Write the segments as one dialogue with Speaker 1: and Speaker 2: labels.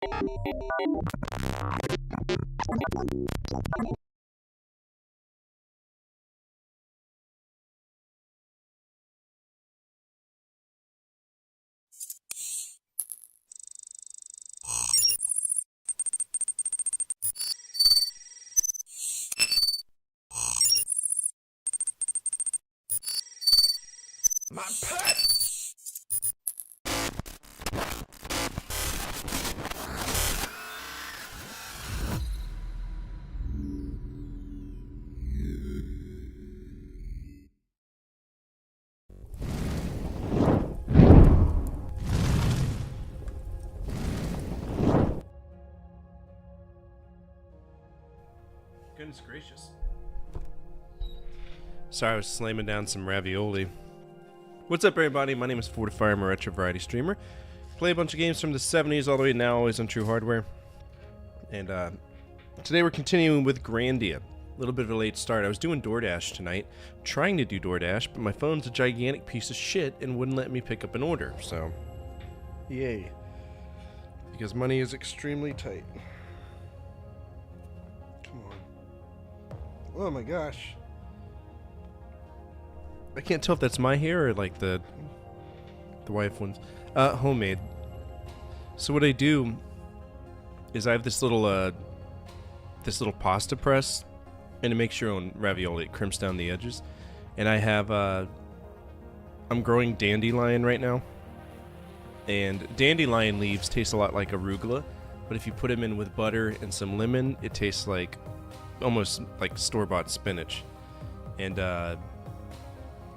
Speaker 1: My pet!
Speaker 2: Goodness gracious. Sorry, I was slamming down some ravioli. What's up, everybody? My name is Fortifier. I'm a retro variety streamer. Play a bunch of games from the 70s all the way to now, always on True Hardware. And today we're continuing with Grandia. A little bit of a late start. I was doing DoorDash tonight, trying to do DoorDash, but my phone's a gigantic piece of shit and wouldn't let me pick up an order, so yay. Because money is extremely tight. Come on. Oh my gosh. I can't tell if that's my hair or like the wife ones. Homemade. So what I do is I have this little pasta press, and it makes your own ravioli. It crimps down the edges, and I have I'm growing dandelion right now, and dandelion leaves taste a lot like arugula, but if you put them in with butter and some lemon, it tastes like almost like store-bought spinach. And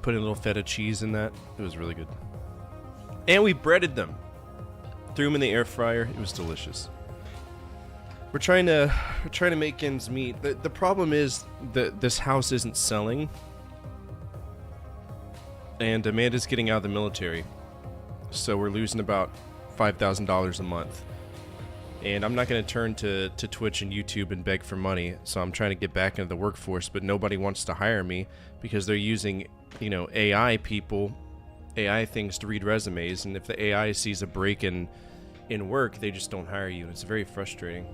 Speaker 2: put in a little feta cheese in that. It was really good. And we breaded them. Threw them in the air fryer. It was delicious. We're trying to make ends meet. The problem is that this house isn't selling. And Amanda's getting out of the military. So we're losing about $5,000 a month. And I'm not going to turn to Twitch and YouTube and beg for money. So I'm trying to get back into the workforce, but nobody wants to hire me because they're using, you know, AI things to read resumes, and if the AI sees a break in work, they just don't hire you. It's very frustrating.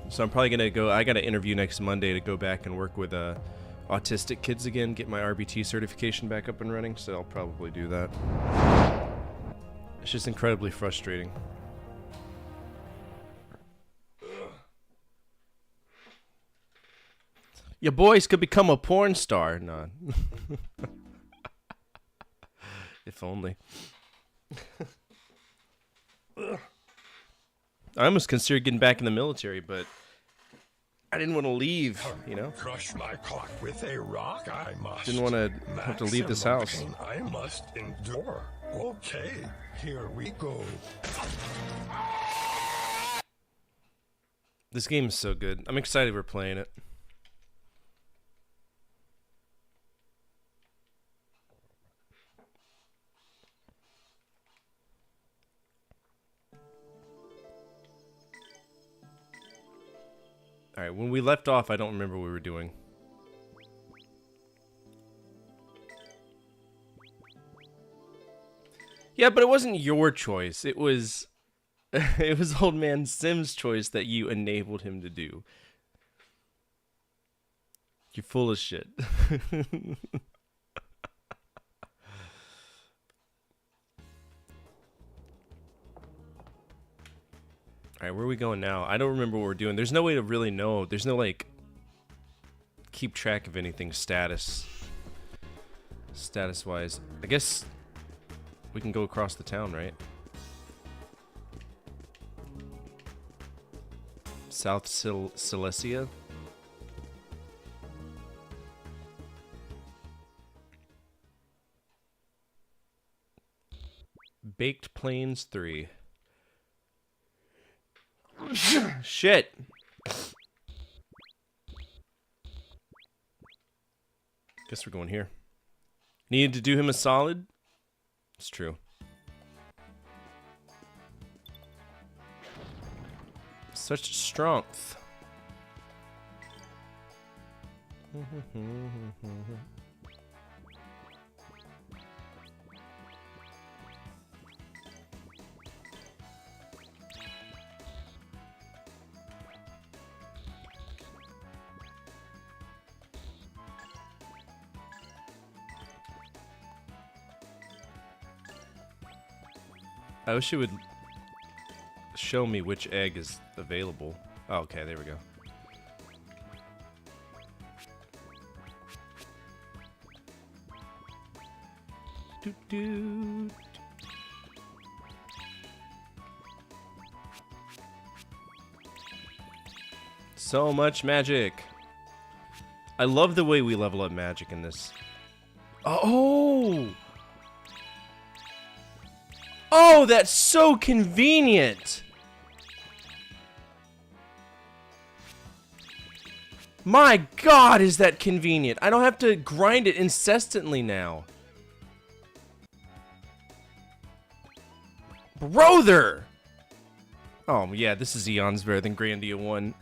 Speaker 2: So I'm probably gonna go. I got an interview next Monday to go back and work with autistic kids again, get my RBT certification back up and running. So I'll probably do that. It's just incredibly frustrating. Your boys could become a porn star. Nah. If only. I almost considered getting back in the military, but I didn't want to leave, you know?
Speaker 1: Crush my clock with a rock, I must.
Speaker 2: Didn't want to have to leave this house.
Speaker 1: Pain I must endure. Okay, here we go.
Speaker 2: This game is so good. I'm excited we're playing it. Alright, when we left off, I don't remember what we were doing. Yeah, but it wasn't your choice. It was it was old man Sim's choice that you enabled him to do. You're full of shit. Alright, where are we going now? I don't remember what we're doing. There's no way to really know. There's no, like, keep track of anything status-wise. I guess we can go across the town, right? South Silesia? Baked Plains 3. Shit. Guess we're going here. Needed to do him a solid? It's true. Such strength. I wish it would show me which egg is available. Oh, okay, there we go. Doo -doo. So much magic. I love the way we level up magic in this. Oh! Oh, that's so convenient! My God, is that convenient? I don't have to grind it incessantly now. Brother! Oh, yeah, this is eons better than Grandia 1.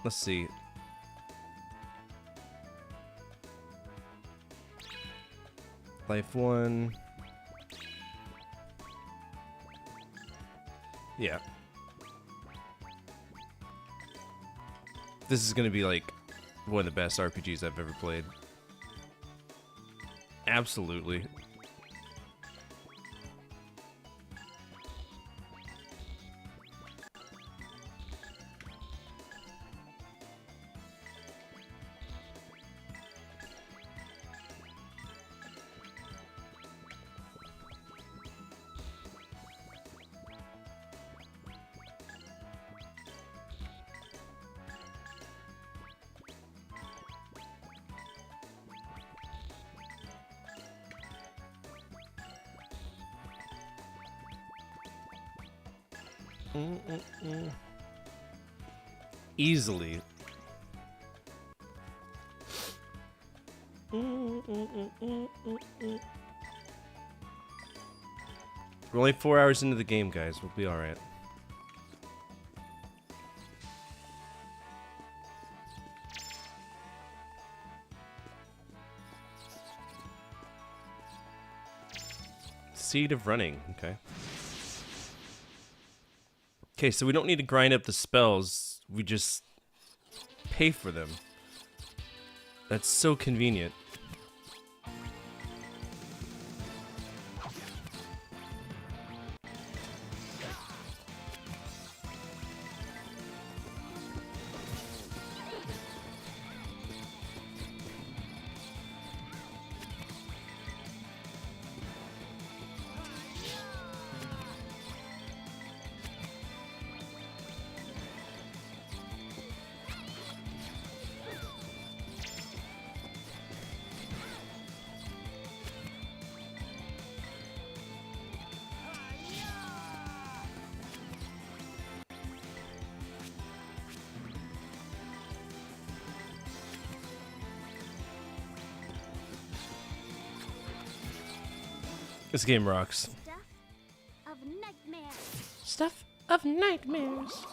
Speaker 2: Let's see. Life 1. Yeah. This is gonna be like one of the best RPGs I've ever played. Absolutely. Easily. We're only 4 hours into the game, guys. We'll be alright. Seed of running. Okay. Okay, so we don't need to grind up the spells. We just pay for them. That's so convenient. This game rocks.
Speaker 3: Stuff of nightmares.
Speaker 2: Stuff of nightmares.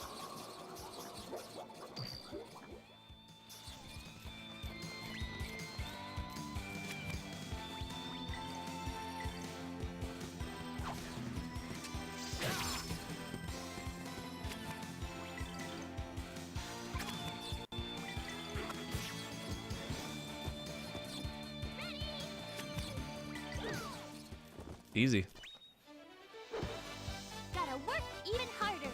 Speaker 2: Easy.
Speaker 3: Gotta work even harder.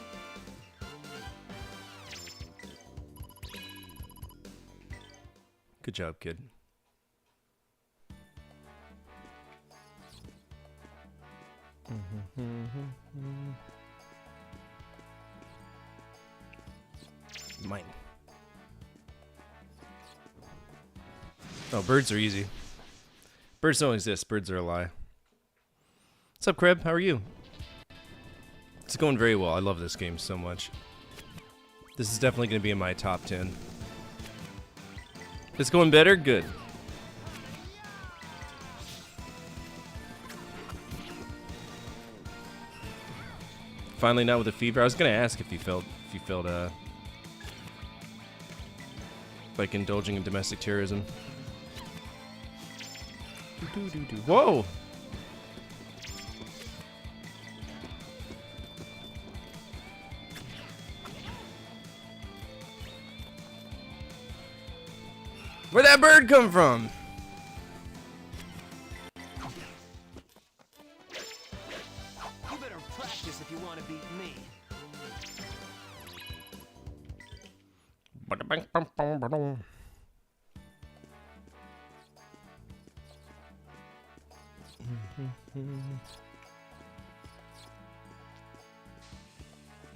Speaker 2: Good job, kid. Mine. Oh, birds are easy. Birds don't exist. Birds are a lie. What's up, Kreb? How are you? It's going very well. I love this game so much. This is definitely going to be in my top 10. It's going better? Good. Finally not with a fever. I was going to ask if you felt like indulging in domestic terrorism. Whoa! Where'd that bird come from?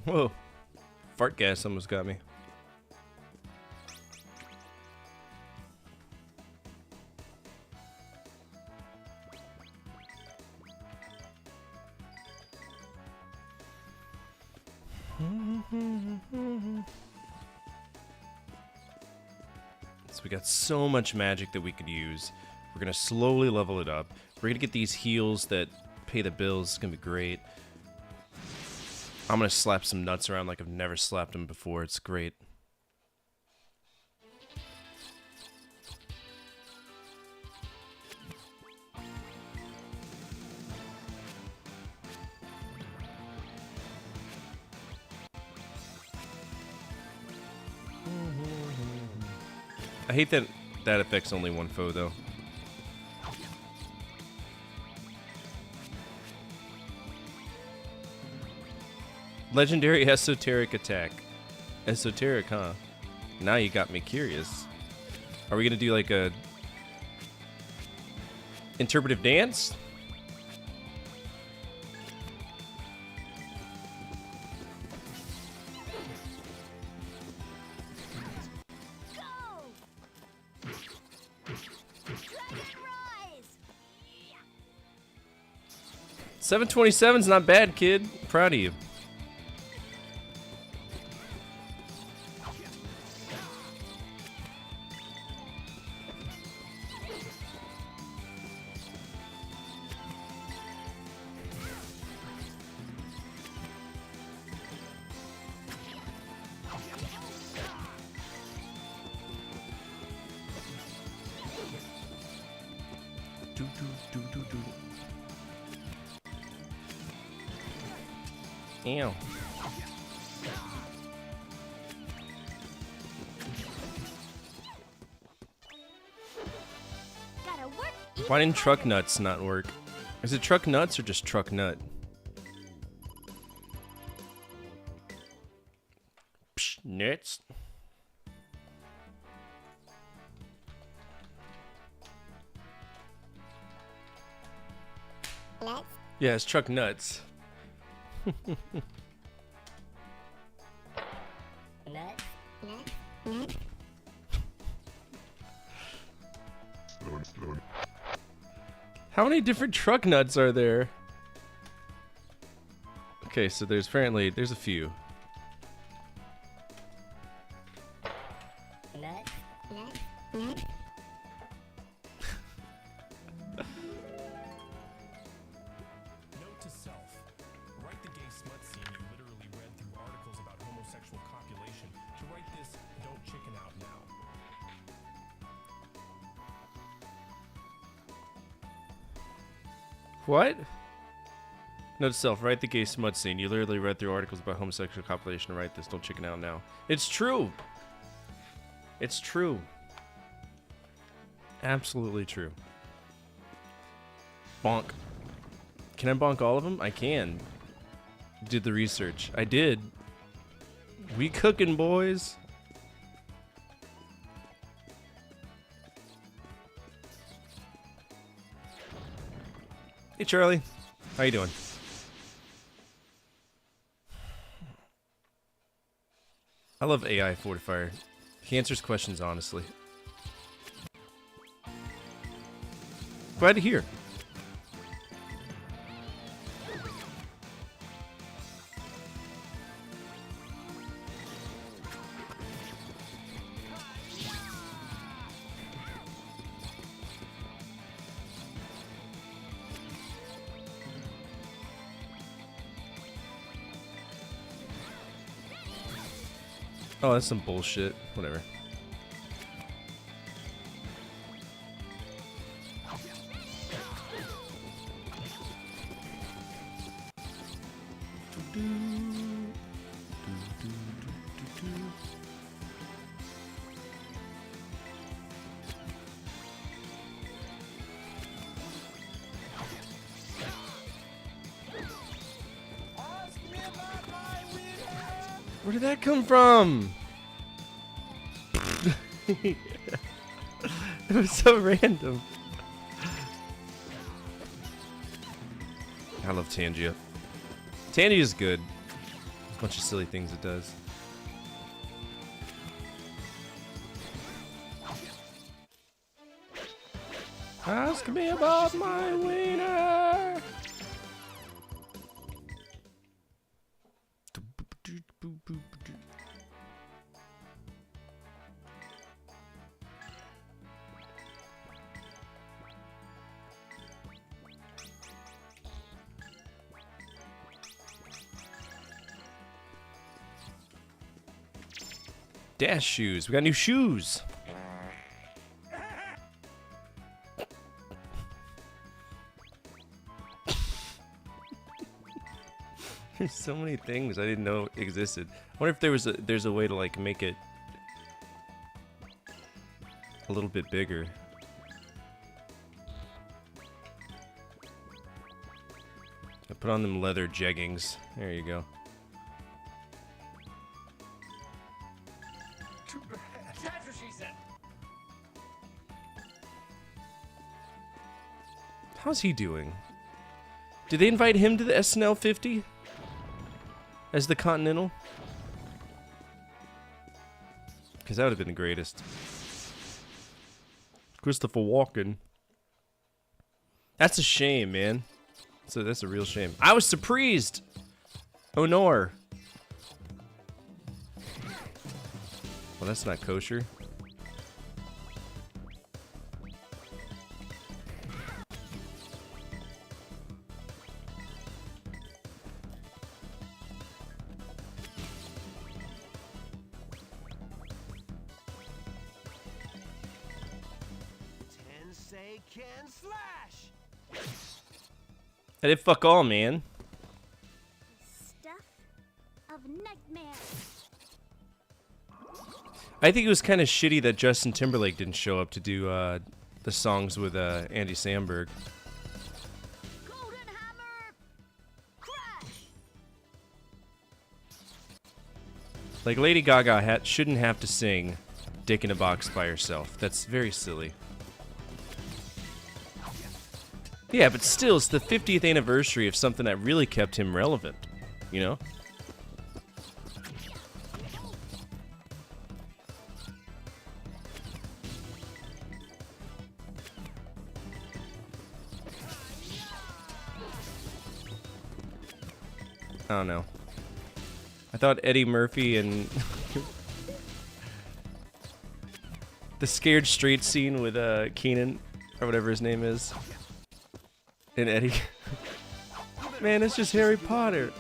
Speaker 2: Whoa. Fart gas almost got me. So we got so much magic that we could use. We're gonna slowly level it up. We're gonna get these heals that pay the bills. It's gonna be great. I'm gonna slap some nuts around like I've never slapped them before. It's great. I hate that that affects only one foe, though. Legendary esoteric attack. Esoteric, huh? Now you got me curious. Are we gonna do like a interpretive dance?
Speaker 3: Go! Dragon rise!
Speaker 2: 727's not bad, kid. Proud of you. Ew.
Speaker 3: Gotta work
Speaker 2: Why
Speaker 3: even
Speaker 2: didn't truck
Speaker 3: harder.
Speaker 2: nuts not work? Is it truck nuts or just truck nut? Psh, nuts.
Speaker 3: Nuts?
Speaker 2: Yeah, it's truck nuts.
Speaker 3: Nuts? Nuts? Nuts?
Speaker 2: How many different truck nuts are there? Okay, so there's a few.
Speaker 3: Nuts? Nuts? Nuts?
Speaker 4: Note to self. Write the gay smut scene you literally read through articles about homosexual copulation. To write this, don't chicken out now.
Speaker 2: What? Note to self, write the gay smut scene. You literally read through articles about homosexual copulation to write this. Don't chicken out now. It's true. It's true. Absolutely true. Bonk. Can I bonk all of them? I can. Did the research. I did. We cooking, boys. Hey, Charlie. How you doing? I love AI Fortifier. He answers questions honestly. Glad to hear. Oh, that's some bullshit. Whatever. Where did that come from? It was so random. I love Tangia. Tangia is good. A bunch of silly things it does. Ask me about my wiener. Dash shoes. We got new shoes. There's so many things I didn't know existed. I wonder if there's a way to like make it a little bit bigger. I put on them leather jeggings. There you go.
Speaker 1: Too bad.
Speaker 5: That's what she said.
Speaker 2: How's he doing? Did they invite him to the SNL 50? As the Continental? Because that would have been the greatest. Christopher Walken. That's a shame, man. So that's a real shame. I was surprised. Oh nor. Well, that's not kosher.
Speaker 5: Tensei can slash.
Speaker 2: I did fuck all, man.
Speaker 3: Stuff of nightmares.
Speaker 2: I think it was kind of shitty that Justin Timberlake didn't show up to do the songs with Andy Samberg.
Speaker 3: Golden hammer. Crash.
Speaker 2: Like Lady Gaga shouldn't have to sing "Dick in a Box" by herself. That's very silly. Yeah, but still, it's the 50th anniversary of something that really kept him relevant. You know? I don't know. I thought Eddie Murphy and the Scared Straight scene with Keenan or whatever his name is, and Eddie. Man, it's just Harry Potter.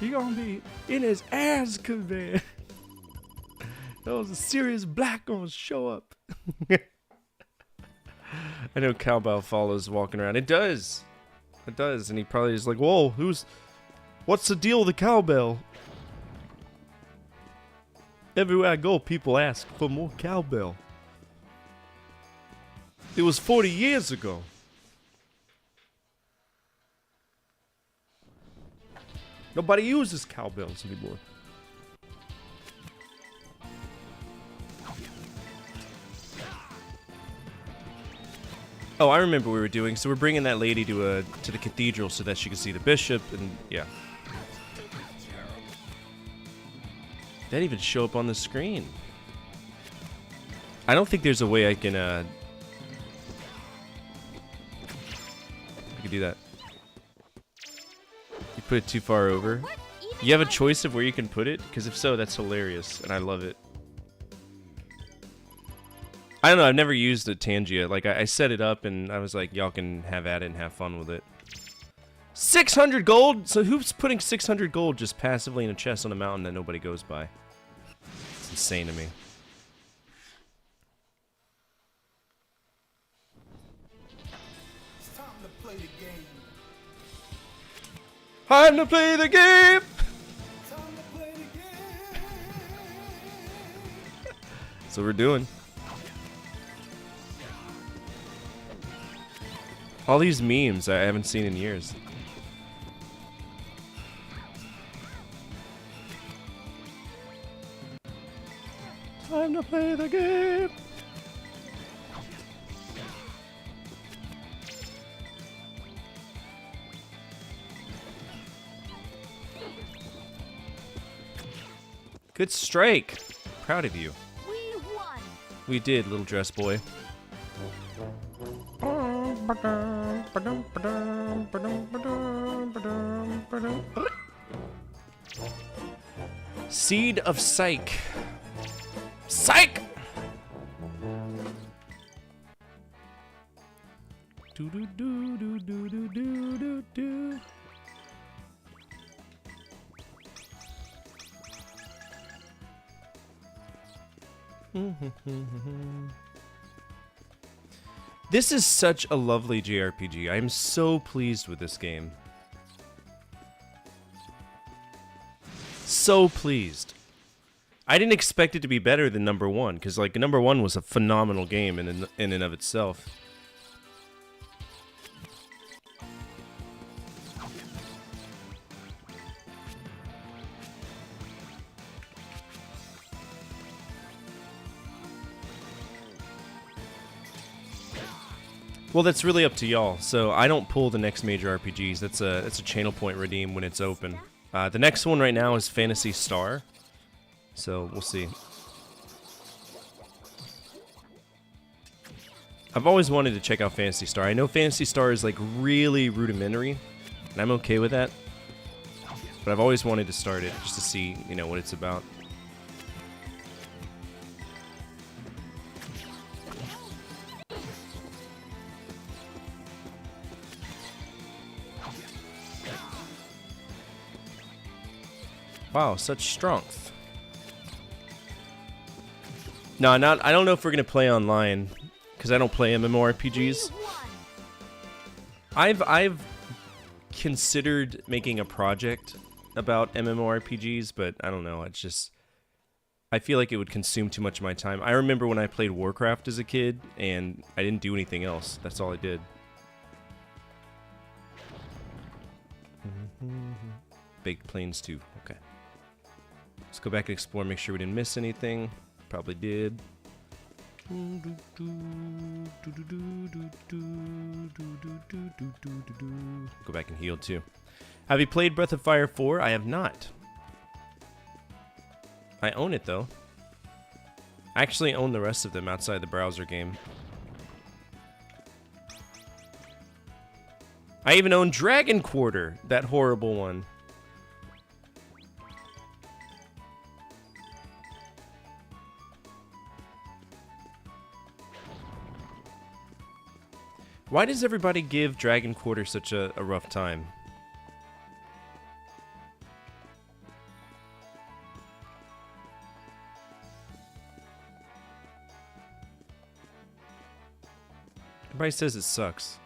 Speaker 2: He gonna be in his Azkaban. That was a serious black gonna show up. I know Cowbell follows walking around. It does. It does, and he probably is like, "Whoa, what's the deal with the cowbell?" Everywhere I go, people ask for more cowbell. It was 40 years ago. Nobody uses cowbells anymore. Oh, I remember what we were doing. So we're bringing that lady to the cathedral so that she can see the bishop, and yeah. That even show up on the screen. I don't think there's a way I can do that. You put it too far over. You have a choice of where you can put it? Because if so, that's hilarious, and I love it. I don't know, I've never used a Tangia. Like, I set it up, and I was like, y'all can have at it and have fun with it. 600 gold? So who's putting 600 gold just passively in a chest on a mountain that nobody goes by? It's insane to me.
Speaker 1: It's time to play the game.
Speaker 2: Time to play the game!
Speaker 1: Time to play the game.
Speaker 2: That's what we're doing. All these memes I haven't seen in years. Time to play the game. Good strike. Proud of you.
Speaker 3: We won.
Speaker 2: We did, little dress boy. Seed of Psych. Psych! Do do do do do do do do do. This is such a lovely JRPG. I'm so pleased with this game. So pleased. I didn't expect it to be better than number one, because like number one was a phenomenal game in and of itself. Well, that's really up to y'all. So I don't pull the next major RPGs. That's a channel point redeem when it's open. The next one right now is Phantasy Star. So we'll see. I've always wanted to check out Phantasy Star. I know Phantasy Star is like really rudimentary, and I'm okay with that. But I've always wanted to start it just to see, you know, what it's about. Wow, such strength. No, not. I don't know if we're gonna play online, because I don't play MMORPGs. I've considered making a project about MMORPGs, but I don't know. It's just, I feel like it would consume too much of my time. I remember when I played Warcraft as a kid, and I didn't do anything else. That's all I did. Baked Plains 2. Okay. Let's go back and explore, make sure we didn't miss anything. Probably did. Go back and heal too. Have you played Breath of Fire 4? I have not. I own it though. I actually own the rest of them outside the browser game. I even own Dragon Quarter, that horrible one. Why does everybody give Dragon Quarter such a rough time? Everybody says it sucks.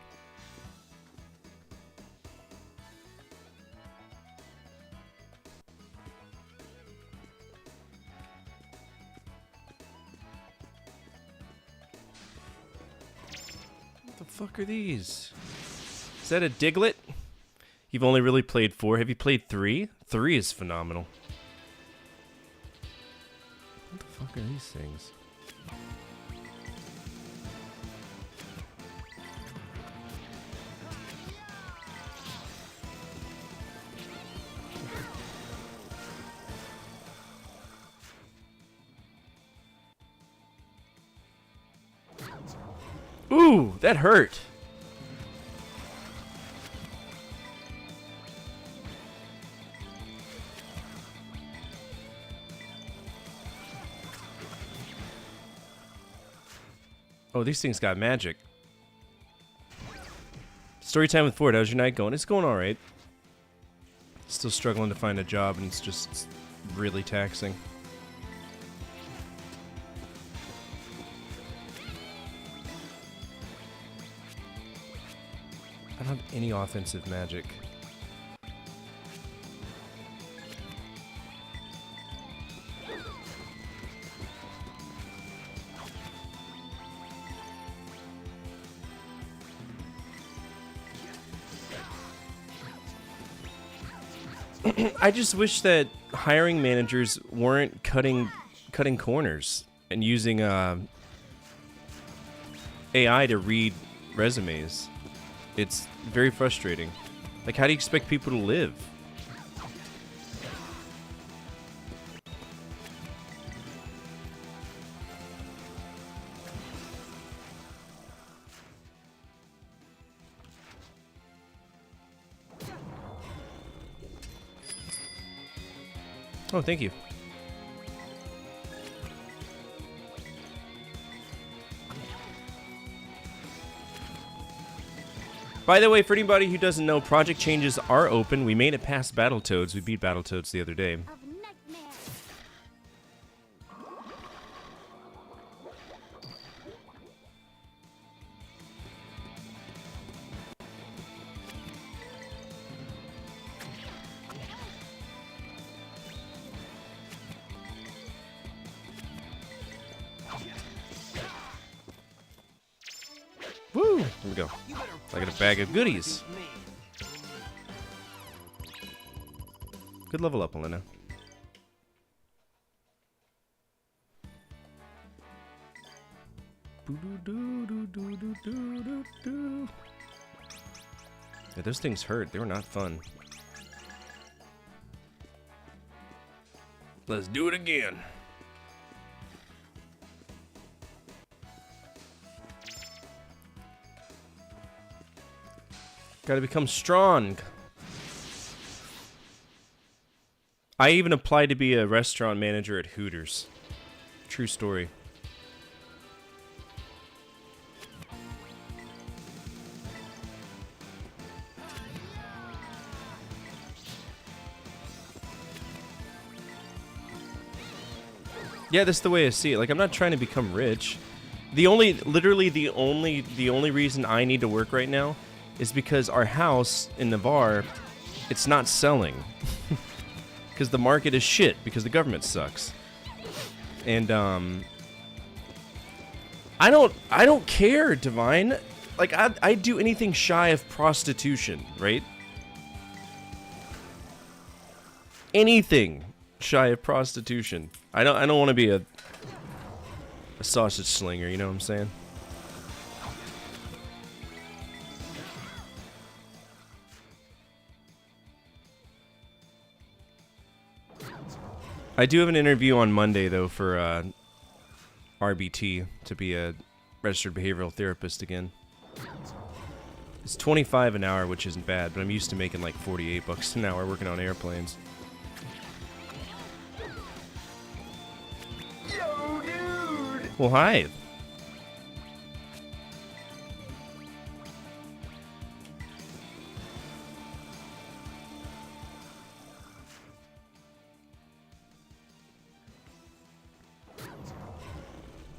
Speaker 2: What the fuck are these? Is that a Diglett? You've only really played 4. Have you played 3? 3 is phenomenal. What the fuck are these things? Ooh, that hurt. Oh, these things got magic. Storytime with Ford. How's your night going? It's going alright. Still struggling to find a job, and it's just really taxing. I don't have any offensive magic. I just wish that hiring managers weren't cutting corners. and using AI to read resumes. It's very frustrating. Like, how do you expect people to live? Oh, thank you. By the way, for anybody who doesn't know, project changes are open. We made it past Battletoads. We beat Battletoads the other day.
Speaker 3: Of nightmares.
Speaker 2: Woo! Here we go. I got a bag of goodies. Good level up, Elena. Yeah, those things hurt. They were not fun. Let's do it again. Gotta become strong. I even applied to be a restaurant manager at Hooters. True story. Yeah, that's the way I see it. Like, I'm not trying to become rich. Literally the only reason I need to work right now is because our house in Navarre, it's not selling. Because the market is shit, because the government sucks. And I don't care, Divine. Like, I'd do anything shy of prostitution, right? Anything shy of prostitution. I don't want to be a sausage slinger, you know what I'm saying? I do have an interview on Monday, though, for RBT to be a registered behavioral therapist again. It's $25 an hour, which isn't bad, but I'm used to making like $48 an hour working on airplanes.
Speaker 5: Yo, dude!
Speaker 2: Well, hi.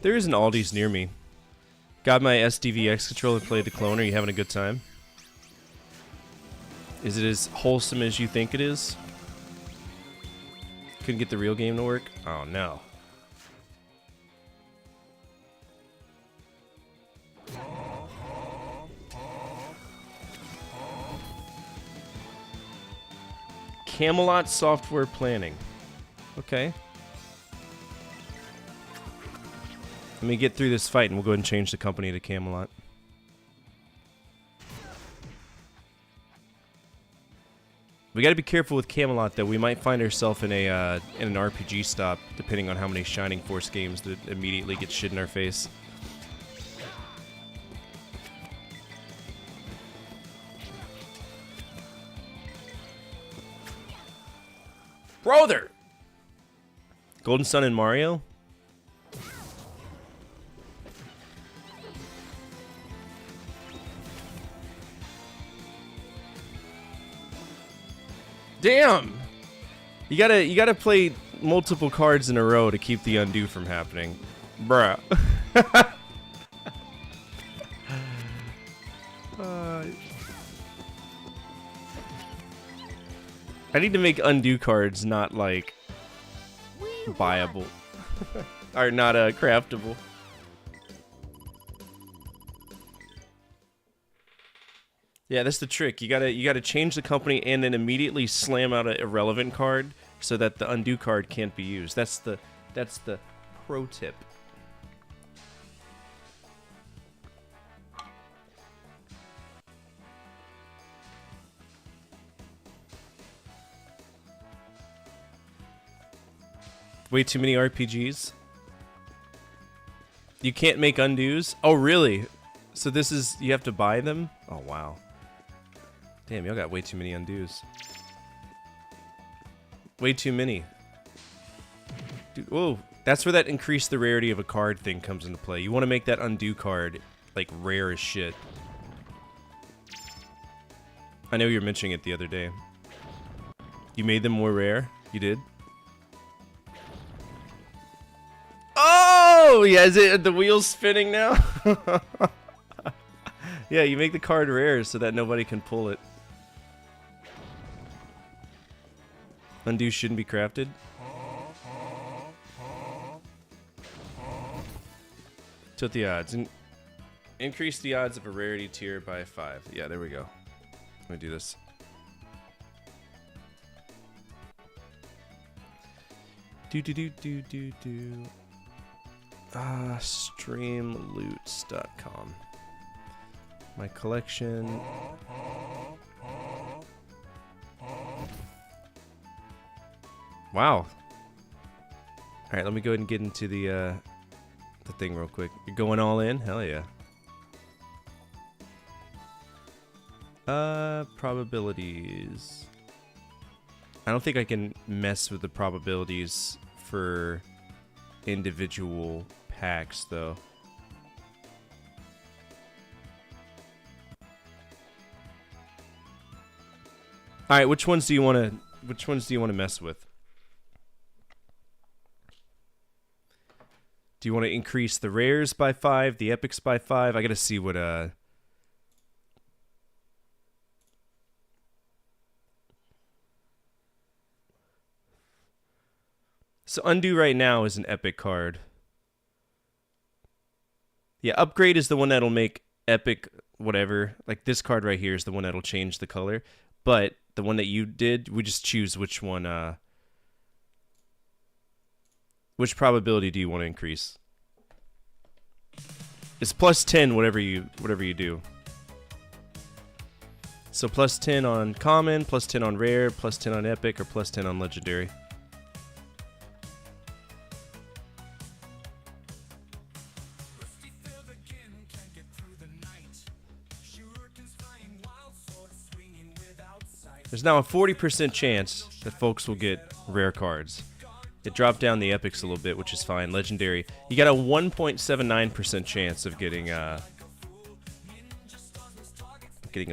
Speaker 2: There is an Aldi's near me. Got my SDVX controller, played the clone. Are you having a good time? Is it as wholesome as you think it is? Couldn't get the real game to work? Oh no. Camelot Software Planning. Okay. Let me get through this fight and we'll go ahead and change the company to Camelot. We gotta be careful with Camelot, though. We might find ourselves in an RPG stop, depending on how many Shining Force games that immediately get shit in our face. Brother! Golden Sun and Mario? Damn! You gotta play multiple cards in a row to keep the undo from happening. Bruh. I need to make undo cards not, like, buyable. Or not, craftable. Yeah, that's the trick. You gotta change the company and then immediately slam out an irrelevant card so that the undo card can't be used. That's the pro tip. way too many RPGs. You can't make undos? Oh, really? So this is... You have to buy them? Oh, wow. Damn, y'all got way too many undos. Way too many. Dude, whoa. That's where that increase the rarity of a card thing comes into play. You want to make that undo card, like, rare as shit. I know you were mentioning it the other day. You made them more rare? You did? Oh! Yeah, is it the wheel's spinning now? Yeah, you make the card rare so that nobody can pull it. Undo shouldn't be crafted. Tilt the odds. Increase the odds of a rarity tier by 5. Yeah, there we go. Let me do this. Streamloots.com. My collection. Wow. Alright, let me go ahead and get into the thing real quick. You're going all in? Hell yeah. Probabilities. I don't think I can mess with the probabilities for individual packs, though. All right, which ones do you want to mess with? Do you want to increase the rares by 5, the epics by 5? I got to see what So undo right now is an epic card. Yeah, upgrade is the one that'll make epic whatever. Like this card right here is the one that'll change the color. But the one that you did, we just choose which one, which probability do you want to increase? It's plus 10 whatever you do. So plus 10 on common, plus 10 on rare, plus 10 on epic, or plus 10 on legendary. There's now a 40% chance that folks will get rare cards. It dropped down the epics a little bit, which is fine. Legendary, you got a 1.79% chance of getting a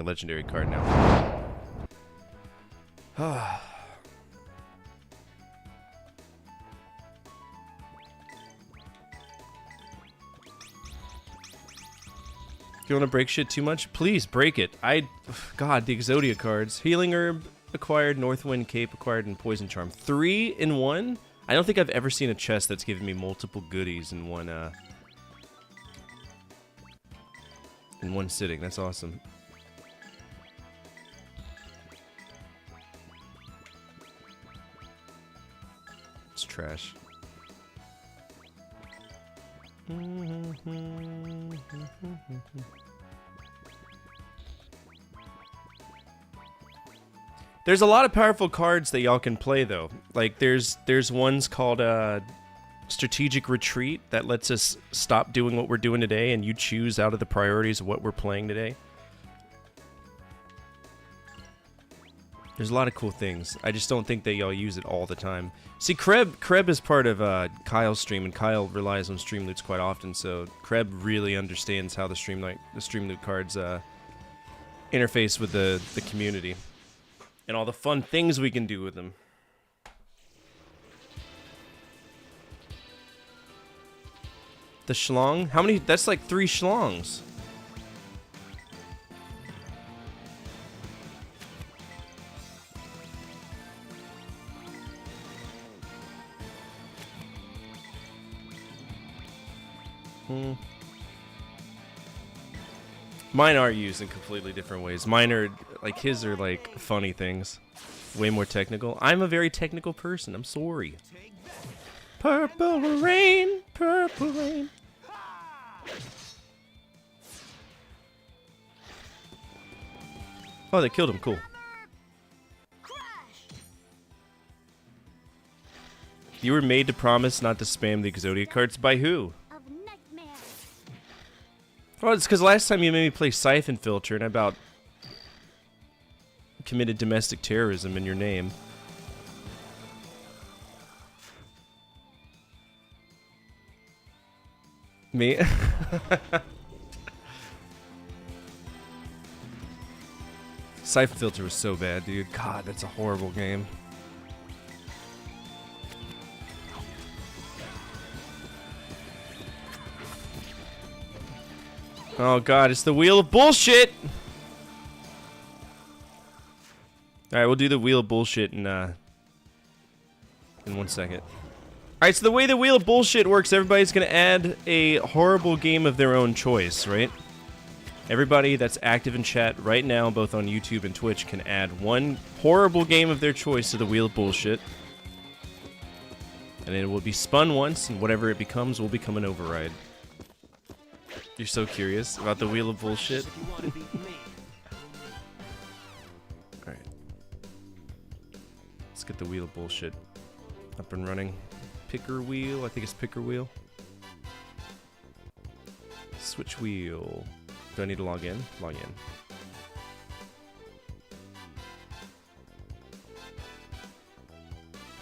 Speaker 2: legendary card now. You want to break shit too much? Please break it. God, the Exodia cards. Healing Herb acquired, Northwind Cape acquired, and Poison Charm. 3 in 1? I don't think I've ever seen a chest that's given me multiple goodies in one sitting. That's awesome. It's trash. There's a lot of powerful cards that y'all can play though. Like there's ones called Strategic Retreat that lets us stop doing what we're doing today and you choose out of the priorities of what we're playing today. There's a lot of cool things. I just don't think that y'all use it all the time. See, Kreb is part of Kyle's stream, and Kyle relies on Streamloots quite often, so Kreb really understands how the Streamloot cards interface with the community. And all the fun things we can do with them. The schlong? How many? That's like 3 schlongs. Mine are used in completely different ways. Mine are, like, his are, like, funny things. Way more technical. I'm a very technical person. I'm sorry. Purple rain, purple rain. Oh, they killed him. Cool. You were made to promise not to spam the Exodia cards. By who?
Speaker 3: of nightmares.
Speaker 2: Well, it's because last time you made me play Siphon Filter and I about committed domestic terrorism in your name. Me? Siphon Filter was so bad, dude. God, that's a horrible game. Oh god, it's the wheel of bullshit! Alright, we'll do the wheel of bullshit in 1 second. Alright, so the way the wheel of bullshit works, everybody's gonna add a horrible game of their own choice, right? Everybody that's active in chat right now, both on YouTube and Twitch, can add one horrible game of their choice to the wheel of bullshit. And it will be spun once, and whatever it becomes will become an override. You're so curious about the wheel of bullshit? Alright. Let's get the wheel of bullshit up and running. Picker wheel, I think it's picker wheel. Switch wheel. Do I need to log in? Log in.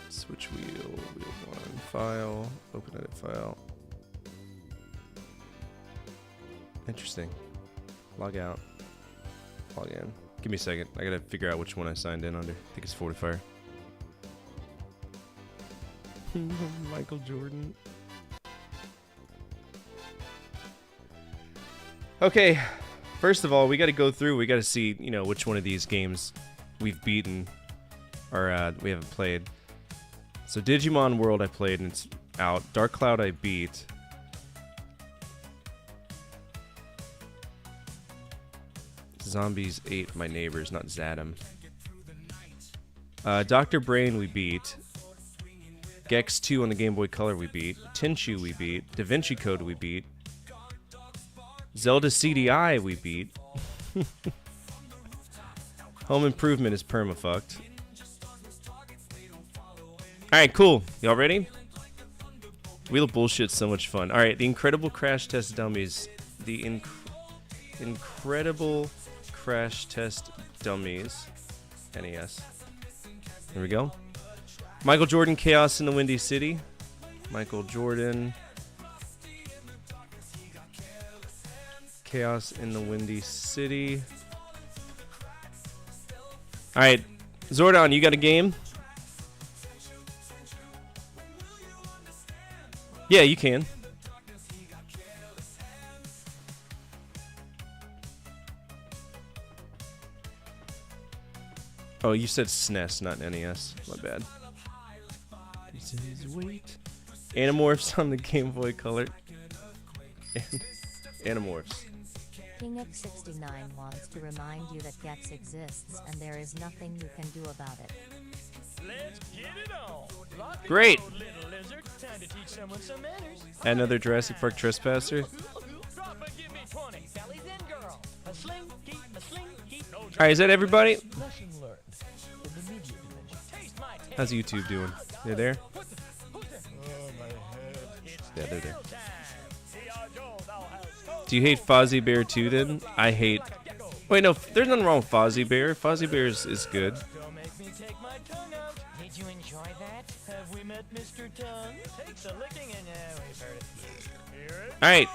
Speaker 2: Switch wheel, wheel 1, file, open edit file. Interesting. Log out. Log in. Give me a second. I gotta figure out which one I signed in under. I think it's Fortifier. Michael Jordan. Okay. First of all, we gotta go through. We gotta see, you know, which one of these games we've beaten or we haven't played. So Digimon World I played and it's out. Dark Cloud I beat. Zombies ate my neighbors, not Zadam. Dr. Brain we beat. Gex 2 on the Game Boy Color we beat. Tenchu we beat. Da Vinci Code we beat. Zelda CDI we beat. Home Improvement is perma-fucked. Alright, cool. Y'all ready? Wheel of Bullshit's so much fun. Alright, the Incredible Crash Test Dummies. The Incredible Crash Test Dummies. NES. Here we go. Michael Jordan, Chaos in the Windy City. Michael Jordan. Chaos in the Windy City. Alright, Zordon, you got a game? Yeah, you can. Oh, you said SNES, not NES. My bad. This is weight. Animorphs on the Game Boy Color. Animorphs.
Speaker 6: King X69 wants to remind you that Gex exists and there is nothing you can do about it.
Speaker 4: Let's get it on. Rock and
Speaker 2: Great.
Speaker 4: roll, little lizard. Time to teach someone some manners.
Speaker 2: Another Jurassic Park Trespasser.
Speaker 4: Drop and give me 20. Belly's in, girl. A slinky, a slinky. No
Speaker 2: Alright, is that everybody?
Speaker 4: lesson learned. In the media dimension. Taste my taste.
Speaker 2: How's YouTube doing? They're there? Yeah, they're there. Do you hate Fozzie Bear too then? I hate... Wait, no, there's nothing wrong with Fozzie Bear. Fozzie Bear is good.
Speaker 4: Don't make me take my tongue out. Did you enjoy that? Have we met Mr. Tongue? Takes a licking and we've heard it. Hear it?
Speaker 2: Alright.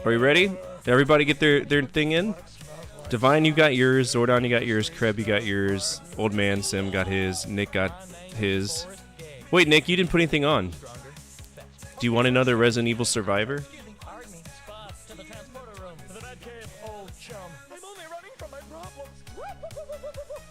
Speaker 2: Are we ready? Did everybody get their thing in? Divine, you got yours. Zordon, you got yours. Kreb, you got yours. Old Man Sim got his. Nick got his. Wait, Nick, you didn't put anything on. Do you want another Resident Evil Survivor?
Speaker 4: Pardon me. Spot to the transporter room. To the bed cave, old chum. I'm only running from my problems.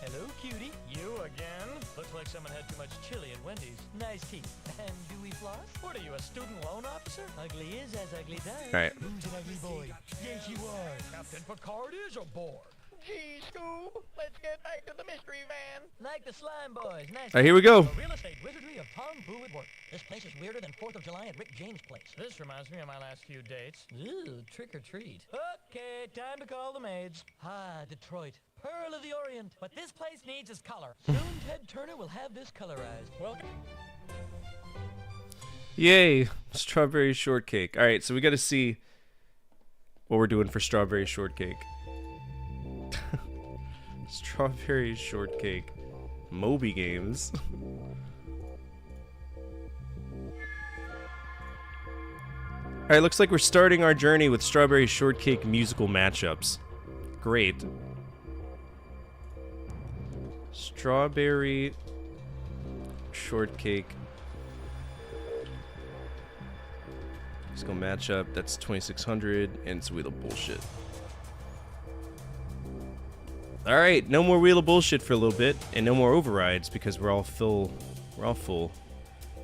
Speaker 4: Hello, cutie. You again? Looks like someone had too much chili at Wendy's. Nice teeth. And do we floss? What are you, a student loan officer? Ugly is as ugly does.
Speaker 2: Alright.
Speaker 4: Who's an ugly boy? Yes, you are. Captain Picard is aboard.
Speaker 5: Gee, Scoob, let's get back to the mystery van.
Speaker 4: Like the slime boys. Nice.
Speaker 2: Alright, here we go.
Speaker 4: The real estate wizardry of Tom Boo at work. This place is weirder than 4th of July at Rick James' place. This reminds me of my last few dates. Ooh, trick or treat. Okay, time to call the maids. Ah, Detroit. Pearl of the Orient. What this place needs is color. Soon Ted Turner will have this colorized. Welcome.
Speaker 2: Yay! Strawberry shortcake. All right, so we got to see what we're doing for strawberry shortcake. Strawberry shortcake. Moby games. Alright, looks like we're starting our journey with strawberry shortcake musical matchups. Great. Strawberry shortcake musical matchup. That's 2600 and it's Wheel of Bullshit. Alright, no more Wheel of Bullshit for a little bit, and no more overrides because we're all full.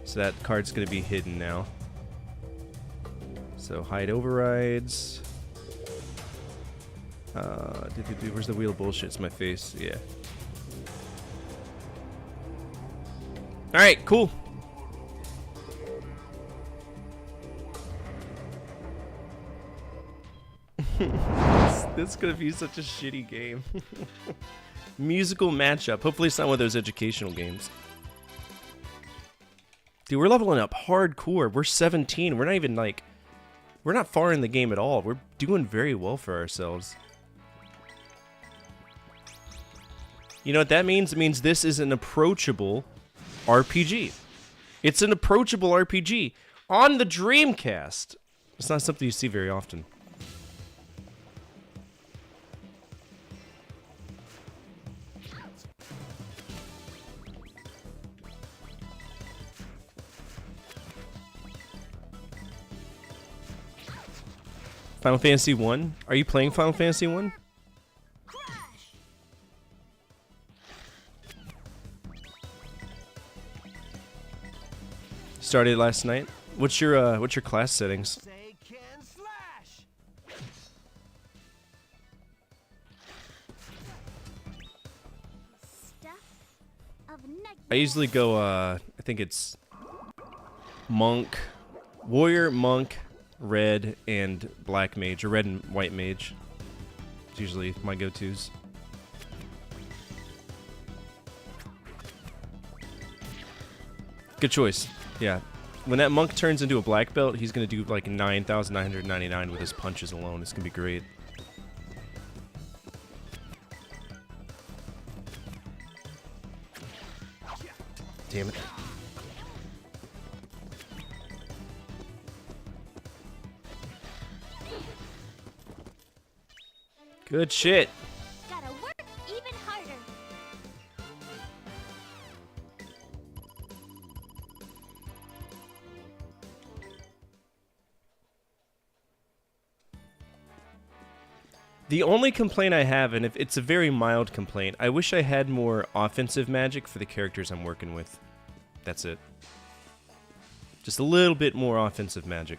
Speaker 2: So that card's gonna be hidden now. So hide overrides. Where's the Wheel of Bullshit? It's my face. Yeah. Alright, cool. This is gonna be such a shitty game. Musical matchup. Hopefully it's not one of those educational games. Dude, we're leveling up hardcore. We're 17. We're not even like... We're not far in the game at all. We're doing very well for ourselves. You know what that means? It means this is an approachable RPG. It's an approachable RPG on the Dreamcast. It's not something you see very often. Final Fantasy 1? Are you playing Final Fantasy 1? Started last night. What's your class settings? I usually go I think it's monk, warrior, monk, red, and black mage, or red and white mage. It's usually my go-tos. Good choice. Yeah. When that monk turns into a black belt, he's gonna do like 9,999 with his punches alone. It's gonna be great. Damn it. Good shit.
Speaker 3: Gotta work even harder.
Speaker 2: The only complaint I have, and if it's a very mild complaint, I wish I had more offensive magic for the characters I'm working with. That's it. Just a little bit more offensive magic.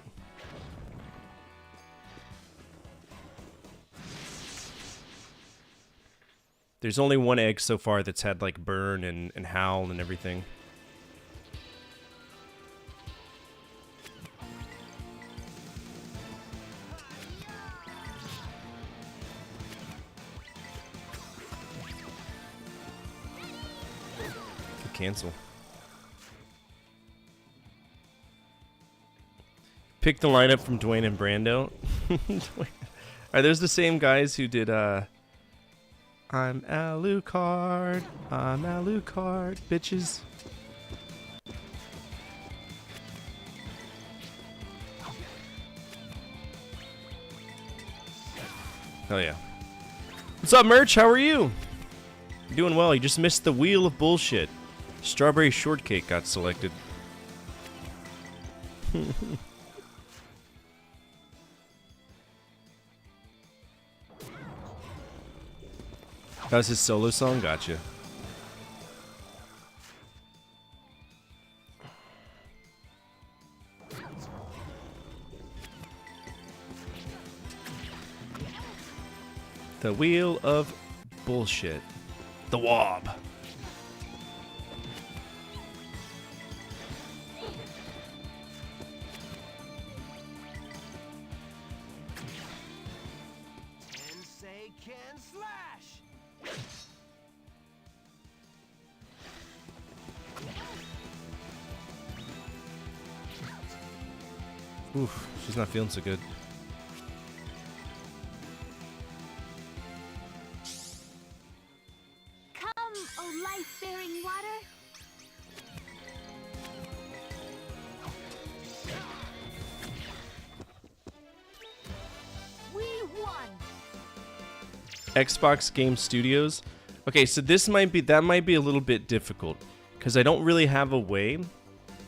Speaker 2: There's only one egg so far that's had like burn and howl and everything. Could cancel. Pick the lineup from Dwayne and Brando. Are those the same guys who did I'm Alucard, bitches. Hell yeah. What's up, Merch? How are you? You're doing well. You just missed the Wheel of Bullshit. Strawberry Shortcake got selected. That was his solo song? Gotcha. The Wheel of Bullshit. The Wob. Oof, she's not feeling so good.
Speaker 3: Come, O life-bearing water. We won.
Speaker 2: Xbox Game Studios. Okay, so that might be a little bit difficult because I don't really have a way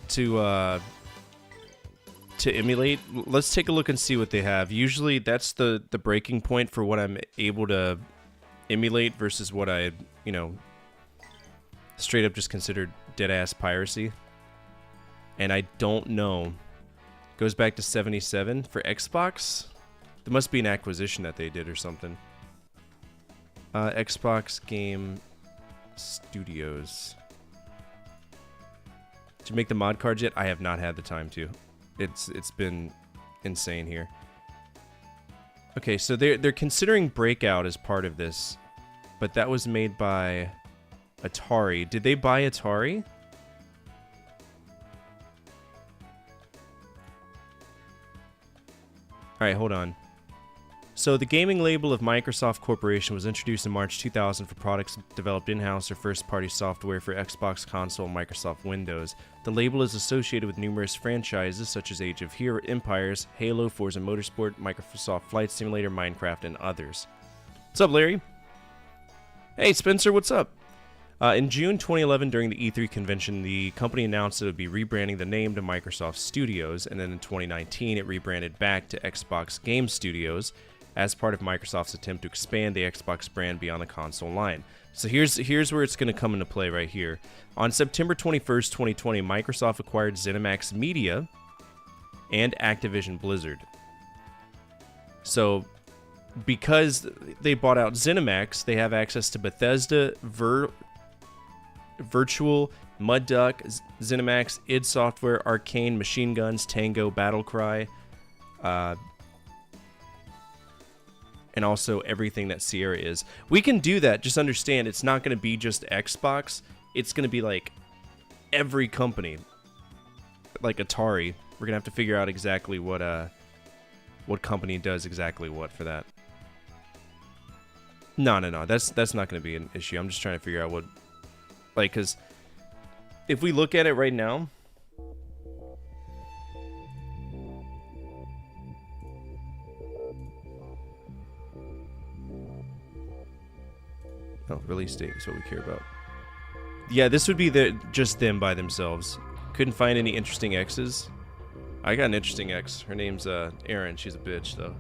Speaker 2: to emulate. Let's take a look and see what they have. Usually that's the breaking point for what I'm able to emulate versus what I, straight up just considered dead-ass piracy. And I don't know. Goes back to 77 for Xbox. There must be an acquisition that they did or something. Xbox Game Studios. Did you make the mod cards yet? I have not had the time to. It's been insane here. Okay, so they're considering Breakout as part of this, but that was made by Atari. Did they buy Atari? All right, hold on. So the gaming label of Microsoft Corporation was introduced in March 2000 for products developed in-house or first-party software for Xbox console and Microsoft Windows. The label is associated with numerous franchises such as Age of Empires, Halo, Forza Motorsport, Microsoft Flight Simulator, Minecraft, and others. What's up, Larry? Hey, Spencer, what's up? In June 2011, during the E3 convention, the company announced it would be rebranding the name to Microsoft Studios, and then in 2019, it rebranded back to Xbox Game Studios as part of Microsoft's attempt to expand the Xbox brand beyond the console line. So here's where it's going to come into play right here. On September 21st, 2020, Microsoft acquired ZeniMax Media and Activision Blizzard. So because they bought out ZeniMax, they have access to Bethesda, Virtual, Mud Duck, ZeniMax, id Software, Arcane, Machine Guns, Tango, Battlecry, and also everything that Sierra is. We can do that, just understand it's not going to be just Xbox. It's going to be like every company, like Atari. We're going to have to figure out exactly what company does exactly what for that. No, that's not going to be an issue. I'm just trying to figure out what, like, because if we look at it right now, oh, release date is what we care about. Yeah, this would be just them by themselves. Couldn't find any interesting X's. I got an interesting X. Her name's Erin. She's a bitch, though.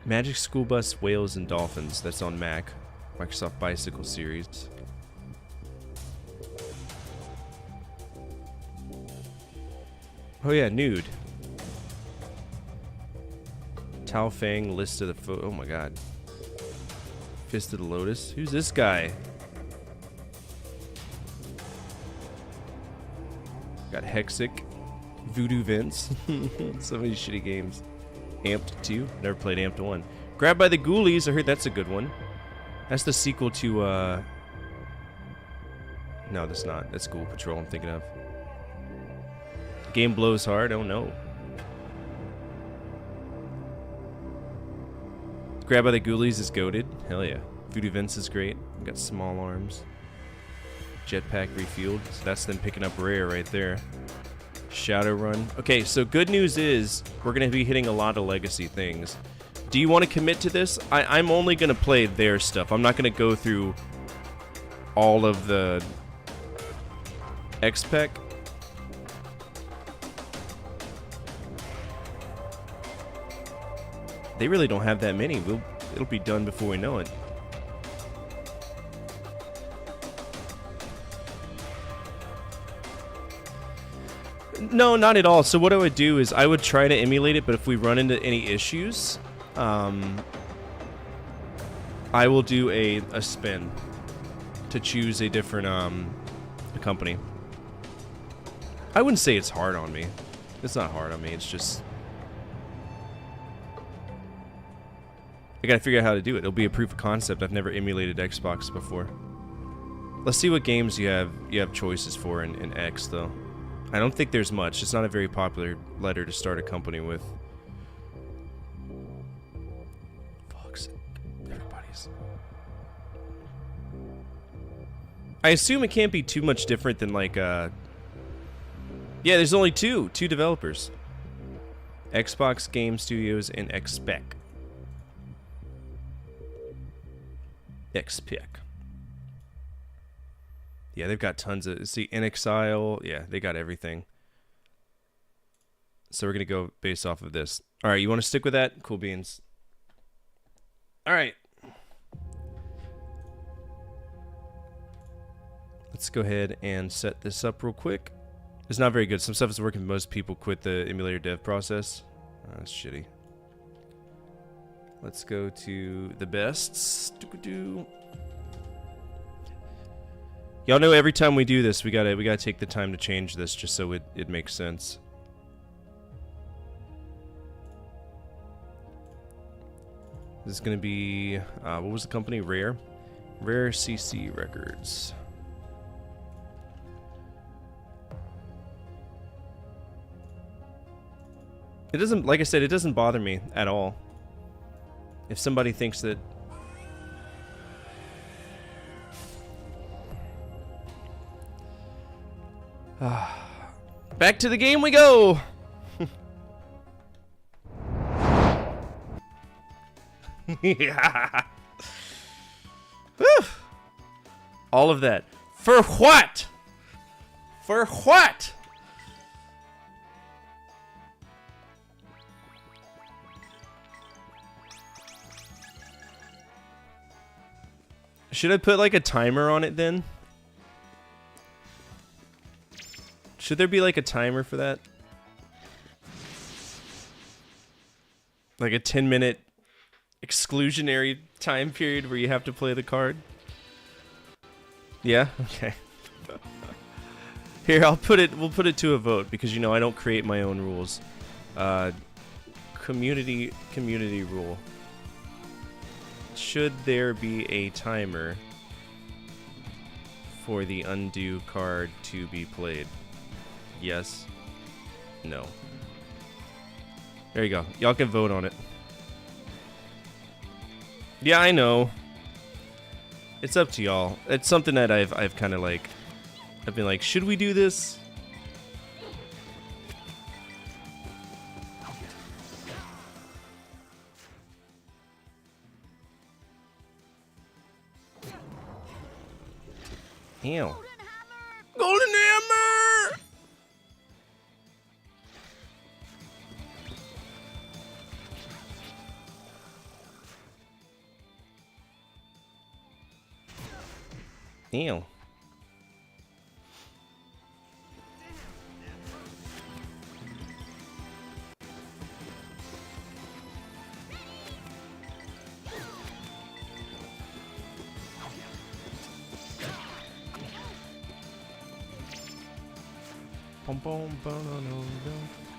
Speaker 2: Magic School Bus, Whales, and Dolphins. That's on Mac. Microsoft Bicycle Series. Oh yeah, Nude. Tao Fang, List of the oh my god. Fist of the Lotus. Who's this guy? Got Hexic. Voodoo Vince. So many shitty games. Amped 2. Never played Amped 1. Grabbed by the Ghoulies. I heard that's a good one. That's the sequel to, no, that's not. That's Ghoul Patrol I'm thinking of. Game blows hard. Oh, no. Grabbed by the Ghoulies is goated. Hell yeah. Voodoo Vince is great. Got small arms. Jetpack refueled. So that's them picking up rare right there. Shadowrun. Okay, so good news is we're going to be hitting a lot of legacy things. Do you want to commit to this? I'm only going to play their stuff. I'm not going to go through all of the XPEC. They really don't have that many. It'll be done before we know it. No, not at all. So what I would do is I would try to emulate it, but if we run into any issues, I will do a spin to choose a different a company. I wouldn't say it's hard on me. It's not hard on me. It's just I gotta figure out how to do it. It'll be a proof of concept. I've never emulated Xbox before. Let's see what games you have choices for in X though. I don't think there's much. It's not a very popular letter to start a company with. Fuck's sake. Everybody's. I assume it can't be too much different than like yeah, there's only two developers. Xbox Game Studios and XSpec. XSpec. Yeah, they've got tons of... See, In Exile. Yeah, they got everything. So we're going to go based off of this. All right, you want to stick with that? Cool beans. All right. Let's go ahead and set this up real quick. It's not very good. Some stuff is working. Most people quit the emulator dev process. That's shitty. Let's go to the bests. Y'all know every time we do this, we gotta take the time to change this just so it makes sense. This is gonna be what was the company? Rare CC Records. It doesn't, like I said, it doesn't bother me at all. If somebody thinks that back to the game we go. Yeah. Woo. All of that. For what? For what? Should I put like a timer on it then? Should there be like a timer for that? Like a 10-minute exclusionary time period where you have to play the card? Yeah? Okay. Here, we'll put it to a vote because, you know, I don't create my own rules. Community rule. Should there be a timer for the undo card to be played? Yes. No. There you go. Y'all can vote on it. Yeah, I know. It's up to y'all. It's something that I've kind of like... I've been like, should we do this? Ew. Golden Hammer! Ew.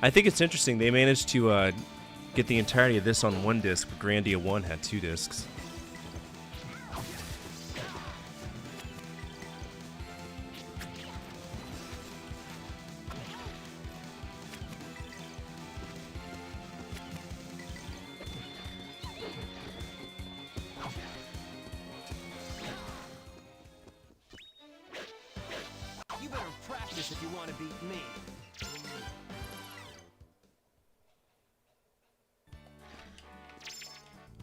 Speaker 2: I think it's interesting. They managed to get the entirety of this on one disc, but Grandia 1 had 2 discs.
Speaker 7: You better practice if you want to beat me.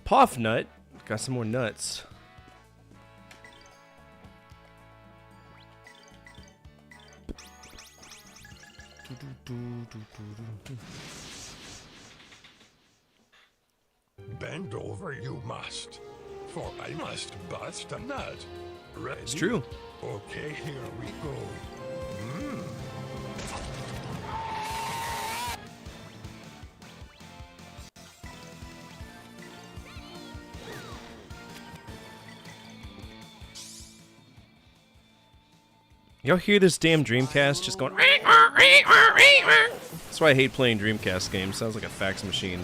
Speaker 2: Puff nut. Got some more nuts.
Speaker 1: Bend over you must, for I must bust a nut. Ready?
Speaker 2: It's true.
Speaker 1: Okay, here we go.
Speaker 2: Y'all hear this damn Dreamcast just going... That's why I hate playing Dreamcast games. Sounds like a fax machine.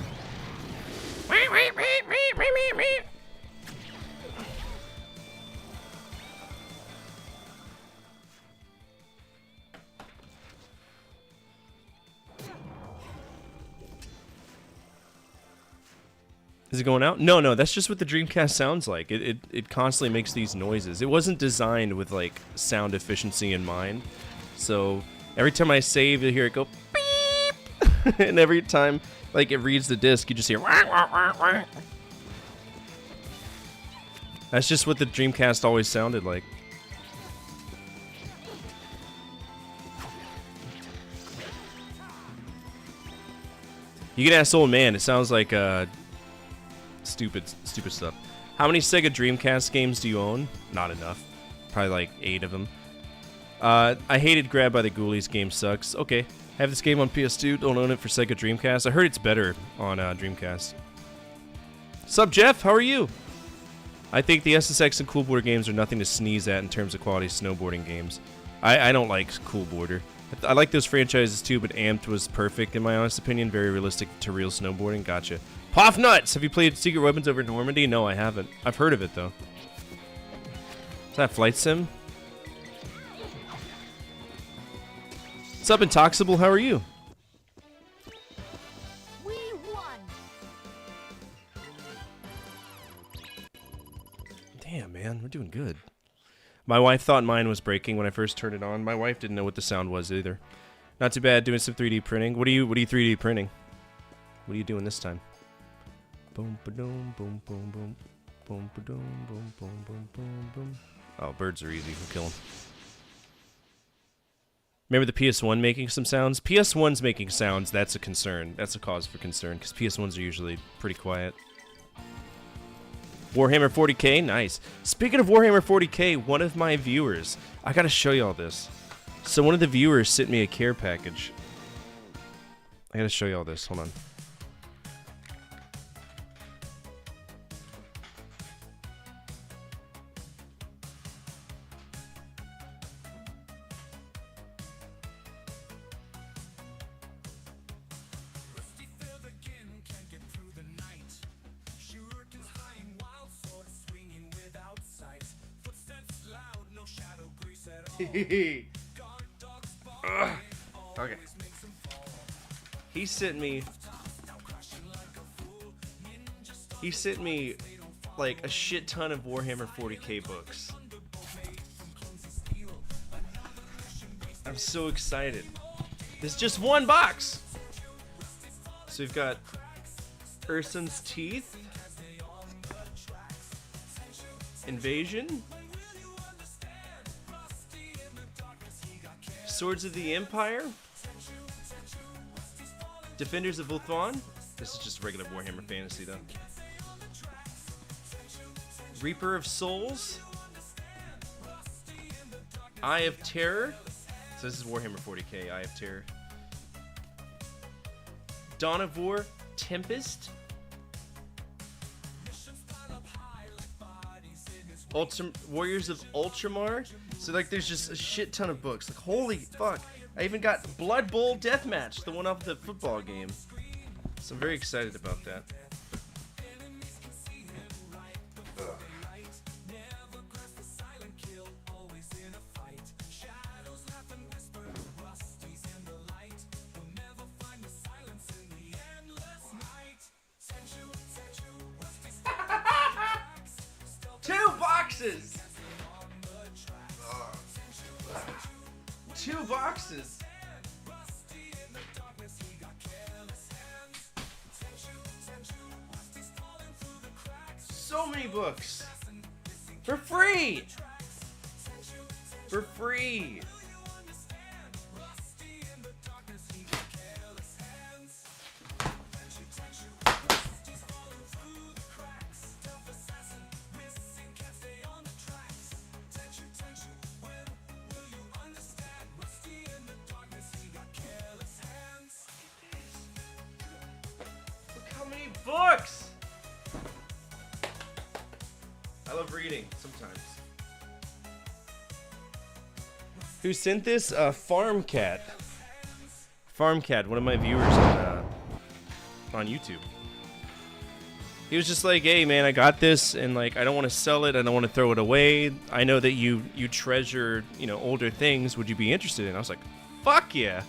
Speaker 2: Is it going out? No, no, that's just what the Dreamcast sounds like. It constantly makes these noises. It wasn't designed with, like, sound efficiency in mind. So, every time I save, you hear it go beep! And every time, like, it reads the disc, you just hear wah, wah, wah, wah. That's just what the Dreamcast always sounded like. You can ask old man, it sounds like, stupid stuff. How many Sega Dreamcast games do you own? Not enough. Probably like 8 of them. I hated Grab by the Ghoulies. Game sucks. Okay. I have this game on PS2. Don't own it for Sega Dreamcast. I heard it's better on Dreamcast. Sup, Jeff? How are you? I think the SSX and Cool Border games are nothing to sneeze at in terms of quality snowboarding games. I don't like Cool Border. I like those franchises too, but Amped was perfect in my honest opinion. Very realistic to real snowboarding. Gotcha. Poff Nuts! Have you played Secret Weapons over Normandy? No, I haven't. I've heard of it, though. Is that Flight Sim? What's up, Intoxable? How are you?
Speaker 3: We won.
Speaker 2: Damn, man. We're doing good. My wife thought mine was breaking when I first turned it on. My wife didn't know what the sound was either. Not too bad. Doing some 3D printing. What are you 3D printing? What are you doing this time? Boom, ba-doom, boom, boom, boom. Boom, ba-doom, boom, boom, boom, boom, boom. Oh, birds are easy. We'll kill them. Remember the PS1 making some sounds? PS1's making sounds. That's a concern. That's a cause for concern, because PS1s are usually pretty quiet. Warhammer 40k? Nice. Speaking of Warhammer 40k, one of my viewers... I gotta show you all this. So one of the viewers sent me a care package. I gotta show you all this. Hold on. Okay. He sent me like a shit ton of Warhammer 40k books. I'm so excited. There's just one box. So we've got Urson's Teeth, Invasion, Swords of the Empire, Defenders of Ulthuan. This is just regular Warhammer Fantasy though. Reaper of Souls, Eye of Terror. So this is Warhammer 40k, Eye of Terror. Dawn of War, Tempest. Warriors of Ultramar. So like there's just a shit ton of books. Like holy fuck. I even got Blood Bowl Deathmatch, the one off the football game. So I'm very excited about that. Two boxes! Two boxes! So many books! For free! For free! Books! I love reading sometimes. Who sent this? Farmcat. Farmcat, one of my viewers on YouTube. He was just like, hey man, I got this and like I don't want to sell it, I don't want to throw it away. I know that you treasure, you know, older things. Would you be interested in it? I was like, fuck yeah.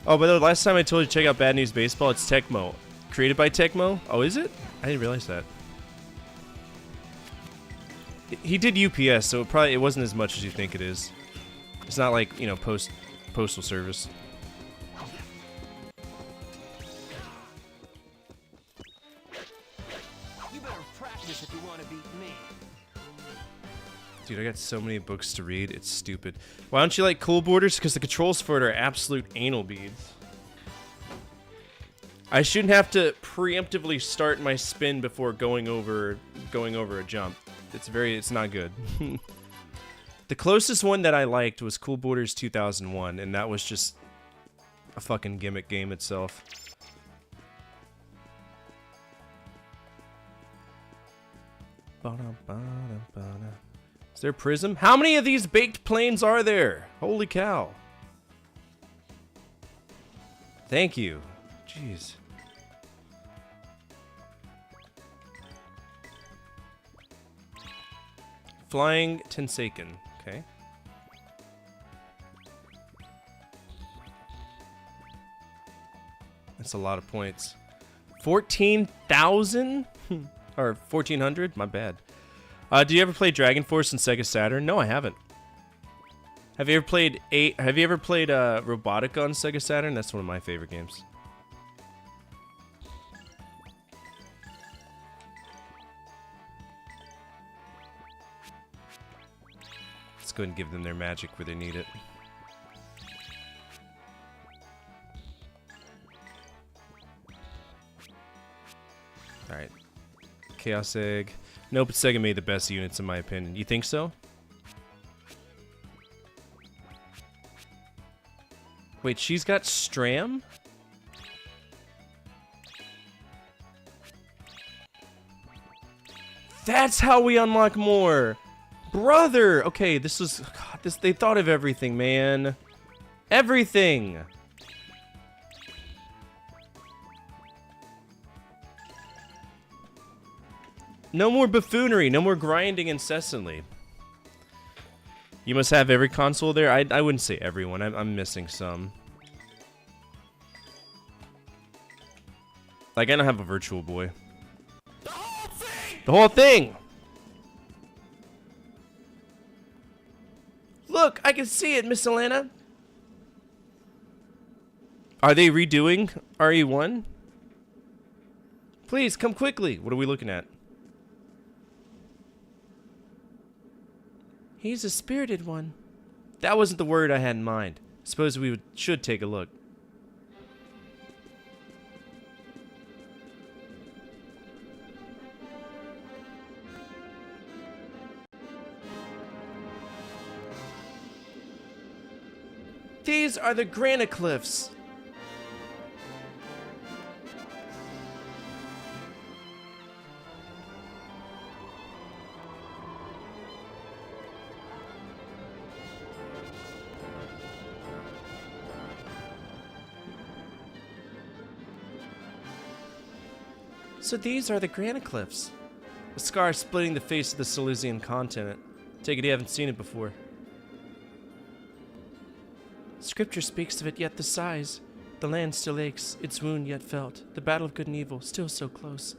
Speaker 2: Oh, but the last time I told you to check out Bad News Baseball, it's Tecmo. Created by Tecmo? Oh, is it? I didn't realize that. He did UPS, so it wasn't as much as you think it is. It's not like, you know, postal service.
Speaker 7: You better practice if you want to beat me.
Speaker 2: Dude, I got so many books to read, it's stupid. Why don't you like Cool Borders? Because the controls for it are absolute anal beads. I shouldn't have to preemptively start my spin before going over a jump. It's not good. The closest one that I liked was Cool Borders 2001, and that was just a fucking gimmick game itself. Is there Prism? How many of these baked planes are there? Holy cow. Thank you. Jeez. Flying Tensaken. Okay. That's a lot of points. 14,000? Or 1,400? My bad. Do you ever play Dragon Force on Sega Saturn? No, I haven't. Have you ever played Robotica on Sega Saturn? That's one of my favorite games. Let's go ahead and give them their magic where they need it. Alright. Chaos Egg. Nope, Sega made the best units in my opinion. You think so? Wait, she's got Stram? That's how we unlock more! Brother! Okay, this was... God, they thought of everything, man. Everything! No more buffoonery, no more grinding incessantly. You must have every console there? I wouldn't say everyone, I'm missing some. Like, I don't have a Virtual Boy. The whole thing! The whole thing! Look, I can see it, Miss Alana. Are they redoing RE1? Please, come quickly. What are we looking at? He's a spirited one. That wasn't the word I had in mind. Suppose we should take a look. These are the Grandia Cliffs. So these are the Grandia Cliffs. A scar splitting the face of the Silesian continent. Take it you haven't seen it before. Scripture speaks of it yet the size. The land still aches, its wound yet felt. The battle of good and evil still so close.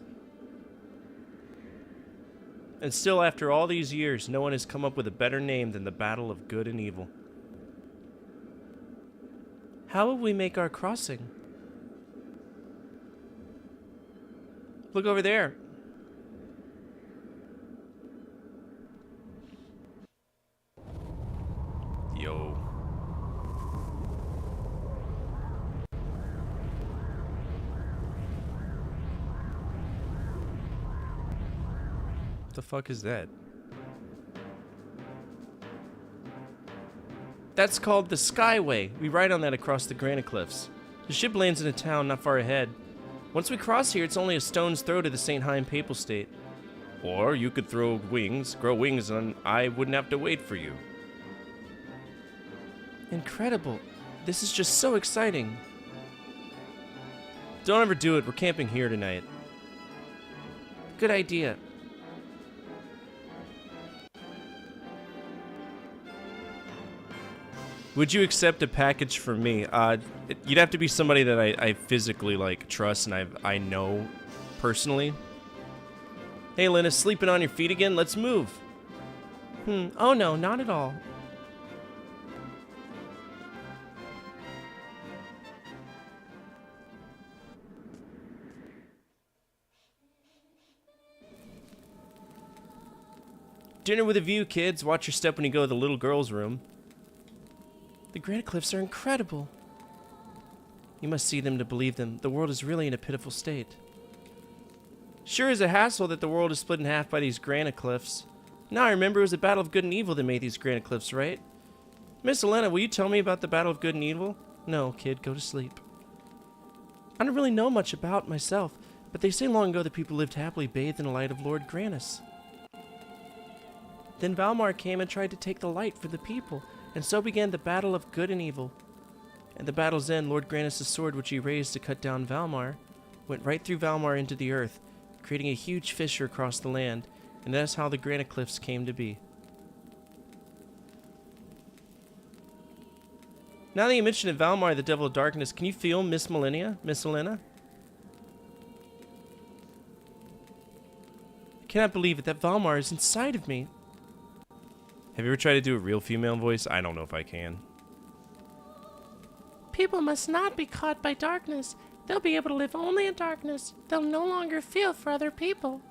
Speaker 2: And still after all these years, no one has come up with a better name than the battle of good and evil. How will we make our crossing? Look over there. Yo. What the fuck is that? That's called the Skyway. We ride on that across the Grandia Cliffs. The ship lands in a town not far ahead. Once we cross here, it's only a stone's throw to the St. Heim Papal State. Or you could grow wings, and I wouldn't have to wait for you. Incredible. This is just so exciting. Don't ever do it. We're camping here tonight. Good idea. Would you accept a package from me? You'd have to be somebody that I physically like trust and I know personally. Hey, Lena, sleeping on your feet again? Let's move. Oh no, not at all. Dinner with a view, kids. Watch your step when you go to the little girl's room. The granite cliffs are incredible. You must see them to believe them. The world is really in a pitiful state. Sure is a hassle that the world is split in half by these granite cliffs. Now I remember it was the battle of good and evil that made these granite cliffs, right? Miss Elena, will you tell me about the battle of good and evil? No, kid, go to sleep. I don't really know much about myself, but they say long ago that people lived happily bathed in the light of Lord Granus. Then Valmar came and tried to take the light for the people, and so began the battle of good and evil. At the battle's end, Lord Granus' sword, which he raised to cut down Valmar, went right through Valmar into the earth, creating a huge fissure across the land, and that's how the granite cliffs came to be. Now that you mentioned it, Valmar, the Devil of Darkness, can you feel Miss Elena? I cannot believe it, that Valmar is inside of me. Have you ever tried to do a real female voice? I don't know if I can. People must not be caught by darkness. They'll be able to live only in darkness. They'll no longer feel for other people.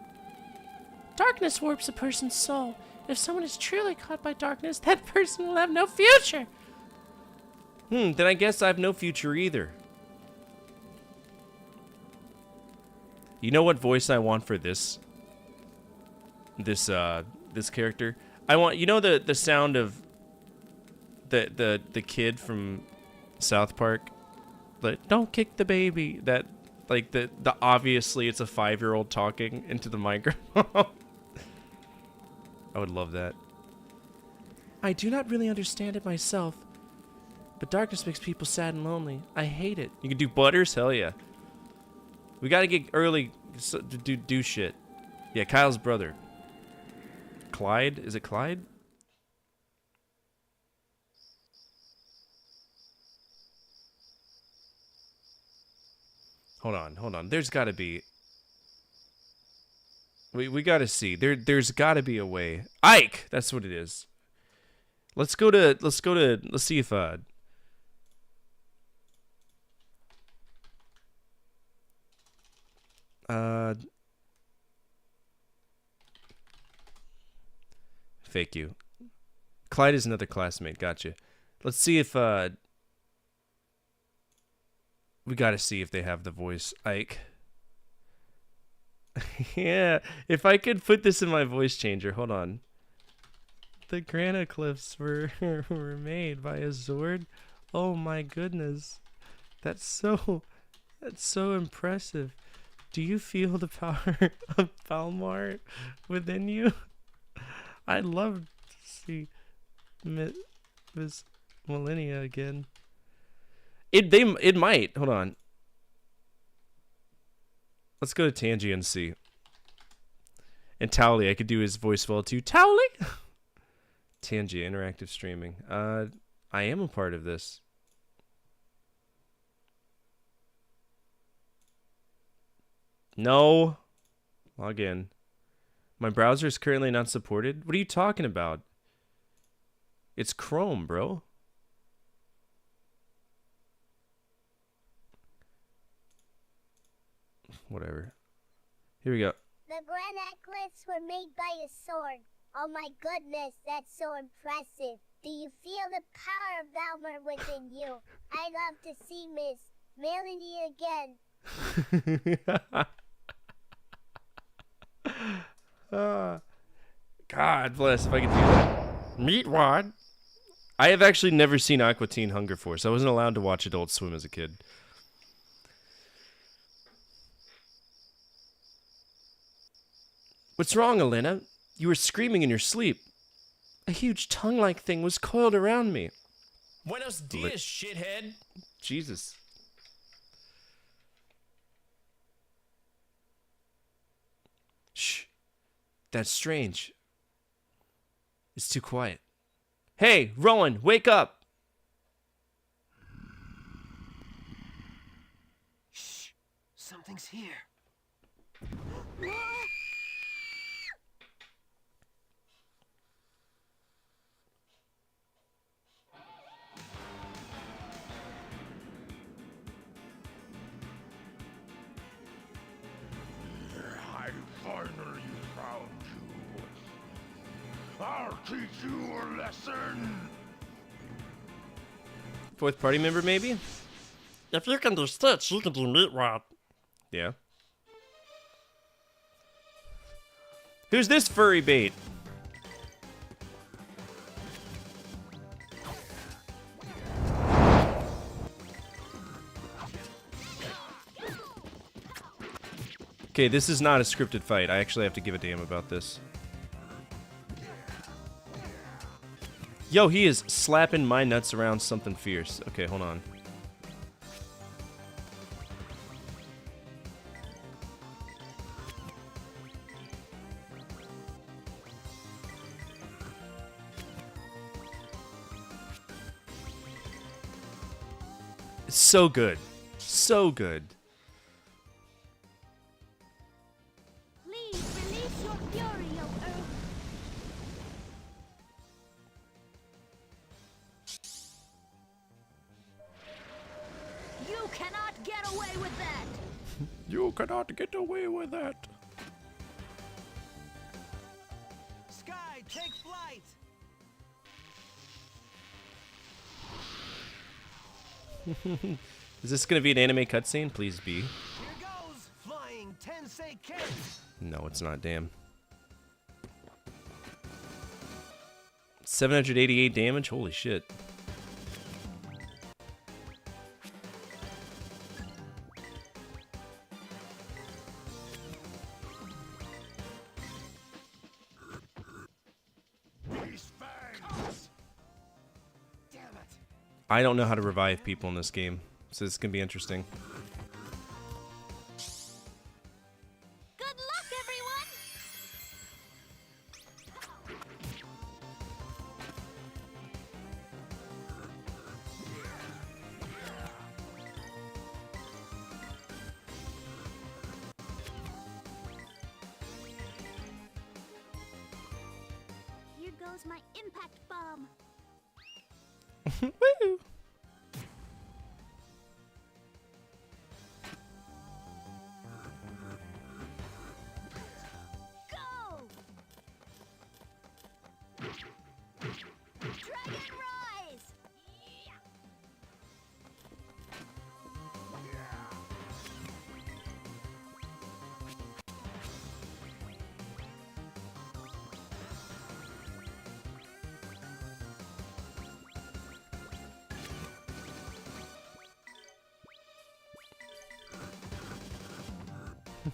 Speaker 2: Darkness warps a person's soul. If someone is truly caught by darkness, that person will have no future. Then I guess I have no future either. You know what voice I want for this character? I want, you know, the sound of the kid from South Park, like, don't kick the baby, that, like, the obviously it's a 5-year-old talking into the microphone. I would love that. I do not really understand it myself, but darkness makes people sad and lonely. I hate it. You can do butters? Hell yeah. We gotta get early to do shit. Yeah, Kyle's brother. Clyde? Is it Clyde? Hold on. There's gotta be... We gotta see. There's gotta be a way. Ike! That's what it is. Let's see if fake you. Clyde is another classmate. Gotcha. Let's see if we gotta see if they have the voice. Ike. Yeah, if I could put this in my voice changer. Hold on. The granite cliffs were made by a Zord. Oh my goodness. That's so impressive. Do you feel the power of Valmar within you? I'd love to see Miss Millennia again. It might. Hold on. Let's go to Tangy and see. And Towley, I could do his voice well too. Towley! Tangy, interactive streaming. I am a part of this. No. Log in. My browser is currently not supported. What are you talking about? It's Chrome, bro. Whatever. Here we go.
Speaker 3: The granite cliffs were made by a sword. Oh my goodness, that's so impressive. Do you feel the power of Valmar within you? I'd love to see Miss Melody again.
Speaker 2: God bless if I could do that. Meatwad. I have actually never seen Aqua Teen Hunger Force. I wasn't allowed to watch Adult Swim as a kid. What's wrong, Elena? You were screaming in your sleep. A huge tongue-like thing was coiled around me.
Speaker 4: Buenos dias, shithead.
Speaker 2: Jesus. Shh. That's strange. It's too quiet. Hey, Rowan, wake up!
Speaker 7: belongs here.
Speaker 1: I finally found you. I'll teach you a lesson.
Speaker 2: Fourth party member, maybe?
Speaker 8: If you can do Stitch, you can do Meatwad.
Speaker 2: Yeah. Who's this furry bait? Okay, this is not a scripted fight. I actually have to give a damn about this. Yo, he is slapping my nuts around something fierce. Okay, hold on. It's so good. So good.
Speaker 3: Please release your fury, O Earth.
Speaker 9: You cannot get away with that!
Speaker 2: You cannot get away with that.
Speaker 7: Sky, take flight!
Speaker 2: Is this gonna be an anime cutscene? Please be.
Speaker 7: Here goes! Flying Tensei Ken!
Speaker 2: No, it's not. Damn. 788 damage? Holy shit.
Speaker 1: These fangs.
Speaker 7: Damn it!
Speaker 2: I don't know how to revive people in this game, so this is gonna be interesting.
Speaker 3: Good luck, everyone! Here goes my impact bomb.
Speaker 2: Woo!
Speaker 3: Go! Dragon Rise!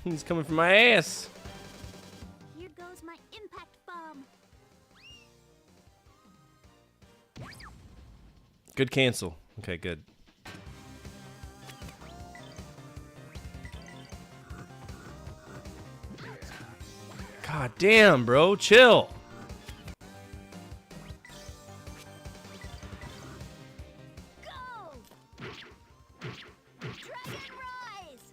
Speaker 2: He's coming for my ass.
Speaker 3: Here goes my impact bomb.
Speaker 2: Good cancel. Okay, good. God damn, bro. Chill.
Speaker 3: Go! Dragon Rise!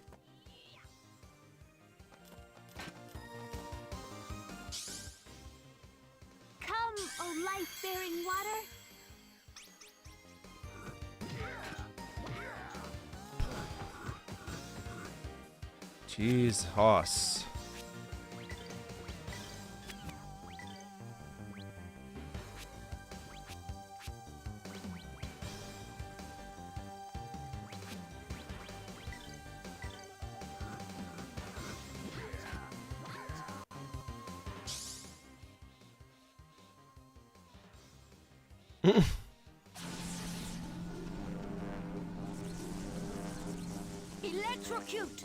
Speaker 3: Come, O life-bearing water!
Speaker 2: Jeez, hoss.
Speaker 9: Electrocute!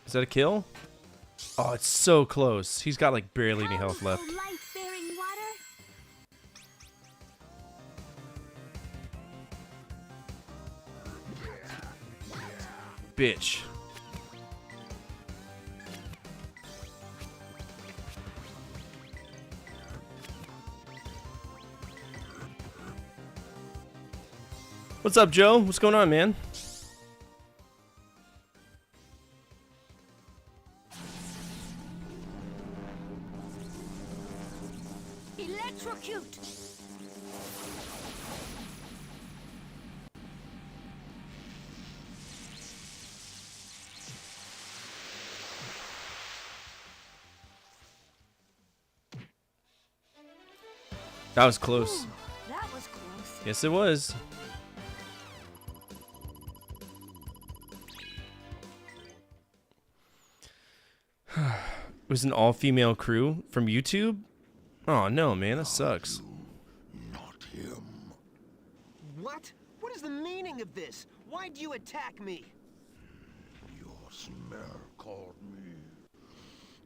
Speaker 2: Is that a kill? Oh, it's so close. He's got like barely any health left.
Speaker 3: Come, O life-bearing water!
Speaker 2: Bitch. What's up, Joe? What's going on, man?
Speaker 9: Electrocute!
Speaker 2: That was close.
Speaker 9: Ooh, that was close.
Speaker 2: Yes, it was. It was an all-female crew from YouTube? Oh, no, man. That sucks.
Speaker 1: Not him.
Speaker 7: What? What is the meaning of this? Why'd you attack me?
Speaker 1: Your smell called me.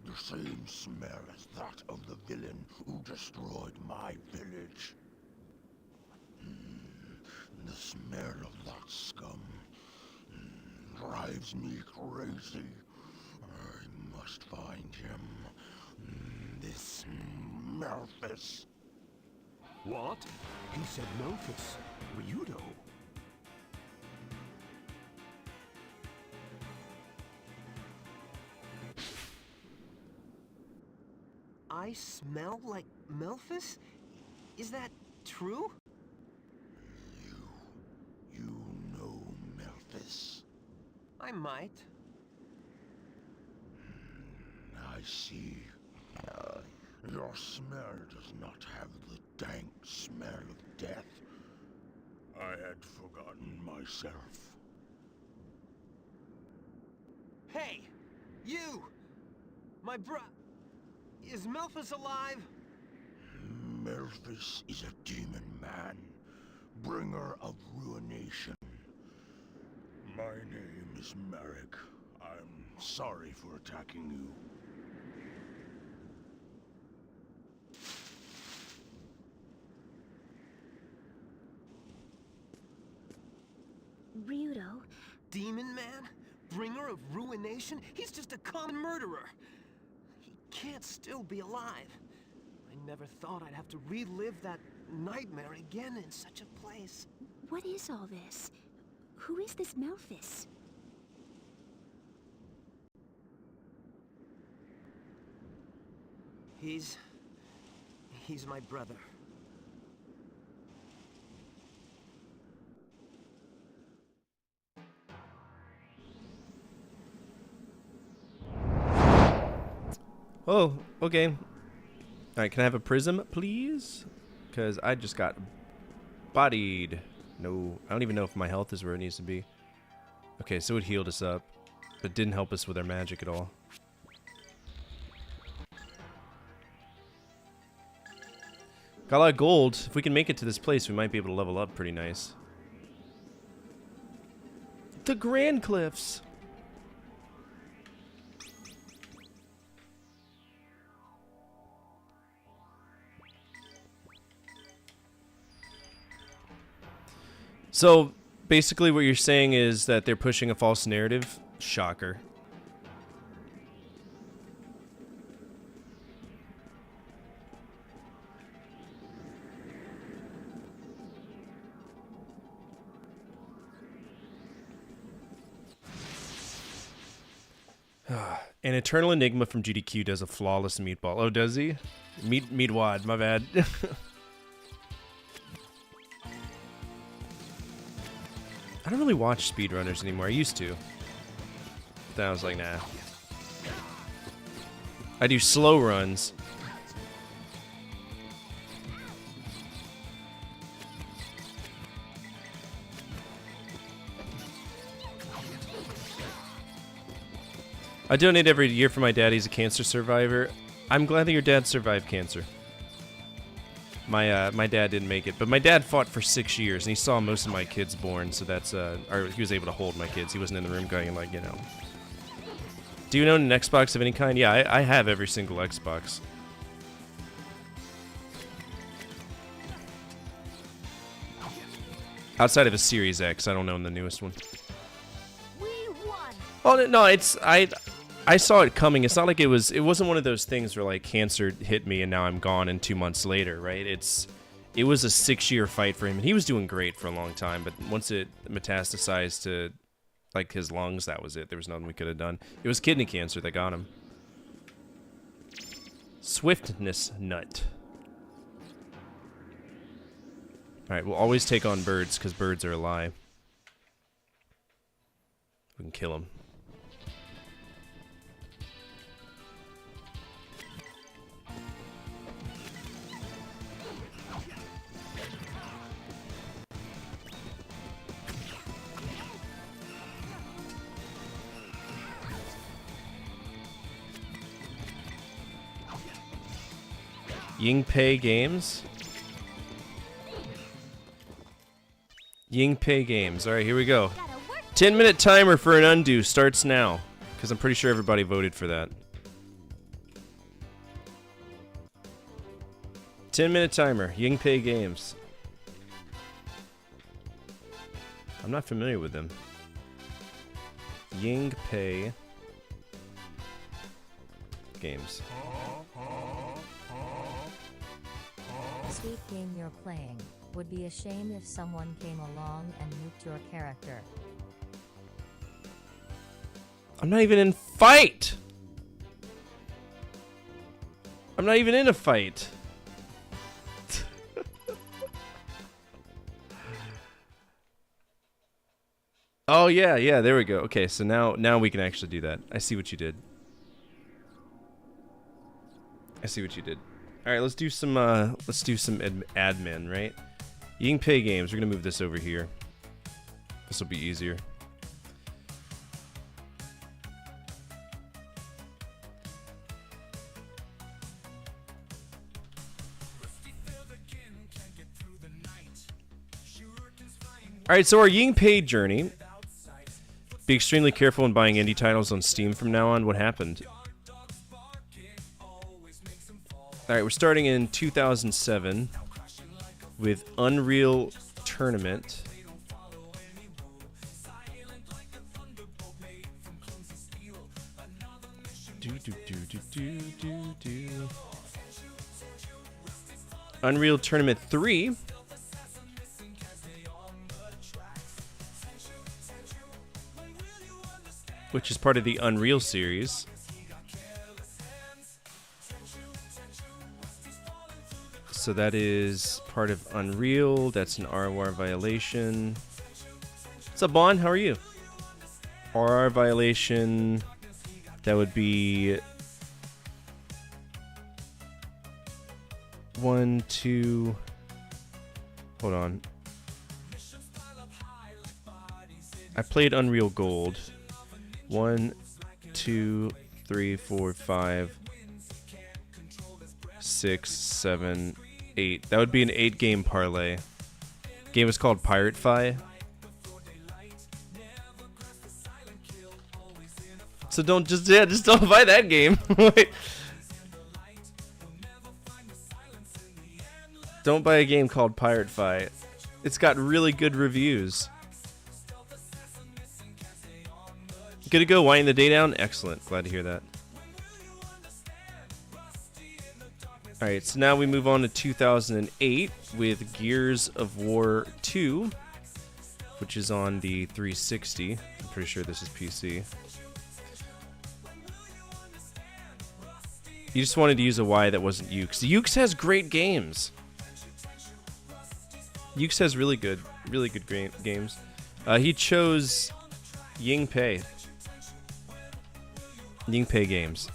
Speaker 1: The same smell as that of the villain who destroyed my village. The smell of that scum drives me crazy. I must find him. This Melphis.
Speaker 7: What? He said Memphis. Ryudo. I smell like Memphis? Is that true?
Speaker 1: You know Melphis.
Speaker 7: I might.
Speaker 1: I see. Your smell does not have the dank smell of death. I had forgotten myself.
Speaker 7: Hey! You! My Is Memphis alive?
Speaker 1: Melphis is a demon man, bringer of ruination. My name is Merrick. I'm sorry for attacking you.
Speaker 9: Ryudo?
Speaker 7: Demon man? Bringer of ruination? He's just a common murderer. He can't still be alive. I never thought I'd have to relive that nightmare again in such a place.
Speaker 9: What is all this? Who is this Memphis?
Speaker 7: He's my brother.
Speaker 2: Oh, okay. Alright, can I have a prism, please? Because I just got bodied. No, I don't even know if my health is where it needs to be. Okay, so it healed us up, but didn't help us with our magic at all. Got a lot of gold. If we can make it to this place, we might be able to level up pretty nice. The Grand Cliffs. So, basically what you're saying is that they're pushing a false narrative? Shocker. An Eternal Enigma from GDQ does a flawless meatball. Oh, does he? Meatwad, my bad. I don't really watch speedrunners anymore. I used to. But then I was like, nah. I do slow runs. I donate every year for my dad. He's a cancer survivor. I'm glad that your dad survived cancer. My dad didn't make it, but my dad fought for 6 years, and he saw most of my kids born, so that's, or he was able to hold my kids. He wasn't in the room going like, you know. Do you own an Xbox of any kind? Yeah, I have every single Xbox. Outside of a Series X, I don't own the newest one.
Speaker 9: We won.
Speaker 2: Oh no, it's I saw it coming. It's not like it wasn't one of those things where like cancer hit me and now I'm gone and 2 months later, right? It was a 6-year fight for him, and he was doing great for a long time, but once it metastasized to, like, his lungs, that was it. There was nothing we could have done. It was kidney cancer that got him. Swiftness nut. Alright, we'll always take on birds, because birds are a lie. We can kill them. Yingpei Games. Yingpei Games. Alright, here we go. 10-minute timer for an undo starts now. Because I'm pretty sure everybody voted for that. 10-minute timer. Yingpei Games. I'm not familiar with them. Yingpei Games.
Speaker 6: Sweet game you're playing. Would be a shame if someone came along and nuked your character.
Speaker 2: I'm not even in fight! I'm not even in a fight. Oh yeah, there we go. Okay, so now we can actually do that. I see what you did. I see what you did. All right, let's do some admin, right? Yingpei Games. We're gonna move this over here. This will be easier. All right, so our Yingpei journey. Be extremely careful when buying indie titles on Steam from now on. What happened? Alright, we're starting in 2007 with Unreal Tournament. Unreal Tournament 3. Which is part of the Unreal series. So that is part of Unreal. That's an RR violation. What's up, Bon? How are you? RR violation. That would be 1, 2. Hold on. I played Unreal Gold. 1, 2, 3, 4, 5, 6, 7, 8. That would be an 8-game parlay. Game is called Pirate Fi. So don't just don't buy that game. Wait. Don't buy a game called Pirate Fi. It's got really good reviews. Good to go, winding the day down? Excellent. Glad to hear that. Alright, so now we move on to 2008 with Gears of War 2, which is on the 360. I'm pretty sure this is PC. You just wanted to use a Y that wasn't Ukes. Ukes has great games. Ukes has really good games. He chose Yingpei. Yingpei Games.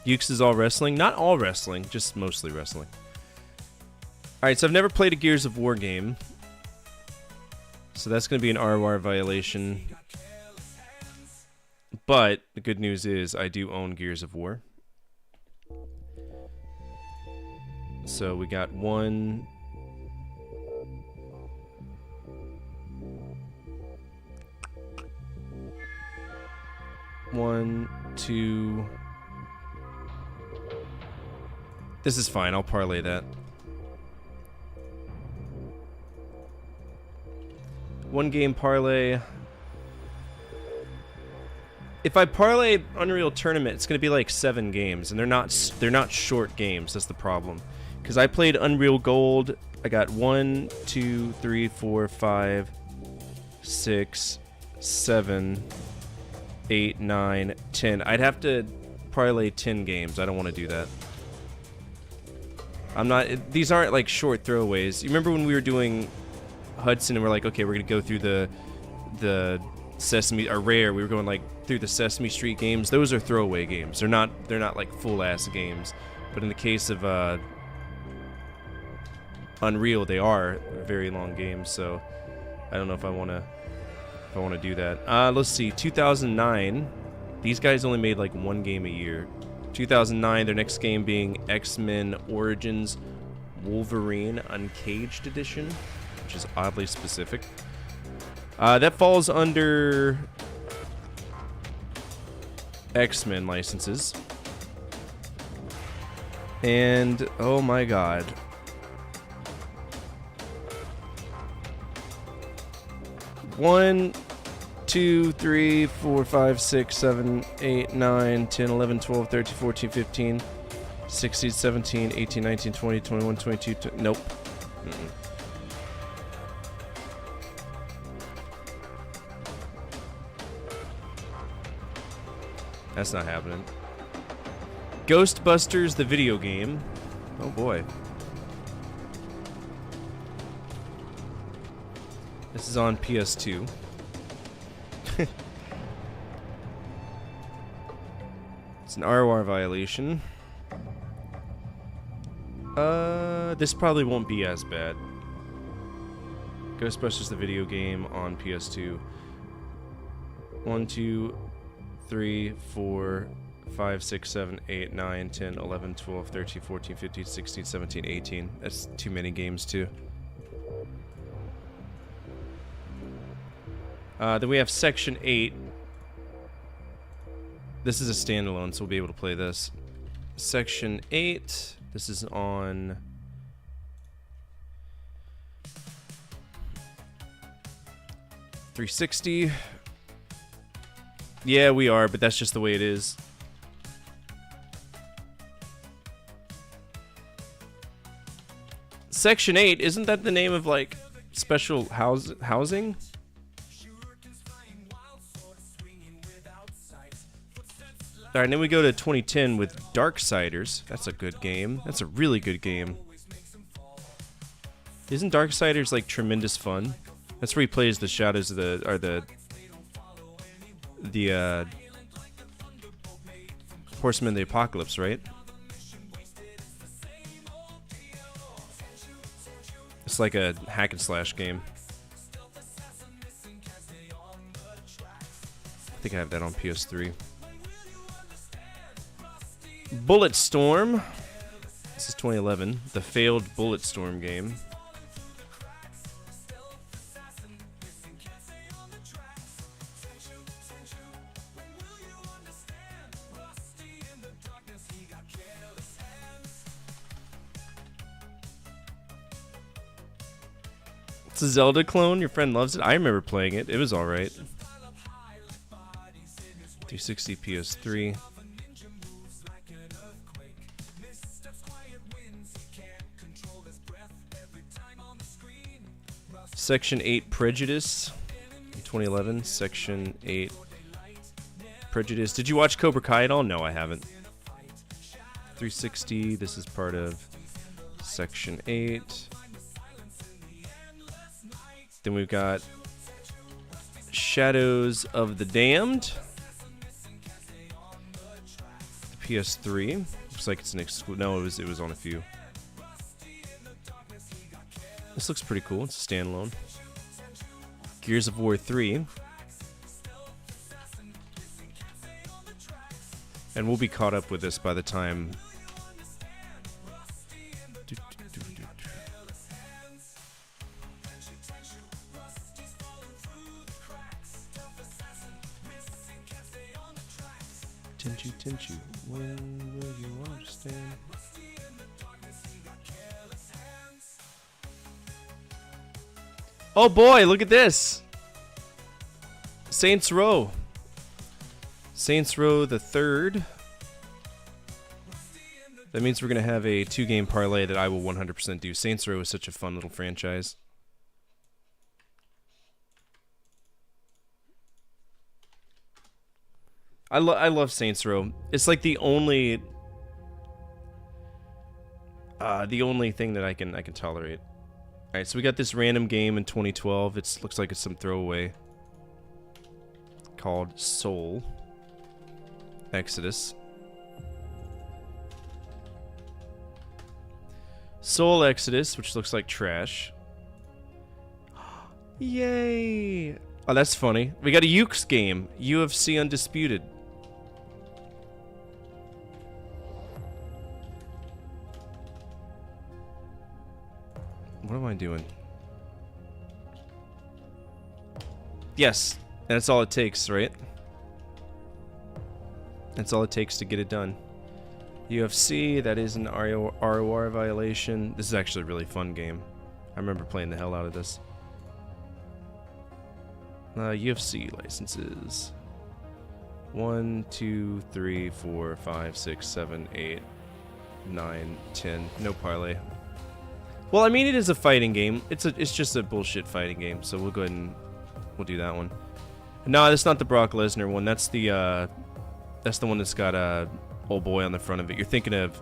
Speaker 2: Ukes is all wrestling? Not all wrestling, just mostly wrestling. Alright, so I've never played a Gears of War game. So that's going to be an ROR violation. But the good news is I do own Gears of War. So we got 1... 1, 2... This is fine, I'll parlay that. 1 game parlay. if I parlay Unreal Tournament, it's gonna be like 7 games, and they're not short games. That's the problem. Because I played Unreal Gold. I got 1, 2, 3, 4, 5, 6, 7, 8, 9, 10. I'd have to parlay 10 games. I don't want to do that. I'm not. These aren't like short throwaways. You remember when we were doing Hudson and we're like, okay, we're gonna go through the Sesame or Rare. We were going like through the Sesame Street games. Those are throwaway games. They're not like full ass games. But in the case of Unreal, they are very long games. So I don't know if I want to do that. Let's see. 2009. These guys only made like 1 game a year. 2009, their next game being X-Men Origins Wolverine Uncaged Edition, which is oddly specific. That falls under X-Men licenses. And, oh my god. One, 2, 3, 4, 5, 6, 7, 8, 9, 10, 11, 12, 13, 14, 15, 16, 17, 18, 19, 20, 21, 22, nope. That's not happening. Ghostbusters, the video game. Oh boy. This is on PS2. It's an ROR violation. This probably won't be as bad. Ghostbusters the video game on PS2. 1, 2, 3, 4, 5, 6, 7, 8, 9, 10, 11, 12, 13, 14, 15, 16, 17, 18. That's too many games too. Then we have Section 8. This is a standalone, so we'll be able to play this. Section 8. This is on... $360. Yeah, we are, but that's just the way it is. Section 8, isn't that the name of, like, special housing? Alright, and then we go to 2010 with Darksiders. That's a good game. That's a really good game. Isn't Darksiders like tremendous fun? That's where he plays the shadows of the Horsemen of the Apocalypse, right? It's like a hack and slash game. I think I have that on PS3. Bulletstorm. This is 2011. The failed Bulletstorm game. It's a Zelda clone. Your friend loves it. I remember playing it. It was alright. 360 PS3. Section 8 Prejudice, 2011. Section 8 Prejudice. Did you watch Cobra Kai at all? No, I haven't. 360. This is part of Section 8. Then we've got Shadows of the Damned. The PS3. Looks like it's an exclusive. No, it was on a few. This looks pretty cool. It's a standalone. Gears of War 3. And we'll be caught up with this by the time... Tenchu, when will you understand? Oh boy, look at this! Saints Row. Saints Row the third. That means we're going to have a 2-game parlay that I will 100% do. Saints Row is such a fun little franchise. I love Saints Row. It's like the only thing that I can tolerate. All right, so we got this random game in 2012. It looks like it's some throwaway called Soul Exodus. Soul Exodus, which looks like trash. Yay! Oh, that's funny. We got a Ukes game. UFC Undisputed. What am I doing? Yes, and that's all it takes, right? That's all it takes to get it done. UFC, that is an ROR violation. This is actually a really fun game. I remember playing the hell out of this. UFC licenses. 1, 2, 3, 4, 5, 6, 7, 8, 9, 10. No parlay. Well, I mean, it is a fighting game. It's just a bullshit fighting game. So we'll go ahead and we'll do that one. No, that's not the Brock Lesnar one. That's the one that's got old boy on the front of it. You're thinking of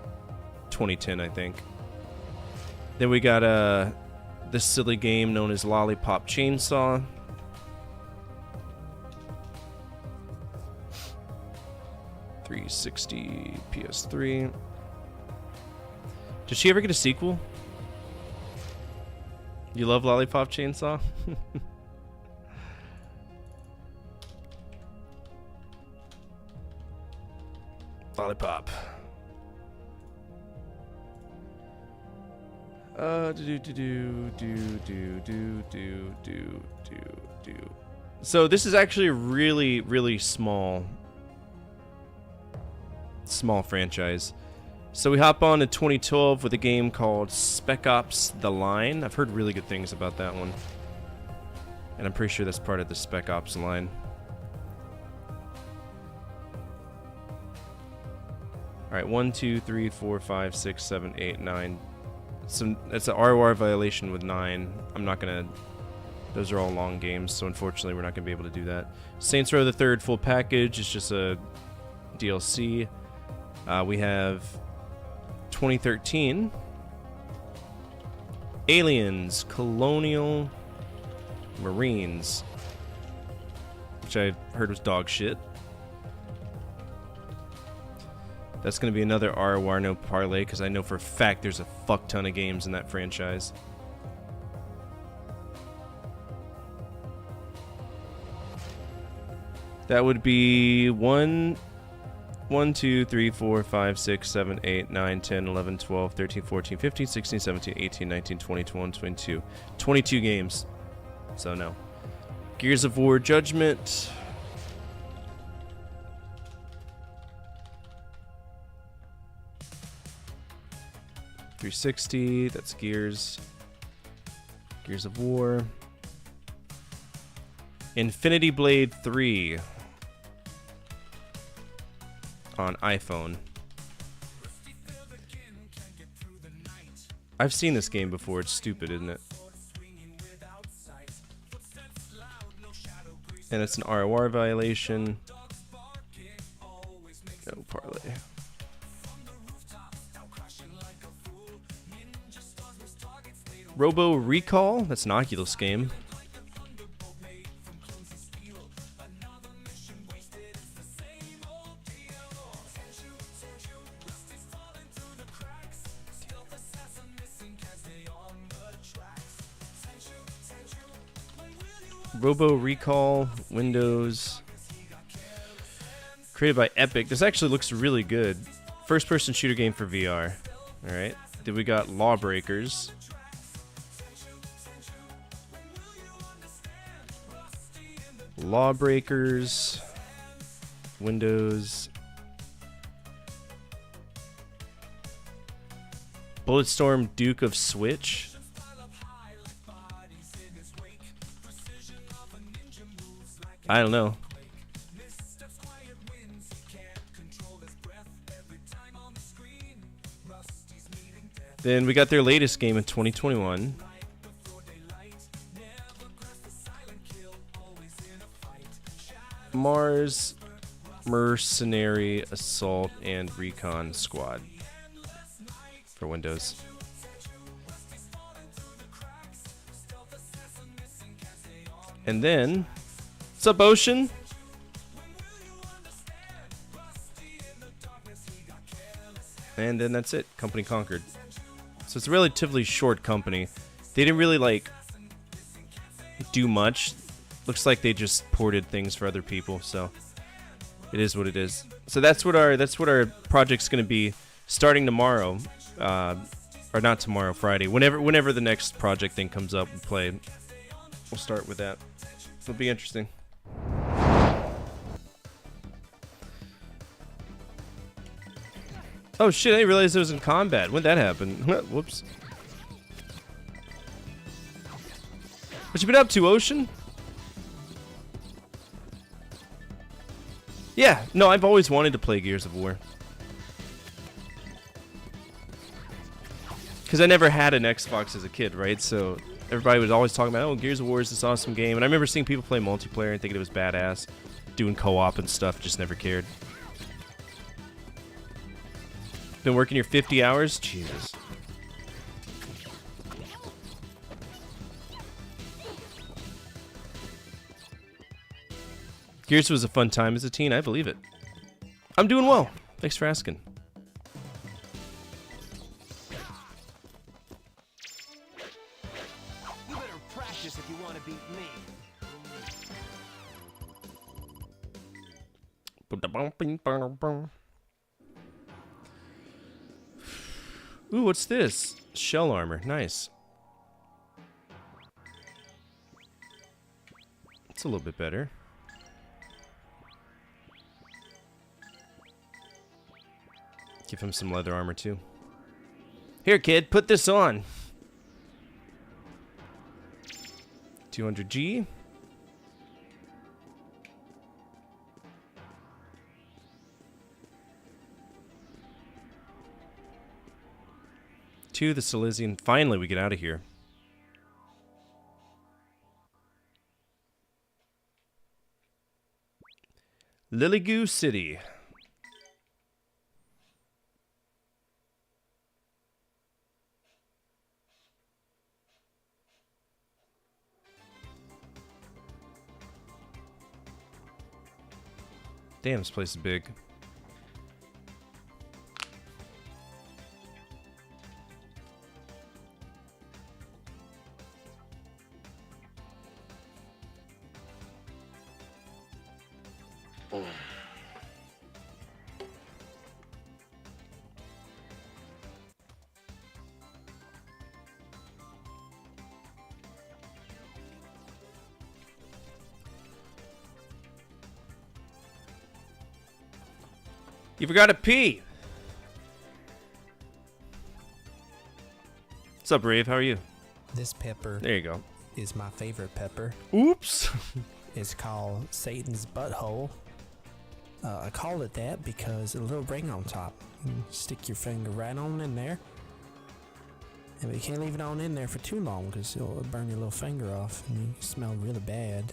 Speaker 2: 2010, I think. Then we got this silly game known as Lollipop Chainsaw. $360 PS3. Did she ever get a sequel? You love Lollipop Chainsaw? Lollipop. So this is actually a really, really small franchise. So we hop on to 2012 with a game called Spec Ops: The Line. I've heard really good things about that one, and I'm pretty sure that's part of the Spec Ops line. All right, 1, 2, 3, 4, 5, 6, 7, 8, 9. So that's an ROR violation with 9. I'm not gonna. Those are all long games, so unfortunately we're not gonna be able to do that. Saints Row the Third full package is just a DLC. We have 2013 Aliens Colonial Marines, which I heard was dog shit. That's going to be another ROR no parlay, because I know for a fact there's a fuck ton of games in that franchise. That would be 1, 2, 3, 4, 5, 6, 7, 8, 9, 10, 11, 12, 13, 14, 15, 16, 17, 18, 19, 20, 21, 22. 22 games. So no. Gears of War Judgment. $360, that's Gears. Gears of War. Infinity Blade 3 on iPhone. I've seen this game before. It's stupid, isn't it? And it's an ROR violation. No parlay. Robo Recall? That's an Oculus game. Robo Recall, Windows. Created by Epic. This actually looks really good. First-person shooter game for VR. Alright. Then we got Lawbreakers. Lawbreakers. Windows. Bulletstorm Duke of Switch. I don't know. Then we got their latest game in 2021. Mars Mercenary Assault and Recon Squad for Windows. And then, what's up, Ocean? And then that's it. Company conquered. So it's a relatively short company. They didn't really like do much. Looks like they just ported things for other people. So it is what it is. So that's what our project's going to be starting tomorrow, or not tomorrow, Friday. Whenever the next project thing comes up, we'll play. We'll start with that. It'll be interesting. Oh shit, I didn't realize it was in combat. When'd that happen? Whoops. What you been up to, Ocean? Yeah, no, I've always wanted to play Gears of War. Because I never had an Xbox as a kid, right? So everybody was always talking about, oh, Gears of War is this awesome game. And I remember seeing people play multiplayer and thinking it was badass. Doing co-op and stuff, just never cared. Been working your 50 hours? Jesus. Gears was a fun time as a teen, I believe it. I'm doing well. Thanks for asking.
Speaker 7: You better practice if you want to beat me.
Speaker 2: Ooh, what's this? Shell armor. Nice. It's a little bit better. Give him some leather armor, too. Here, kid, put this on. 200G. To the Silesian. Finally, we get out of here. Liligoo City. Damn, this place is big. You forgot to pee. What's up, Rave? How are you?
Speaker 10: This pepper
Speaker 2: There you go.
Speaker 10: is my favorite pepper.
Speaker 2: Oops.
Speaker 10: It's called Satan's butthole. I call it that because a little ring on top. You stick your finger right on in there. And you can't leave it on in there for too long because it'll burn your little finger off and you smell really bad.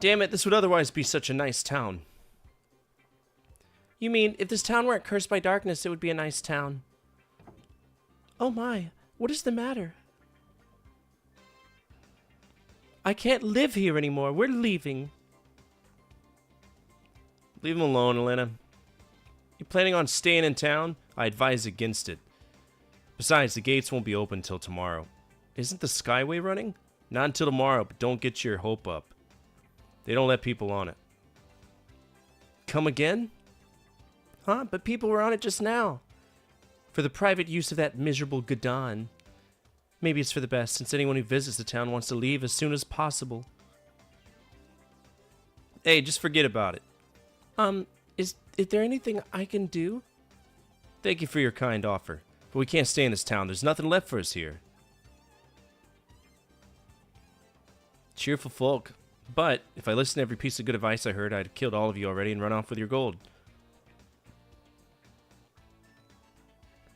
Speaker 2: Damn it, this would otherwise be such a nice town. You mean, if this town weren't cursed by darkness, it would be a nice town? Oh my, what is the matter? I can't live here anymore. We're leaving. Leave him alone, Elena. You planning on staying in town? I advise against it. Besides, the gates won't be open till tomorrow. Isn't the Skyway running? Not until tomorrow, but don't get your hope up. They don't let people on it. Come again? Huh? But people were on it just now. For the private use of that miserable Gadon. Maybe it's for the best, since anyone who visits the town wants to leave as soon as possible. Hey, just forget about it. Is there anything I can do? Thank you for your kind offer. But we can't stay in this town. There's nothing left for us here. Cheerful folk. But if I listened to every piece of good advice I heard, I'd have killed all of you already and run off with your gold.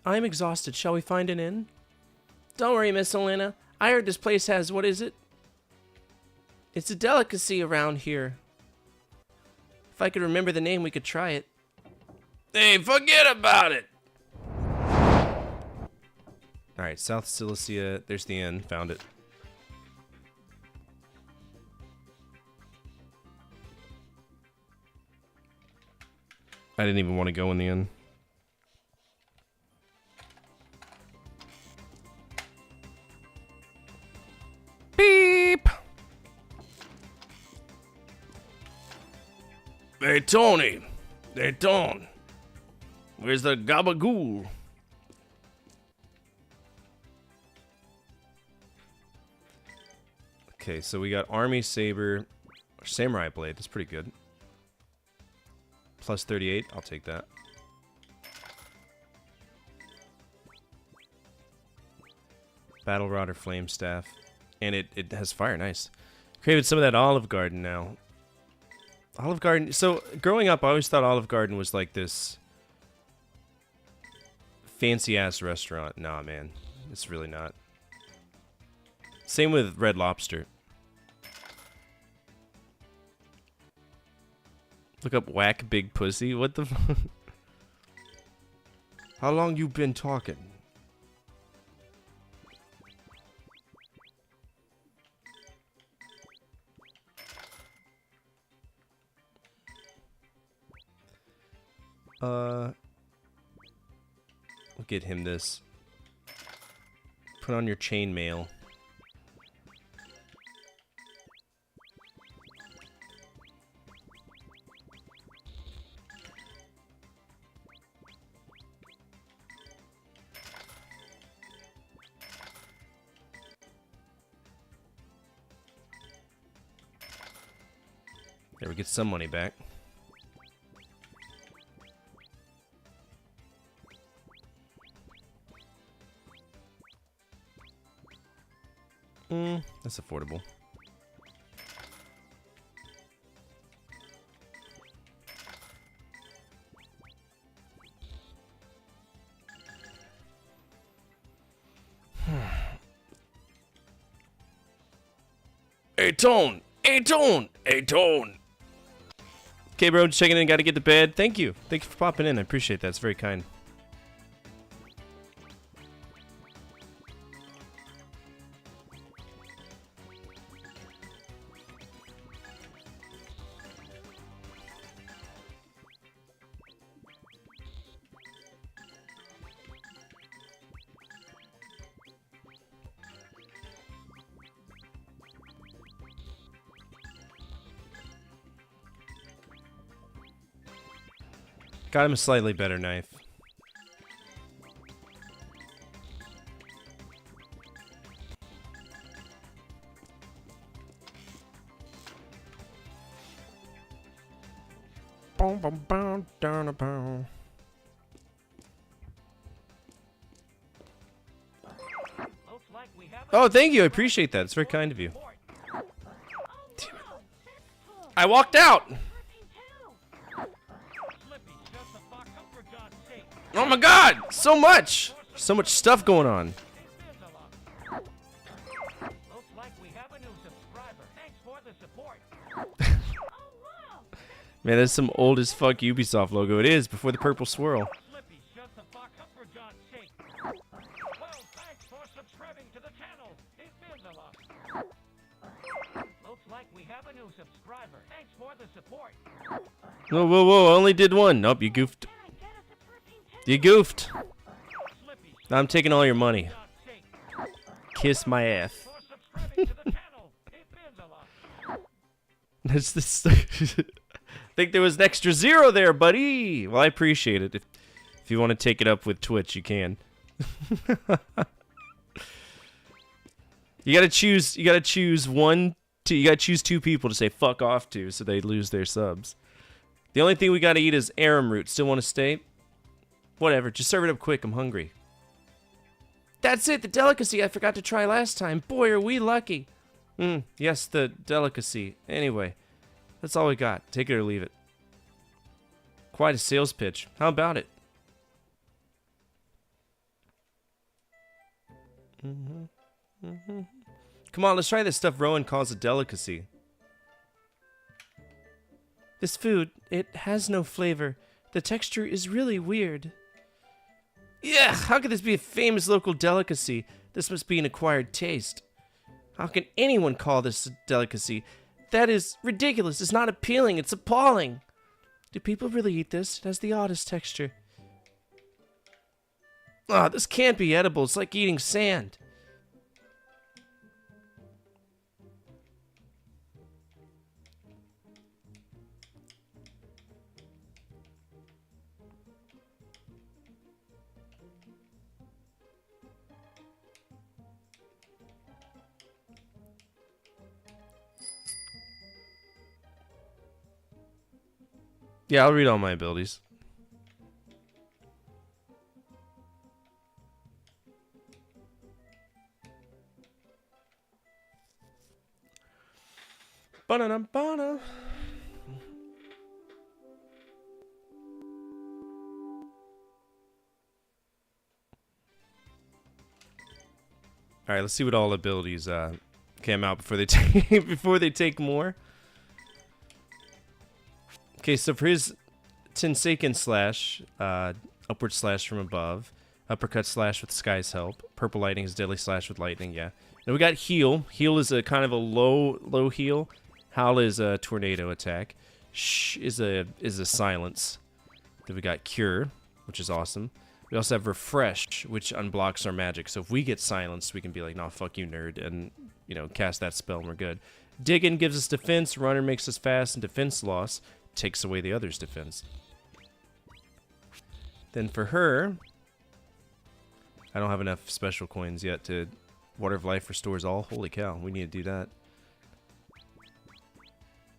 Speaker 2: I'm exhausted. Shall we find an inn? Don't worry, Miss Elena. I heard this place has, what is it? It's a delicacy around here. If I could remember the name, we could try it. Hey, forget about it! Alright, South Cilicia. There's the inn. Found it. I didn't even want to go in the inn. Beep!
Speaker 1: Hey, Tony. Hey, Ton. Where's the gabagool?
Speaker 2: Okay, so we got Army Saber, Samurai Blade. That's pretty good. Plus 38. I'll take that. Battle Rod or Flame Staff. And it has fire. Nice. Craving some of that Olive Garden now. Olive Garden. So, growing up, I always thought Olive Garden was like this fancy-ass restaurant. Nah, man. It's really not. Same with Red Lobster. Look up whack big pussy. What the fuck? How long you been talking? We'll get him this. Put on your chainmail. There, we get some money back. That's affordable.
Speaker 1: Hey, Tone! Hey, Tone! Hey, Tone!
Speaker 2: Okay, bro, just checking in. Gotta get to bed. Thank you. Thank you for popping in. I appreciate that. It's very kind. Got him a slightly better knife. Boom, boom, boom, down, boom. Oh, thank you. I appreciate that. It's very kind of you. Damn it. I walked out. Oh my god! So much! So much stuff going on. Man, that's some old as fuck Ubisoft logo. It is, before the purple swirl. Whoa, whoa, whoa, I only did one. Nope, you goofed. You goofed. I'm taking all your money. Kiss my ass. That's this. I think there was an extra 0 there, buddy. Well, I appreciate it. If you want to take it up with Twitch, you can. You gotta choose. You gotta choose one. You gotta choose 2 people to say fuck off to, so they lose their subs. The only thing we gotta eat is arum root. Still want to stay? Whatever, just serve it up quick, I'm hungry. That's it, the delicacy I forgot to try last time. Boy, are we lucky. Yes, the delicacy. Anyway, that's all we got. Take it or leave it. Quite a sales pitch. How about it? Come on, let's try this stuff Rowan calls a delicacy. This food, it has no flavor. The texture is really weird. Yeah, how could this be a famous local delicacy? This must be an acquired taste. How can anyone call this a delicacy? That is ridiculous. It's not appealing. It's appalling. Do people really eat this? It has the oddest texture. Ah, this can't be edible. It's like eating sand. Yeah, I'll read all my abilities. Ba-da-dum-ba-da. All right, let's see what all abilities came out before they take more. Okay, so for his Tenseiken slash, upward slash from above, uppercut slash with Sky's help, purple lightning is deadly slash with lightning, yeah. Now we got heal. Heal is a kind of a low heal. Howl is a tornado attack. Shh is a silence. Then we got cure, which is awesome. We also have refresh, which unblocks our magic. So if we get silenced, we can be like, nah, fuck you, nerd, and cast that spell and we're good. Diggin gives us defense. Runner makes us fast, and defense loss takes away the other's defense. Then for her, I don't have enough special coins yet to... Water of Life restores all. Holy cow, we need to do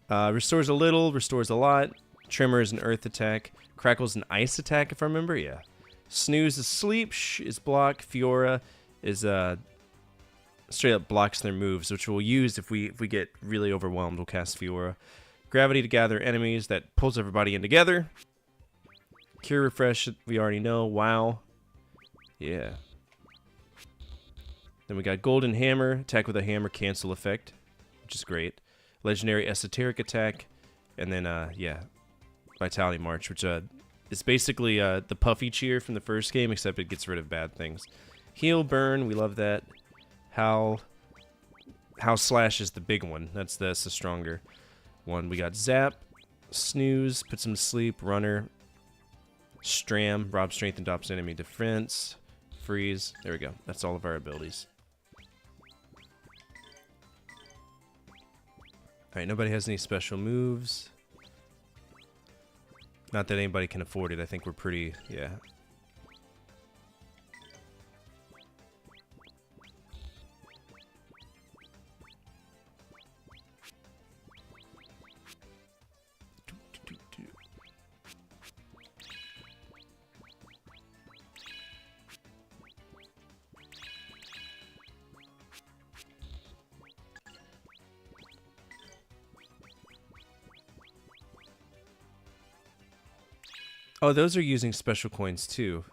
Speaker 2: that. Restores a little, restores a lot. Tremor is an earth attack. Crackle's an ice attack, if I remember, yeah. Snooze is sleep, Shh is block. Fiora is straight up blocks their moves, which we'll use if we get really overwhelmed. We'll cast Fiora. Gravity to gather enemies, that pulls everybody in together. Cure refresh, we already know. Wow. Yeah. Then we got Golden Hammer, attack with a hammer, cancel effect, which is great. Legendary Esoteric attack, and then, yeah, Vitality March, which is basically the Puffy Cheer from the first game, except it gets rid of bad things. Heal, burn, we love that. Howl slash is the big one. That's the stronger one. We got Zap, Snooze, puts him to sleep, Runner, Stram, rob strength and drops enemy defense, Freeze. There we go. That's all of our abilities. Alright, nobody has any special moves. Not that anybody can afford it. I think we're pretty, yeah. Oh, those are using special coins too.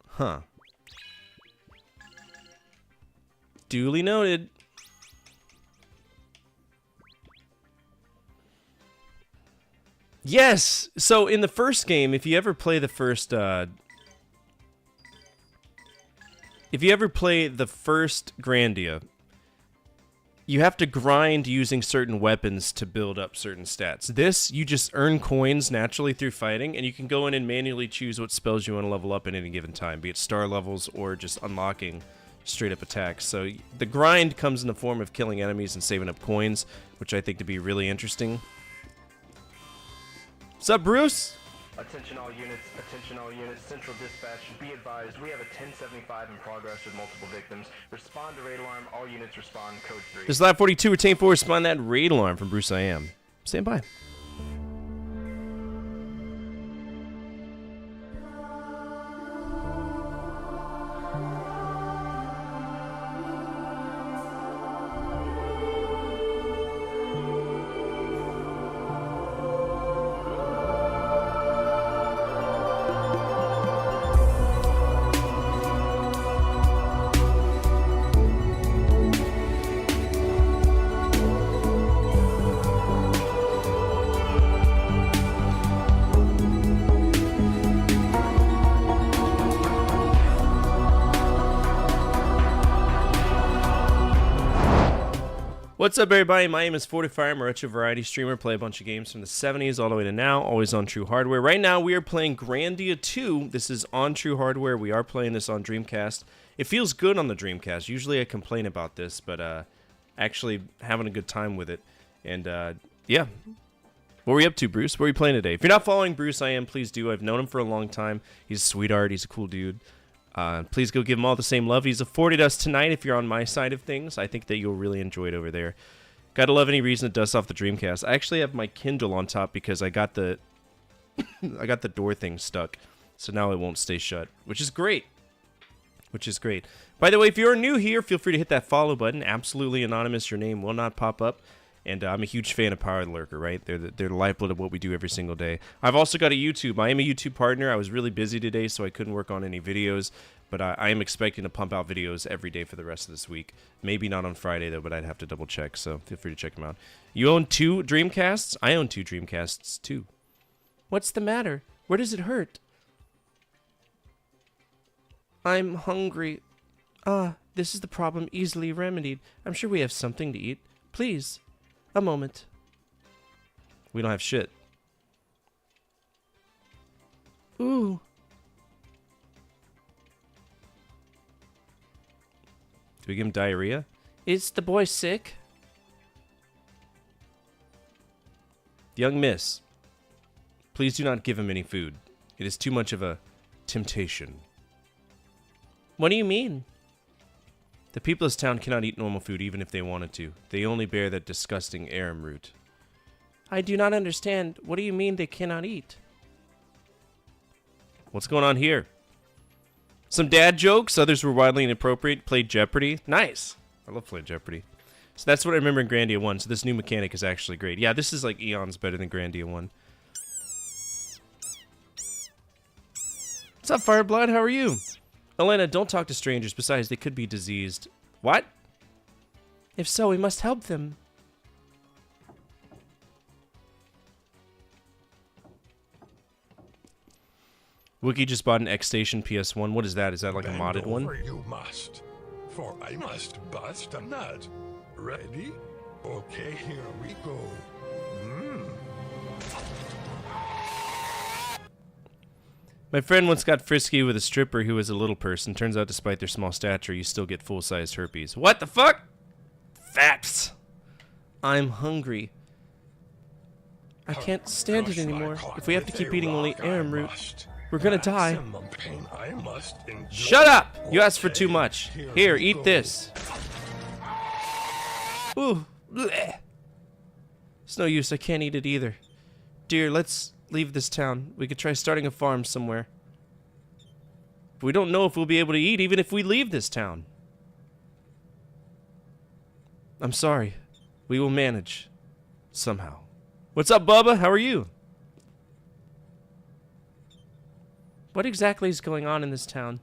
Speaker 2: Huh. Duly noted. Yes! So in the first game, if you ever play the first Grandia, you have to grind using certain weapons to build up certain stats. This, you just earn coins naturally through fighting, and you can go in and manually choose what spells you want to level up at any given time, be it star levels or just unlocking straight up attacks. So the grind comes in the form of killing enemies and saving up coins, which I think to be really interesting. What's up, Bruce?
Speaker 11: Attention all units, Central Dispatch, be advised, we have a 1075 in progress with multiple victims. Respond to raid alarm, all units respond, code 3.
Speaker 2: This is Lab 42, retain 4, respond that raid alarm from Bruce I Am. Stand by. What's up, everybody? My name is Fortifier. I'm a retro variety streamer. Play a bunch of games from the 70s all the way to now, always on True Hardware. Right now, we are playing Grandia II. This is on True Hardware. We are playing this on Dreamcast. It feels good on the Dreamcast. Usually I complain about this, but actually having a good time with it. And, yeah. What are we up to, Bruce? What are we playing today? If you're not following Bruce, I am. Please do. I've known him for a long time. He's a sweetheart. He's a cool dude. Please go give him all the same love he's afforded us tonight. If you're on my side of things, I think that you'll really enjoy it over there. Gotta love any reason it dust off the Dreamcast. I actually have my Kindle on top because I got the I got the door thing stuck, so now it won't stay shut, which is great. By the way, if you're new here, feel free to hit that follow button. Absolutely anonymous. Your name will not pop up. And I'm a huge fan of Power Lurker, right? They're the lifeblood of what we do every single day. I've also got a YouTube. I am a YouTube partner. I was really busy today, so I couldn't work on any videos. But I am expecting to pump out videos every day for the rest of this week. Maybe not on Friday, though, but I'd have to double check. So feel free to check them out. You own 2 Dreamcasts? I own 2 Dreamcasts, too. What's the matter? Where does it hurt? I'm hungry. This is the problem easily remedied. I'm sure we have something to eat. Please. A moment. We don't have shit. Ooh. Do we give him diarrhea? Is the boy sick? Young miss, please do not give him any food. It is too much of a temptation. What do you mean? The people of this town cannot eat normal food even if they wanted to. They only bear that disgusting arum root. I do not understand. What do you mean they cannot eat? What's going on here? Some dad jokes. Others were widely inappropriate. Played Jeopardy. Nice. I love playing Jeopardy. So that's what I remember in Grandia 1. So this new mechanic is actually great. Yeah, this is like eons better than Grandia 1. What's up, Fireblood? How are you? Elena, don't talk to strangers. Besides, they could be diseased. What? If so, we must help them. Wookie just bought an X-Station PS1. What is that? Is that like a modded one?
Speaker 1: You must, for I must bust a nut. Ready? Okay, here we go.
Speaker 2: My friend once got frisky with a stripper who was a little person. Turns out, despite their small stature, you still get full-sized herpes. What the fuck? Facts. I'm hungry. I can't stand it anymore. If we have to keep eating only arum root, we're gonna die. Shut up! You asked for too much. Here, eat this. Ooh. Blech. It's no use. I can't eat it either. Dear, let's leave this town. We could try starting a farm somewhere. But we don't know if we'll be able to eat even if we leave this town. I'm sorry. We will manage. Somehow. What's up, Bubba? How are you? What exactly is going on in this town?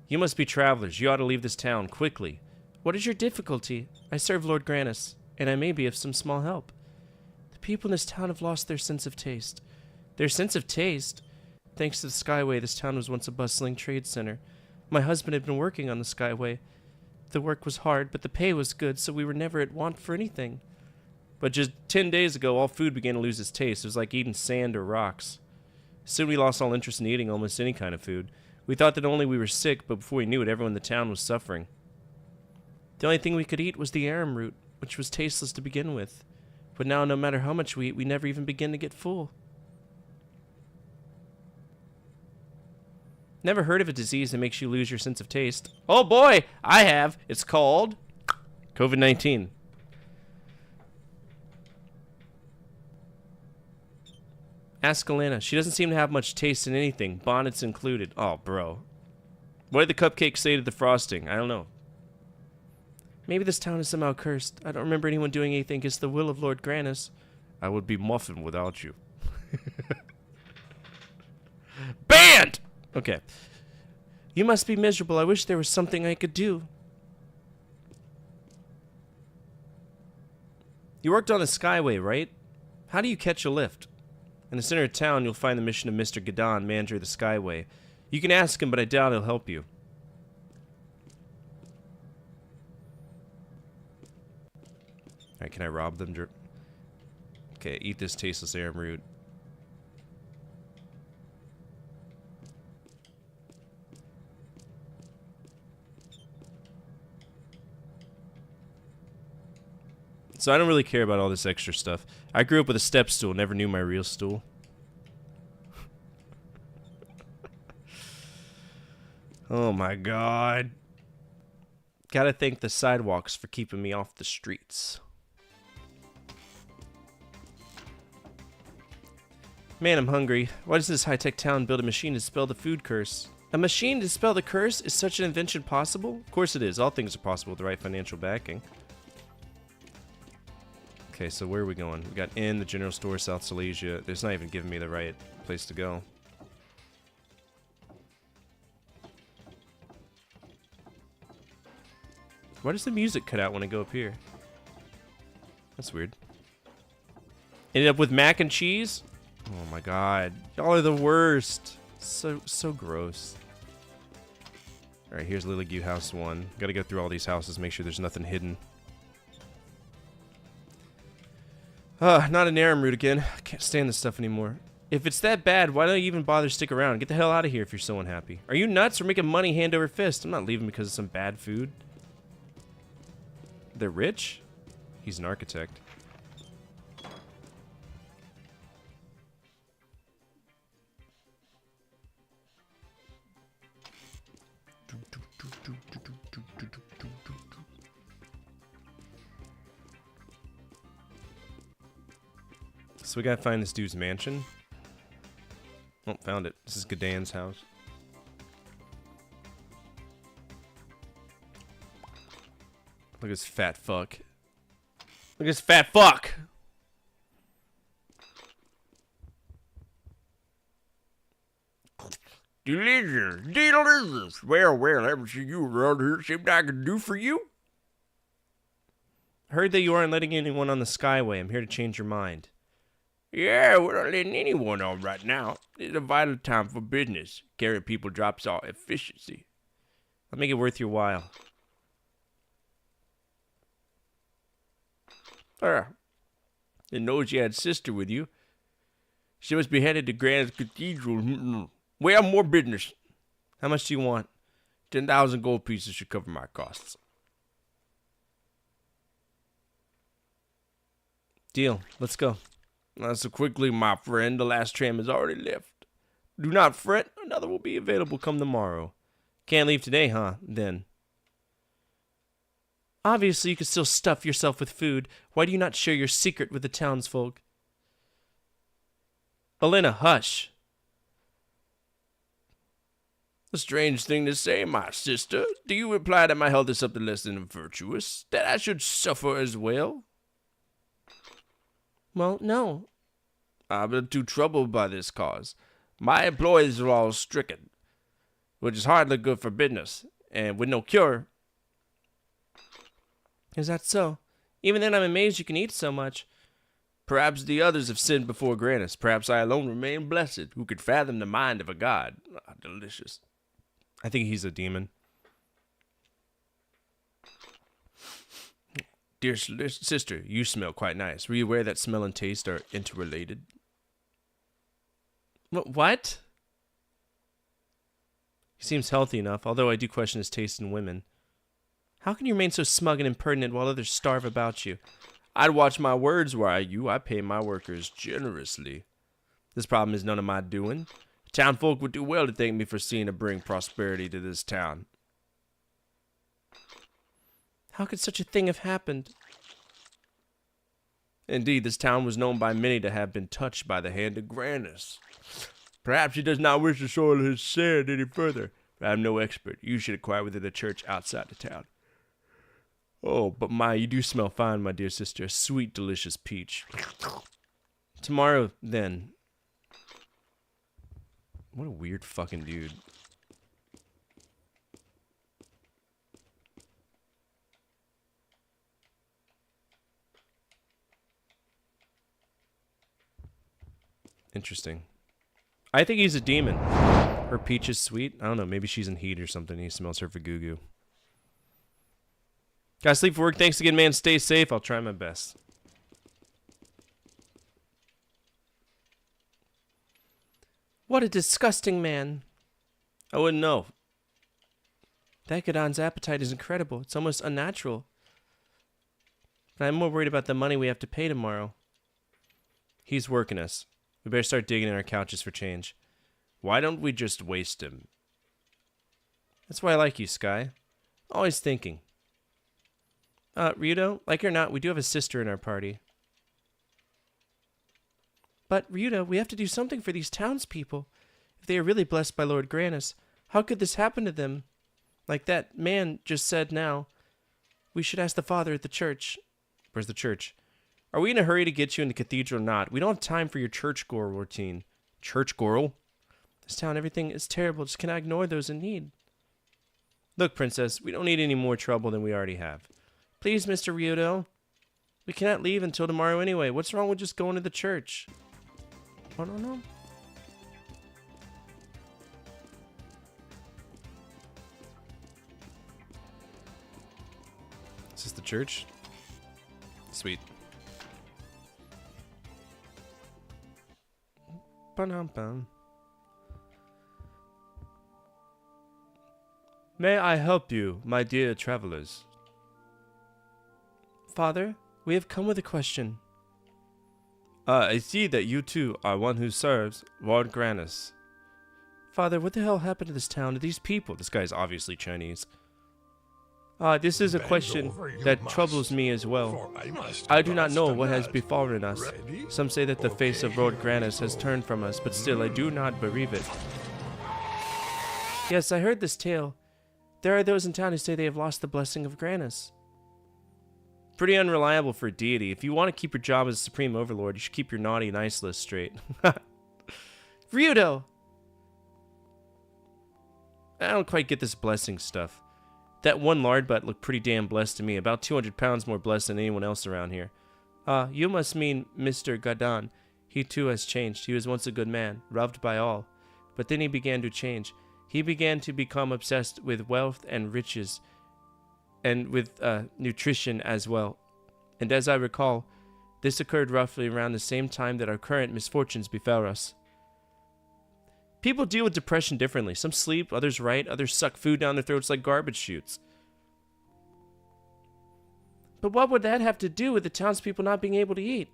Speaker 2: You must be travelers. You ought to leave this town quickly. What is your difficulty? I serve Lord Grannis, and I may be of some small help. People in this town have lost their sense of taste. Their sense of taste? Thanks to the Skyway, this town was once a bustling trade center. My husband had been working on the Skyway. The work was hard, but the pay was good, so we were never at want for anything. But just 10 days ago, all food began to lose its taste. It was like eating sand or rocks. Soon we lost all interest in eating almost any kind of food. We thought that only we were sick, but before we knew it, everyone in the town was suffering. The only thing we could eat was the arum root, which was tasteless to begin with. But now, no matter how much we eat, we never even begin to get full. Never heard of a disease that makes you lose your sense of taste. Oh boy, I have. It's called COVID-19. Ask Elena. She doesn't seem to have much taste in anything, bonnets included. Oh, bro. What did the cupcake say to the frosting? I don't know. Maybe this town is somehow cursed. I don't remember anyone doing anything against the will of Lord Grannis. I would be muffin without you. Banned! Okay. You must be miserable. I wish there was something I could do. You worked on the Skyway, right? How do you catch a lift? In the center of town, you'll find the mission of Mr. Gadon, manager of the Skyway. You can ask him, but I doubt he'll help you. Alright, can I rob them? Okay, eat this tasteless aram root. So I don't really care about all this extra stuff. I grew up with a step stool, never knew my real stool. Oh my god. Gotta thank the sidewalks for keeping me off the streets. Man, I'm hungry. Why does this high-tech town build a machine to spell the food curse? A machine to spell the curse? Is such an invention possible? Of course it is. All things are possible with the right financial backing. Okay, so where are we going? We got in the general store, South Silesia. It's not even giving me the right place to go. Why does the music cut out when I go up here? That's weird. Ended up with mac and cheese? Oh my god. Y'all are the worst. So gross. Alright, here's Lily House 1. Gotta go through all these houses, make sure there's nothing hidden. Not an aram root again. I can't stand this stuff anymore. If it's that bad, why don't you even bother to stick around? Get the hell out of here if you're so unhappy. Are you nuts? We're making money hand over fist. I'm not leaving because of some bad food. They're rich? He's an architect. So we gotta find this dude's mansion. Oh, found it. This is Gadan's house. Look at this fat fuck. Look at this fat fuck!
Speaker 1: Delicious, delicious. Well, haven't seen you around here. Something I can do for you?
Speaker 2: Heard that you aren't letting anyone on the Skyway. I'm here to change your mind.
Speaker 1: Yeah, we're not letting anyone on right now. It's a vital time for business. Carrying people drops our efficiency.
Speaker 2: I'll make it worth your while.
Speaker 1: Didn't know you had a sister with you. She must be headed to Grandia Cathedral. Well, more business.
Speaker 2: How much do you want?
Speaker 1: 10,000 gold pieces should cover my costs.
Speaker 2: Deal. Let's go.
Speaker 1: Not so quickly, my friend. The last tram has already left. Do not fret. Another will be available come tomorrow.
Speaker 2: Can't leave today, huh? Then. Obviously, you can still stuff yourself with food. Why do you not share your secret with the townsfolk? Elena, hush.
Speaker 1: A strange thing to say, my sister. Do you imply that my health is something less than virtuous? That I should suffer as well?
Speaker 2: Well, no.
Speaker 1: I've been too troubled by this cause. My employees are all stricken, which is hardly good for business, and with no cure.
Speaker 2: Is that so? Even then, I'm amazed you can eat so much.
Speaker 1: Perhaps the others have sinned before Granus. Perhaps I alone remain blessed, who could fathom the mind of a god. Ah, delicious.
Speaker 2: I think he's a demon.
Speaker 1: Dear sister, you smell quite nice. Were you aware that smell and taste are interrelated?
Speaker 2: What? He seems healthy enough, although I do question his taste in women. How can you remain so smug and impertinent while others starve about you?
Speaker 1: I'd watch my words were I you. I pay my workers generously. This problem is none of my doing. Town folk would do well to thank me for seeing to bring prosperity to this town.
Speaker 2: How could such a thing have happened?
Speaker 1: Indeed, this town was known by many to have been touched by the hand of Granus. Perhaps he does not wish to soil his sand any further. But I'm no expert. You should inquire within the church outside the town. Oh, but you do smell fine, my dear sister. A sweet, delicious peach.
Speaker 2: Tomorrow, then. What a weird fucking dude. Interesting. I think he's a demon. Her peach is sweet. I don't know. Maybe she's in heat or something. He smells her for goo goo. Gotta sleep for work. Thanks again, man. Stay safe. I'll try my best. What a disgusting man. I wouldn't know. That Gadon's appetite is incredible. It's almost unnatural. But I'm more worried about the money we have to pay tomorrow. He's working us. We better start digging in our couches for change. Why don't we just waste him? That's why I like you, Sky. Always thinking. Ryudo, like it or not, we do have a sister in our party. But, Ryudo, we have to do something for these townspeople. If they are really blessed by Lord Grannis, how could this happen to them? Like that man just said now. We should ask the father at the church. Where's the church? Are we in a hurry to get you in the cathedral or not? We don't have time for your church-goer routine. Church-goer? This town, everything is terrible. Just cannot ignore those in need. Look, Princess, we don't need any more trouble than we already have. Please, Mr. Ryudo. We cannot leave until tomorrow anyway. What's wrong with just going to the church? I don't know. Is this the church? Sweet. Ba-dum-bum. May I help you, my dear travelers? Father, we have come with a question. I see that you two are one who serves Lord Grannis. Father, what the hell happened to this town, to these people? This guy's obviously Chinese. This is a question that troubles me as well. I do not know what has befallen us. Some say that the face of Lord Grannis has turned from us, but still I do not believe it. Yes, I heard this tale. There are those in town who say they have lost the blessing of Grannis. Pretty unreliable for a deity. If you want to keep your job as Supreme Overlord, you should keep your naughty nice list straight. Ryudo! I don't quite get this blessing stuff. That one lard butt looked pretty damn blessed to me. About 200 pounds more blessed than anyone else around here. You must mean Mr. Gadon. He too has changed. He was once a good man, loved by all. But then he began to change. He began to become obsessed with wealth and riches, and with nutrition as well. And as I recall, this occurred roughly around the same time that our current misfortunes befell us. People deal with depression differently. Some sleep, others write, others suck food down their throats like garbage chutes. But what would that have to do with the townspeople not being able to eat?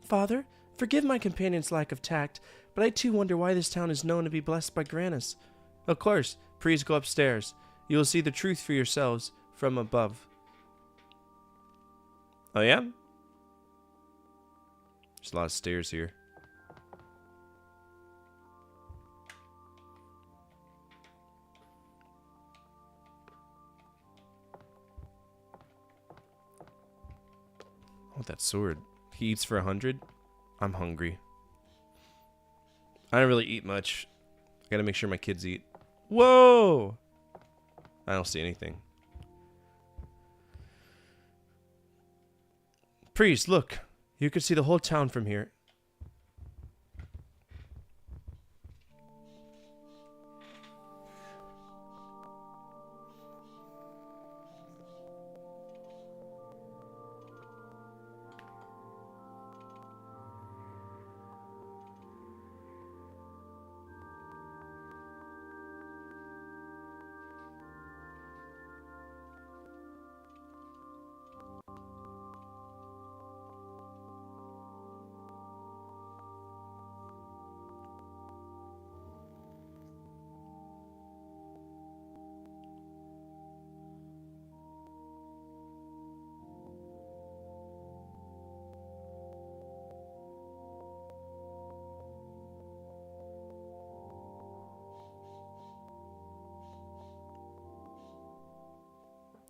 Speaker 2: Father, forgive my companion's lack of tact, but I too wonder why this town is known to be blessed by Grannis. Of course, please go upstairs. You will see the truth for yourselves from above. Oh yeah? There's a lot of stairs here. I want that sword. He eats for 100? I'm hungry. I don't really eat much. I gotta make sure my kids eat. Whoa! I don't see anything. Priest, look. You can see the whole town from here.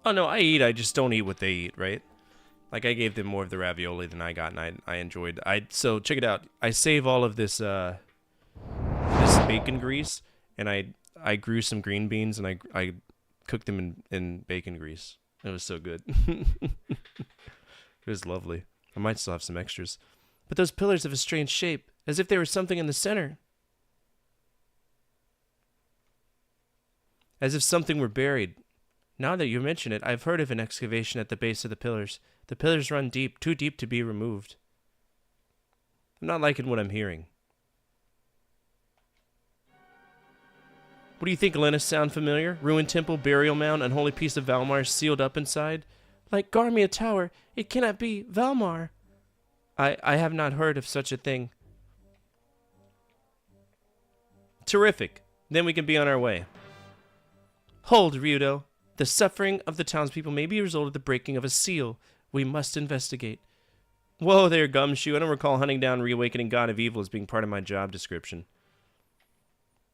Speaker 2: Oh no, I eat, I just don't eat what they eat, right? Like I gave them more of the ravioli than I got, and I enjoyed. So check it out. I save all of this this bacon grease, and I grew some green beans, and I cooked them in bacon grease. It was so good. It was lovely. I might still have some extras. But those pillars have a strange shape, as if there was something in the center. As if something were buried. Now that you mention it, I've heard of an excavation at the base of the pillars. The pillars run deep, too deep to be removed. I'm not liking what I'm hearing. What do you think, Lennis? Sound familiar? Ruined temple, burial mound, unholy piece of Valmar sealed up inside? Like Garmia Tower, it cannot be Valmar. I have not heard of such a thing. Terrific. Then we can be on our way. Hold, Ryudo. The suffering of the townspeople may be a result of the breaking of a seal. We must investigate. Whoa there, Gumshoe. I don't recall hunting down Reawakening God of Evil as being part of my job description.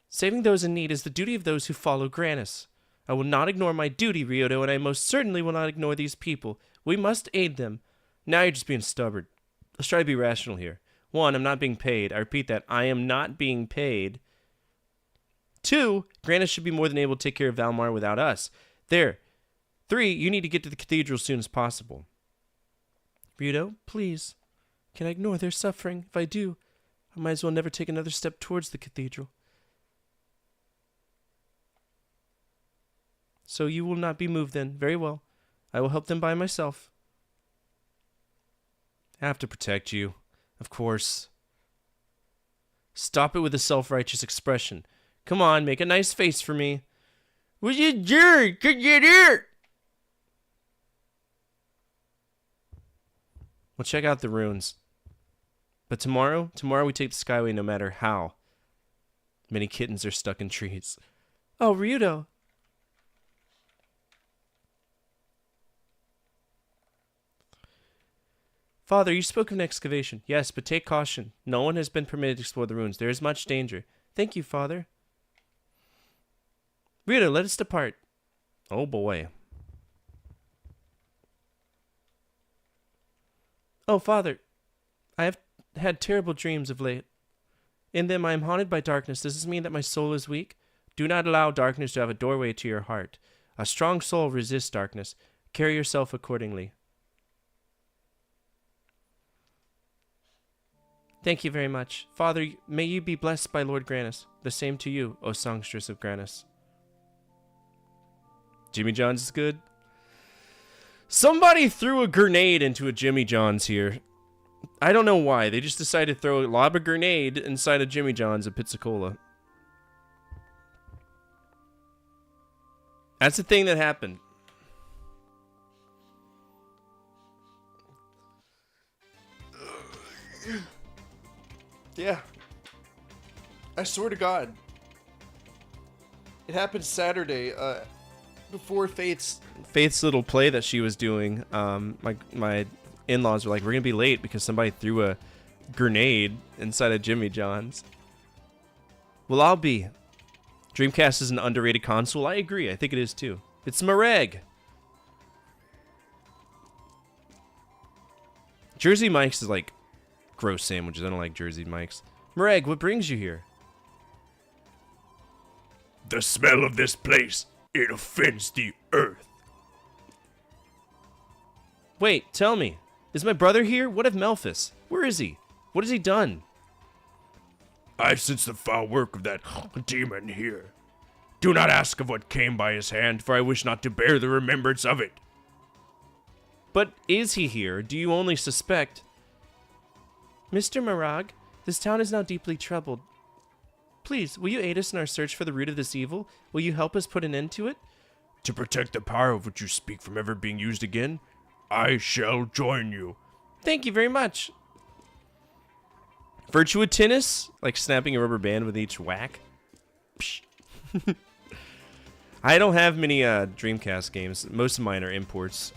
Speaker 2: Saving those in need is the duty of those who follow Granis. I will not ignore my duty, Ryudo, and I most certainly will not ignore these people. We must aid them. Now you're just being stubborn. Let's try to be rational here. 1, I'm not being paid. I repeat that. I am not being paid. 2, Granis should be more than able to take care of Valmar without us. There. 3, you need to get to the cathedral as soon as possible. Ryudo, please. Can I ignore their suffering? If I do, I might as well never take another step towards the cathedral. So you will not be moved then. Very well. I will help them by myself. I have to protect you. Of course. Stop it with a self-righteous expression. Come on, make a nice face for me. Was you Jerry? Could you hear? We'll check out the ruins. But tomorrow we take the Skyway no matter how. Many kittens are stuck in trees. Oh, Ryudo. Father, you spoke of an excavation. Yes, but take caution. No one has been permitted to explore the ruins. There is much danger. Thank you, Father. Ryudo, let us depart. Oh boy. Oh, Father, I have had terrible dreams of late. In them I am haunted by darkness. Does this mean that my soul is weak? Do not allow darkness to have a doorway to your heart. A strong soul resists darkness. Carry yourself accordingly. Thank you very much. Father, may you be blessed by Lord Granis. The same to you, O songstress of Granis. Jimmy John's is good. Somebody threw a grenade into a Jimmy John's here. I don't know why. They just decided to lob a grenade inside a Jimmy John's at Pizzicola. That's the thing that happened. Yeah. I swear to God. It happened Saturday, before Faith's little play that she was doing. My in-laws were like, we're gonna be late because somebody threw a grenade inside of Jimmy John's. Well, I'll be. Dreamcast is an underrated console. I agree. I think it is too. It's Mareg. Jersey Mike's is like gross sandwiches. I don't like Jersey Mike's. Mareg, what brings you here?
Speaker 1: The smell of this place, it offends the earth.
Speaker 2: Wait, tell me. Is my brother here? What of Melphis? Where is he? What has he done?
Speaker 1: I sense the foul work of that demon here. Do not ask of what came by his hand, for I wish not to bear the remembrance of it.
Speaker 2: But is he here? Do you only suspect? Mr. Marag, this town is now deeply troubled. Please, will you aid us in our search for the root of this evil? Will you help us put an end to it?
Speaker 1: To protect the power of which you speak from ever being used again, I shall join you.
Speaker 2: Thank you very much. Virtua Tennis? Like snapping a rubber band with each whack? I don't have many Dreamcast games. Most of mine are imports.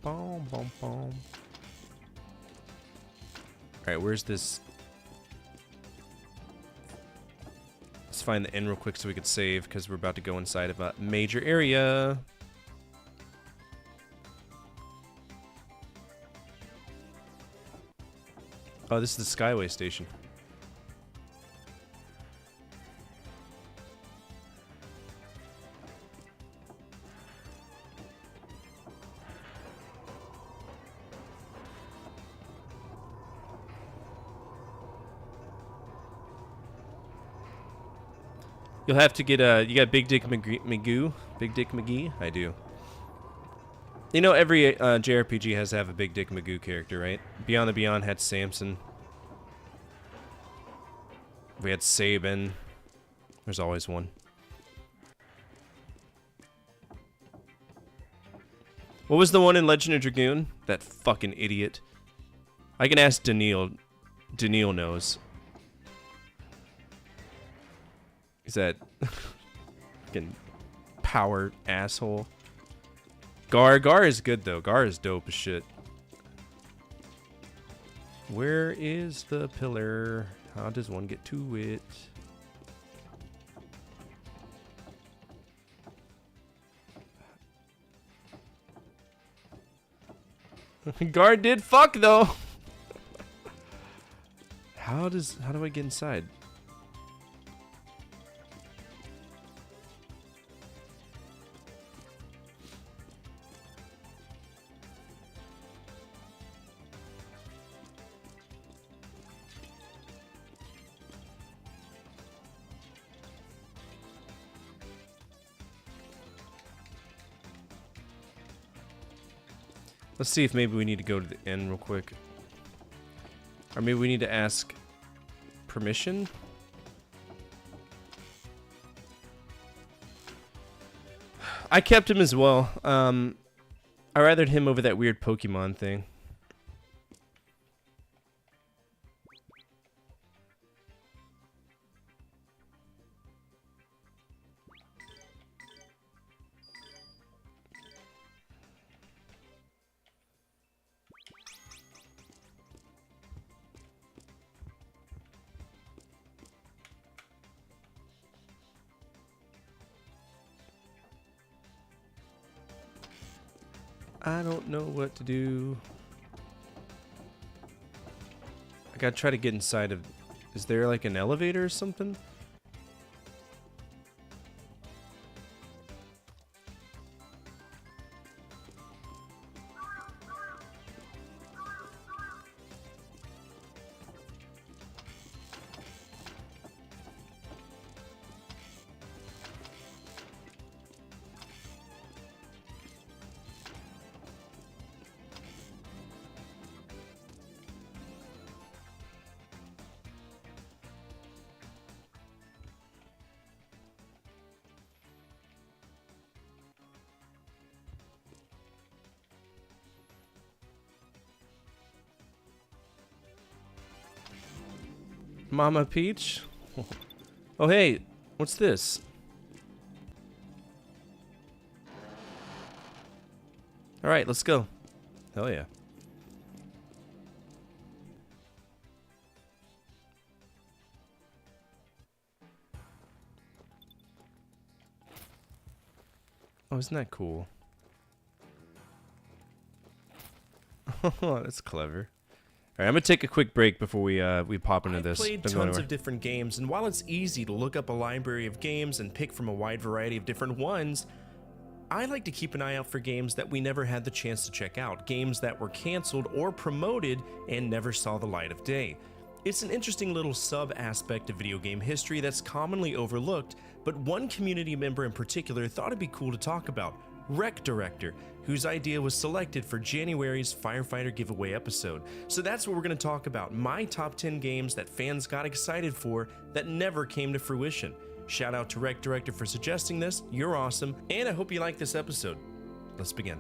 Speaker 2: Boom, boom, boom. Alright, where's this? Let's find the inn real quick so we could save, because we're about to go inside of a major area. Oh, this is the Skyway station. You'll have to get you got Big Dick Magoo? Big Dick McGee? I do. You know, every JRPG has to have a Big Dick Magoo character, right? Beyond the Beyond had Samson. We had Sabin. There's always one. What was the one in Legend of Dragoon? That fucking idiot. I can ask Daniil. Daniil knows. Is that fucking power asshole? Gar is good though. Gar is dope as shit. Where is the pillar? How does one get to it? Gar did fuck though. How do I get inside? Let's see if maybe we need to go to the end real quick. Or maybe we need to ask permission? I kept him as well. I rathered him over that weird Pokemon thing. I don't know what to do. I gotta try to get inside of... Is there like an elevator or something? Mama Peach? Oh, hey, what's this? Alright, let's go. Hell yeah. Oh, isn't that cool? Oh, that's clever. Alright, I'm gonna take a quick break before we pop into this.
Speaker 12: I've played tons of different games, and while it's easy to look up a library of games and pick from a wide variety of different ones, I like to keep an eye out for games that we never had the chance to check out, games that were canceled or promoted and never saw the light of day. It's an interesting little sub-aspect of video game history that's commonly overlooked, but one community member in particular thought it'd be cool to talk about, Rec Director, whose idea was selected for January's Firefighter giveaway episode. So that's what we're going to talk about, my top 10 games that fans got excited for that never came to fruition. Shout out to Rec Director for suggesting this, you're awesome, and I hope you like this episode. Let's begin.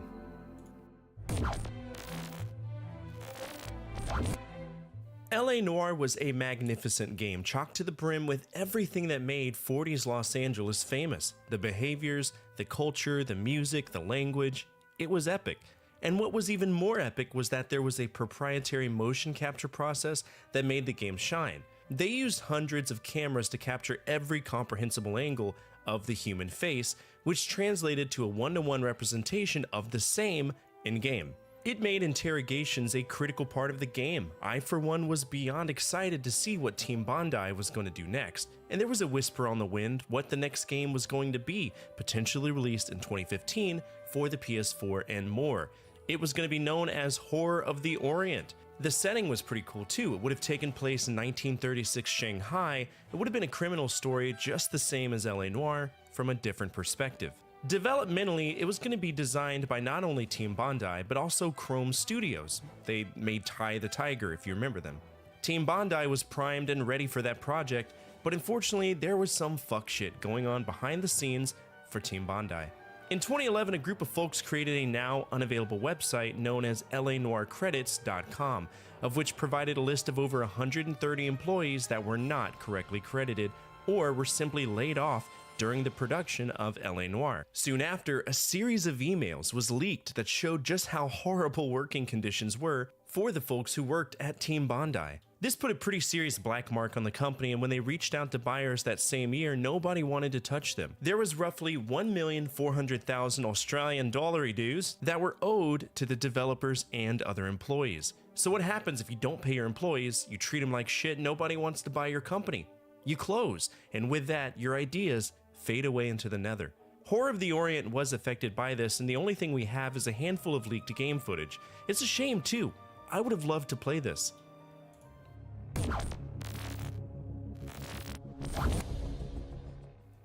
Speaker 12: LA Noire was a magnificent game, chock to the brim with everything that made 40s Los Angeles famous. The behaviors, the culture, the music, the language. It was epic. And what was even more epic was that there was a proprietary motion capture process that made the game shine. They used hundreds of cameras to capture every comprehensible angle of the human face, which translated to a one-to-one representation of the same in-game. It made interrogations a critical part of the game. I, for one, was beyond excited to see what Team Bondi was going to do next, and there was a whisper on the wind what the next game was going to be, potentially released in 2015 for the PS4 and more. It was going to be known as Horror of the Orient. The setting was pretty cool too. It would have taken place in 1936 Shanghai. It would have been a criminal story just the same as LA Noire from a different perspective. Developmentally, it was going to be designed by not only Team Bondi, but also Chrome Studios. They made Ty the Tiger, if you remember them. Team Bondi was primed and ready for that project, but unfortunately, there was some fuck shit going on behind the scenes for Team Bondi. In 2011, a group of folks created a now unavailable website known as LANoirCredits.com, of which provided a list of over 130 employees that were not correctly credited or were simply laid off during the production of LA Noire. Soon after, a series of emails was leaked that showed just how horrible working conditions were for the folks who worked at Team Bondi. This put a pretty serious black mark on the company, and when they reached out to buyers that same year, nobody wanted to touch them. There was roughly 1,400,000 Australian dollar dues that were owed to the developers and other employees. So what happens if you don't pay your employees, you treat them like shit, nobody wants to buy your company? You close, and with that, your ideas fade away into the nether. Horror of the Orient was affected by this, and the only thing we have is a handful of leaked game footage. It's a shame too. I would have loved to play this.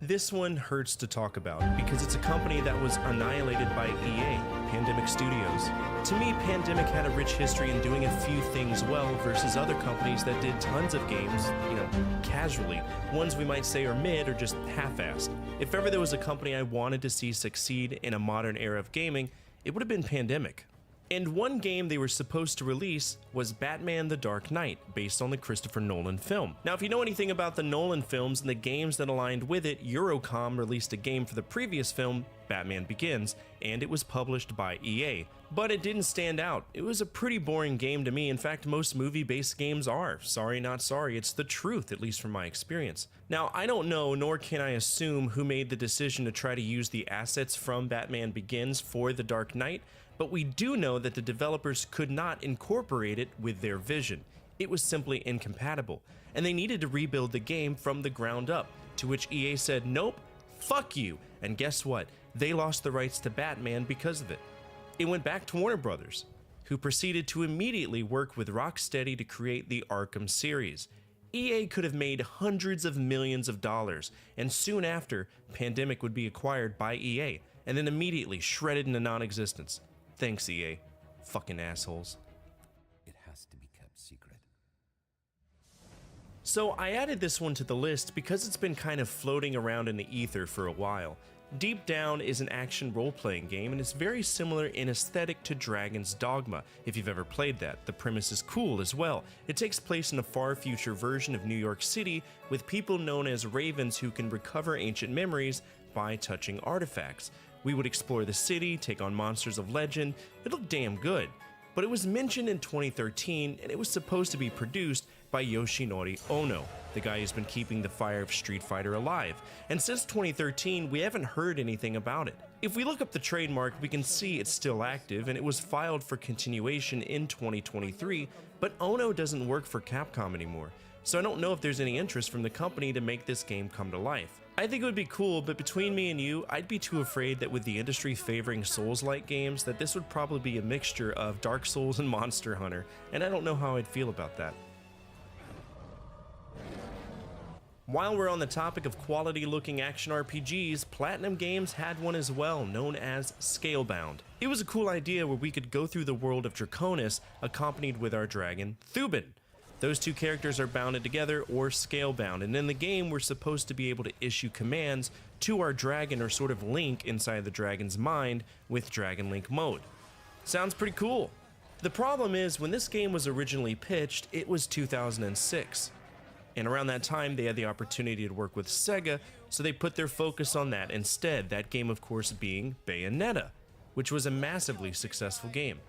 Speaker 12: This one hurts to talk about because it's a company that was annihilated by EA, Pandemic Studios. To me, Pandemic had a rich history in doing a few things well versus other companies that did tons of games, casually. Ones we might say are mid or just half-assed. If ever there was a company I wanted to see succeed in a modern era of gaming, it would have been Pandemic. And one game they were supposed to release was Batman: The Dark Knight, based on the Christopher Nolan film. Now, if you know anything about the Nolan films and the games that aligned with it, Eurocom released a game for the previous film, Batman Begins, and it was published by EA. But it didn't stand out. It was a pretty boring game to me. In fact, most movie-based games are. Sorry, not sorry. It's the truth, at least from my experience. Now, I don't know, nor can I assume who made the decision to try to use the assets from Batman Begins for The Dark Knight, but we do know that the developers could not incorporate it with their vision. It was simply incompatible, and they needed to rebuild the game from the ground up, to which EA said, nope, fuck you, and guess what? They lost the rights to Batman because of it. It went back to Warner Brothers, who proceeded to immediately work with Rocksteady to create the Arkham series. EA could have made hundreds of millions of dollars, and soon after, Pandemic would be acquired by EA, and then immediately shredded into non-existence. Thanks, EA. Fucking assholes.
Speaker 13: It has to be kept secret.
Speaker 12: So I added this one to the list because it's been kind of floating around in the ether for a while. Deep Down is an action role-playing game, and it's very similar in aesthetic to Dragon's Dogma, if you've ever played that. The premise is cool as well. It takes place in a far future version of New York City with people known as Ravens who can recover ancient memories by touching artifacts. We would explore the city, take on monsters of legend. It looked damn good. But it was mentioned in 2013, and it was supposed to be produced by Yoshinori Ono, the guy who's been keeping the fire of Street Fighter alive. And since 2013, we haven't heard anything about it. If we look up the trademark, we can see it's still active, and it was filed for continuation in 2023, but Ono doesn't work for Capcom anymore. So I don't know if there's any interest from the company to make this game come to life. I think it would be cool, but between me and you, I'd be too afraid that with the industry favoring Souls-like games, that this would probably be a mixture of Dark Souls and Monster Hunter, and I don't know how I'd feel about that. While we're on the topic of quality-looking action RPGs, Platinum Games had one as well, known as Scalebound. It was a cool idea where we could go through the world of Draconis, accompanied with our dragon, Thuban. Those two characters are bounded together or scale-bound, and in the game we're supposed to be able to issue commands to our dragon or sort of link inside the dragon's mind with Dragon Link mode. Sounds pretty cool. The problem is, when this game was originally pitched, it was 2006. And around that time they had the opportunity to work with Sega, so they put their focus on that instead, that game of course being Bayonetta, which was a massively successful game.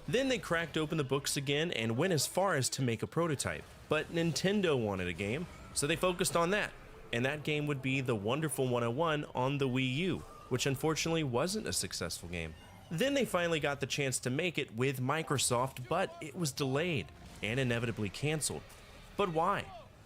Speaker 12: Then they cracked open the books again and went as far as to make a prototype. But Nintendo wanted a game, so they focused on that. And that game would be The Wonderful 101 on the Wii U, which unfortunately wasn't a successful game. Then they finally got the chance to make it with Microsoft, but it was delayed and inevitably canceled. But why?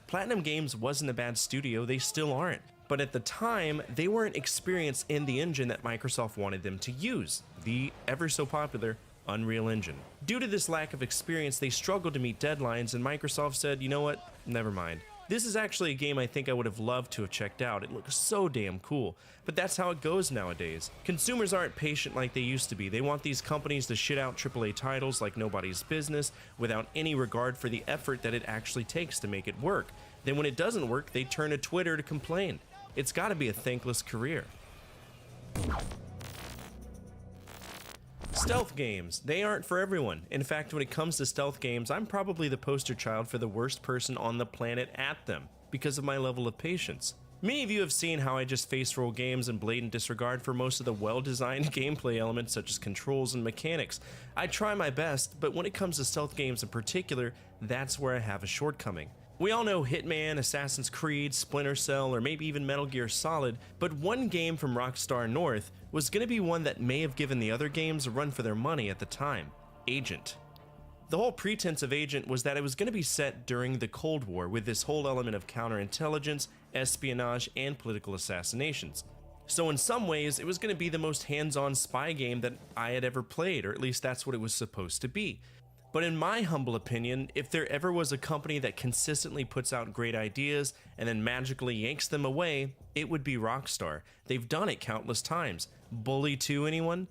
Speaker 12: Platinum Games wasn't a bad studio, they still aren't. But at the time, they weren't experienced in the engine that Microsoft wanted them to use, the ever so popular Unreal Engine. Due to this lack of experience, they struggled to meet deadlines, and Microsoft said, you know what, never mind. This is actually a game I think I would have loved to have checked out. It looks so damn cool. But that's how it goes nowadays. Consumers aren't patient like they used to be. They want these companies to shit out AAA titles like nobody's business without any regard for the effort that it actually takes to make it work. Then when it doesn't work, they turn to Twitter to complain. It's gotta be a thankless career. Stealth games. They aren't for everyone. In fact, when it comes to stealth games, I'm probably the poster child for the worst person on the planet at them, because of my level of patience. Many of you have seen how I just face roll games in blatant disregard for most of the well-designed gameplay elements such as controls and mechanics. I try my best, but when it comes to stealth games in particular, that's where I have a shortcoming. We all know Hitman, Assassin's Creed, Splinter Cell, or maybe even Metal Gear Solid, but one game from Rockstar North was going to be one that may have given the other games a run for their money at the time: Agent. The whole pretense of Agent was that it was going to be set during the Cold War with this whole element of counterintelligence, espionage, and political assassinations. So in some ways, it was going to be the most hands-on spy game that I had ever played, or at least that's what it was supposed to be. But in my humble opinion, if there ever was a company that consistently puts out great ideas and then magically yanks them away, it would be Rockstar. They've done it countless times. Bully 2, anyone?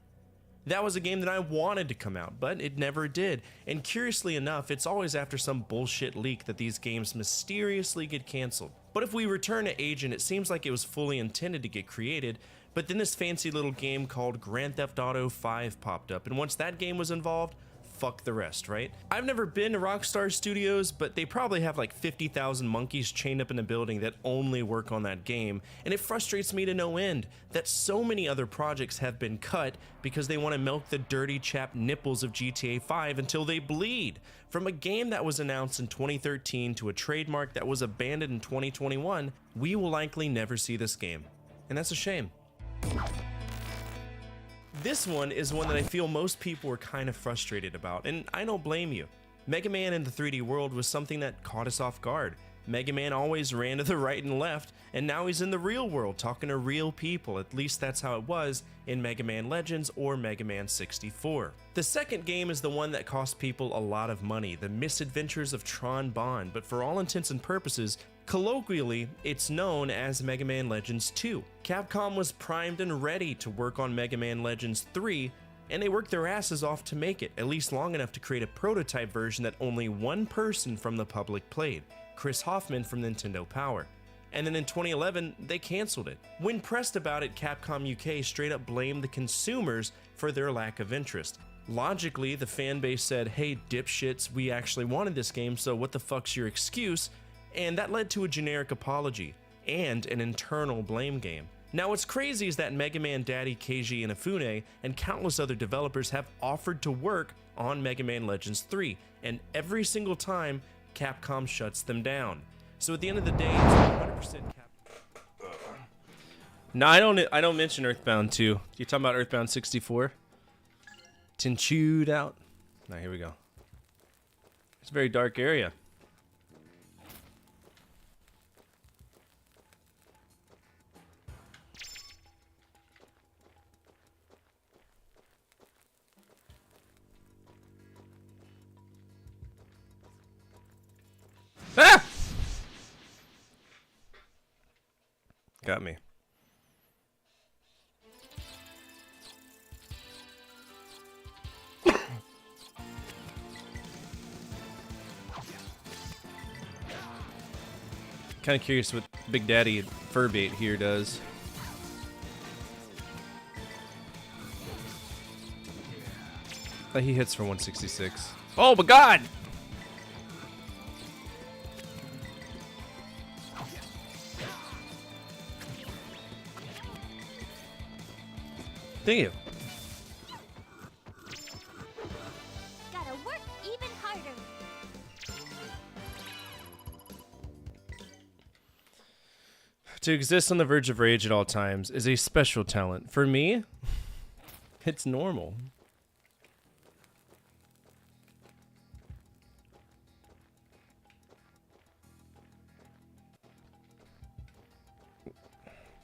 Speaker 12: That was a game that I wanted to come out, but it never did. And curiously enough, it's always after some bullshit leak that these games mysteriously get canceled. But if we return to Agent, it seems like it was fully intended to get created, but then this fancy little game called Grand Theft Auto 5 popped up, and once that game was involved, fuck the rest, right? I've never been to Rockstar Studios, but they probably have like 50,000 monkeys chained up in a building that only work on that game, and it frustrates me to no end that so many other projects have been cut because they want to milk the dirty chap nipples of GTA 5 until they bleed. From a game that was announced in 2013 to a trademark that was abandoned in 2021, we will likely never see this game, and that's a shame. This one is one that I feel most people were kind of frustrated about, and I don't blame you. Mega Man in the 3D world was something that caught us off guard. Mega Man always ran to the right and left, and now he's in the real world talking to real people. At least that's how it was in Mega Man Legends or Mega Man 64. The second game is the one that cost people a lot of money, The Misadventures of Tron Bond, but for all intents and purposes, colloquially, it's known as Mega Man Legends 2. Capcom was primed and ready to work on Mega Man Legends 3, and they worked their asses off to make it, at least long enough to create a prototype version that only one person from the public played: Chris Hoffman from Nintendo Power. And then in 2011, they canceled it. When pressed about it, Capcom UK straight up blamed the consumers for their lack of interest. Logically, the fan base said, hey dipshits, we actually wanted this game, so what the fuck's your excuse? And that led to a generic apology and an internal blame game. Now what's crazy is that Mega Man Daddy Keiji Inafune and countless other developers have offered to work on Mega Man Legends 3, and every single time, Capcom shuts them down. So at the end of the day, it's 100% Capcom.
Speaker 2: No, I don't mention Earthbound 2. You talking about Earthbound 64? Tin chewed out. Now here we go. It's a very dark area. Ah! Got me. Kind of curious what Big Daddy Furbait here does. He hits for 166. Oh my god! Thank you.
Speaker 9: Gotta work even harder.
Speaker 2: To exist on the verge of rage at all times is a special talent. For me, it's normal.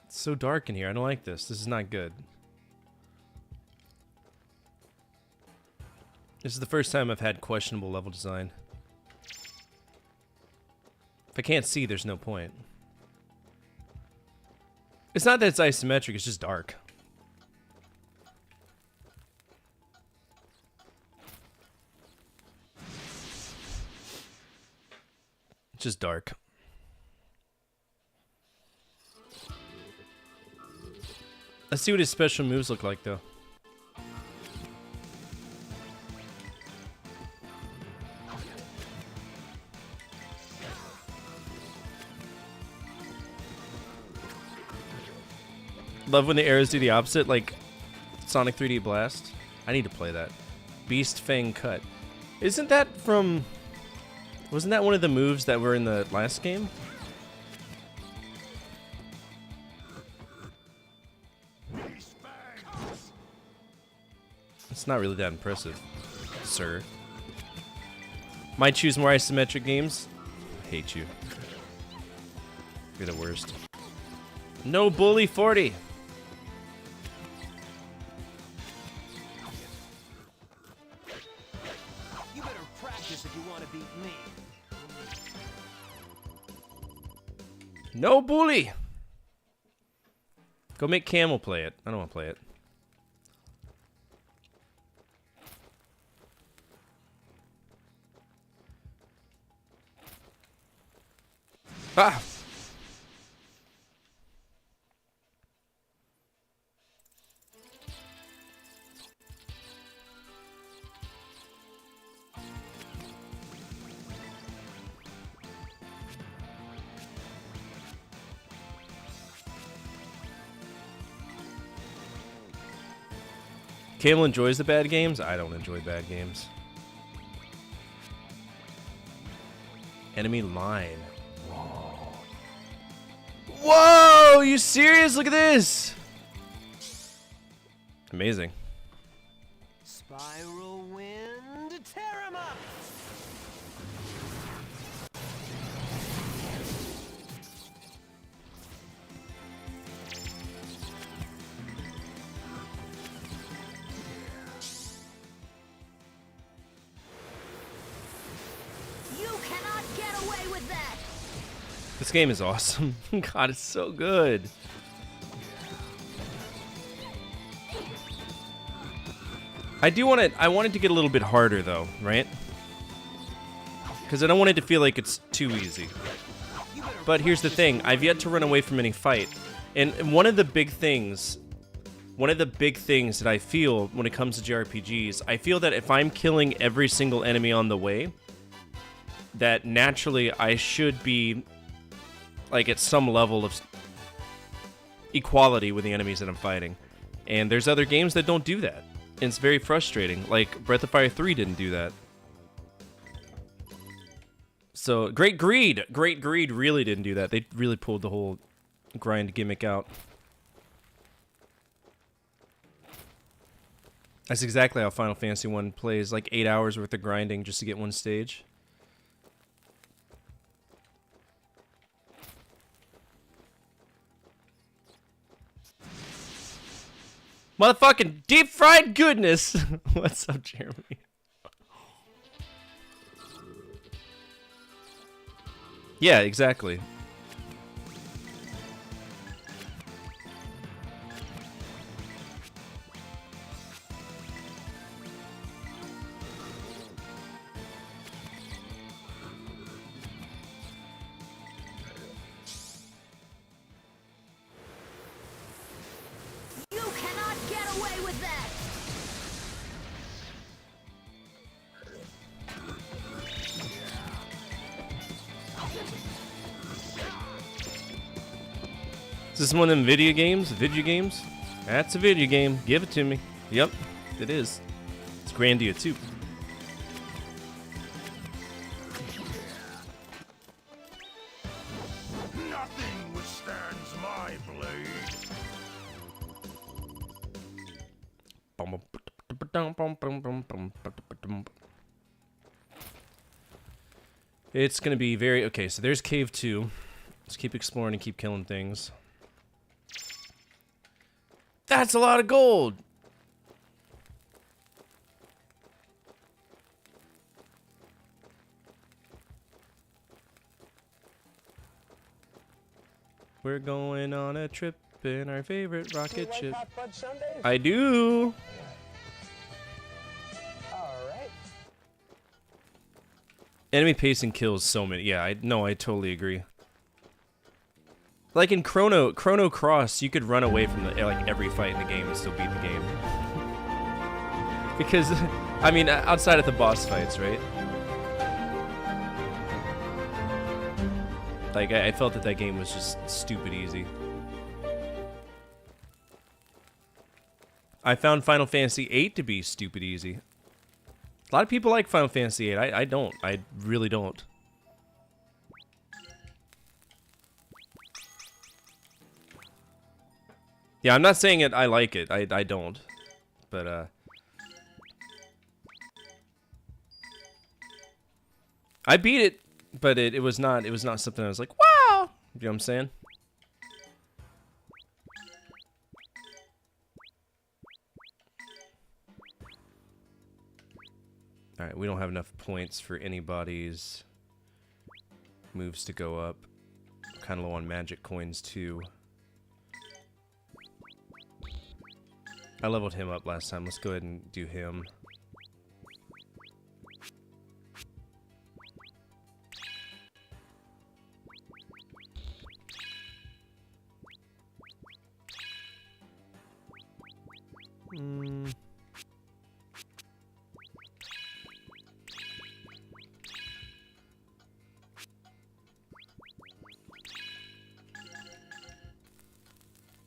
Speaker 2: It's so dark in here. I don't like this. This is not good. This is the first time I've had questionable level design. If I can't see, there's no point. It's not that it's isometric, it's just dark. It's just dark. Let's see what his special moves look like, though. Love when the arrows do the opposite, like Sonic 3D Blast. I need to play that. Beast Fang Cut. Isn't that from... Wasn't that one of the moves that were in the last game? It's not really that impressive, sir. Might choose more isometric games. I hate you. You're the worst. No bully 40.
Speaker 7: You better practice if you want to beat me.
Speaker 2: No bully. Go make Camel play it. I don't want to play it. Ah! Camel enjoys the bad games. I don't enjoy bad games. Enemy line. Whoa. Whoa! Are you serious? Look at this! Amazing.
Speaker 7: Spiral wind, tear him up!
Speaker 9: You cannot get away with that!
Speaker 2: This game is awesome. God, it's so good. I want it to get a little bit harder though, right? Because I don't want it to feel like it's too easy. But here's the thing, I've yet to run away from any fight. And one of the big things that I feel when it comes to JRPGs, I feel that if I'm killing every single enemy on the way, that naturally I should be like at some level of equality with the enemies that I'm fighting. And there's other games that don't do that. And it's very frustrating. Like Breath of Fire 3 didn't do that. So Great Greed really didn't do that. They really pulled the whole grind gimmick out. That's exactly how Final Fantasy 1 plays, like 8 hours worth of grinding just to get one stage. Motherfucking deep fried goodness. What's up, Jeremy? Yeah, exactly.
Speaker 9: You cannot get away with that!
Speaker 2: Is this one of them video games? Video games? That's a video game. Give it to me. Yep, it is. It's Grandia II.
Speaker 14: Nothing withstands my blade.
Speaker 2: It's gonna be very... Okay, so there's Cave 2. Let's keep exploring and keep killing things. That's a lot of gold! We're going on a trip in our favorite rocket ship.
Speaker 15: Hot fudge sundaes?
Speaker 2: I do.
Speaker 15: All right.
Speaker 2: Enemy pacing kills so many. Yeah, I totally agree. Like in Chrono Cross, you could run away from like every fight in the game and still beat the game. Because, I mean, outside of the boss fights, right? Like, I felt that game was just stupid easy. I found Final Fantasy VIII to be stupid easy. A lot of people like Final Fantasy VIII. I don't. I really don't. Yeah, I'm not saying I like it. I don't. But, I beat it, but it was not something I was like, wow! You know what I'm saying? Alright, we don't have enough points for anybody's moves to go up. Kind of low on magic coins, too. I leveled him up last time. Let's go ahead and do him.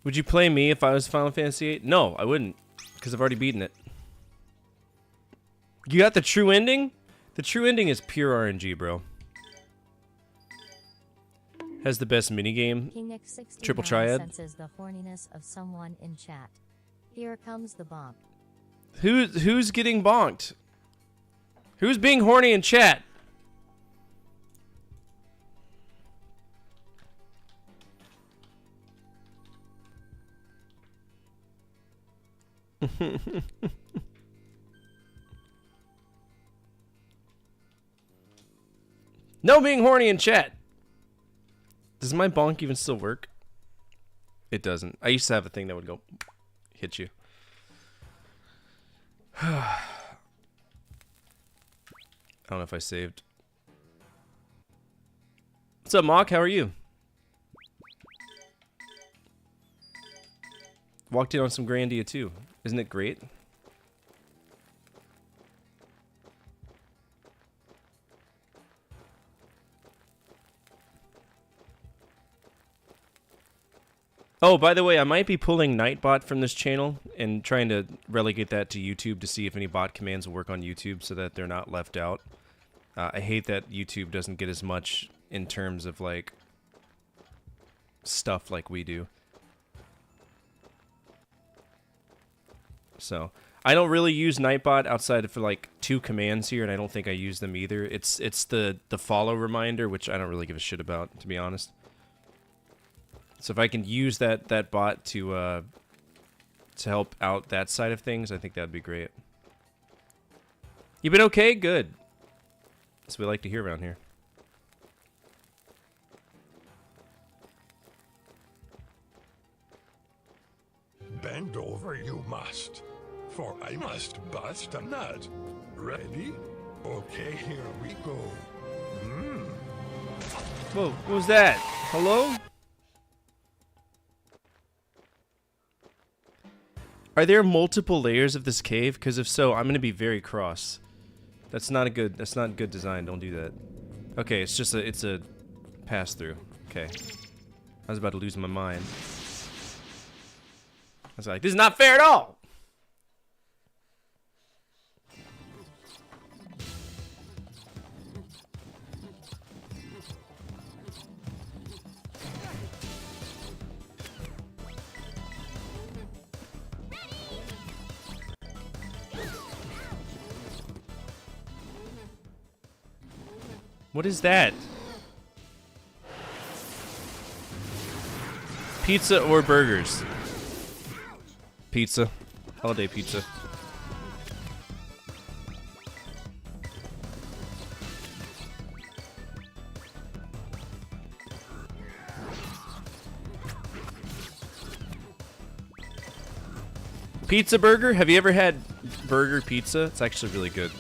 Speaker 2: Would you play me if I was Final Fantasy VIII? No, I wouldn't, because I've already beaten it. You got the true ending? The true ending is pure RNG, bro. Has the best minigame. Triple Triad.
Speaker 6: Senses the horniness of someone in chat. Here comes the bonk.
Speaker 2: Who's getting bonked? Who's being horny in chat? No being horny in chat. Does my bonk even still work? It doesn't. I used to have a thing that would go hit you. I don't know if I saved. What's up, Mock? How are you? Walked in on some Grandia II. Isn't it great? Oh, by the way, I might be pulling Nightbot from this channel and trying to relegate that to YouTube to see if any bot commands will work on YouTube so that they're not left out. I hate that YouTube doesn't get as much in terms of, like, stuff like we do. So, I don't really use Nightbot outside of for, like, 2 commands here, and I don't think I use them either. It's the follow reminder, which I don't really give a shit about, to be honest. So if I can use that bot to help out that side of things, I think that'd be great. You been okay? Good. That's what we like to hear around here.
Speaker 14: Bend over you must, for I must bust a nut. Ready? Okay, here we go.
Speaker 2: Whoa, what was that? Hello? Are there multiple layers of this cave? Because if so, I'm gonna be very cross. That's not good design. Don't do that. Okay, it's a pass through. Okay. I was about to lose my mind. I was like, this is not fair at all. What is that? Pizza or burgers? Pizza. Holiday pizza. Pizza burger? Have you ever had burger pizza? It's actually really good.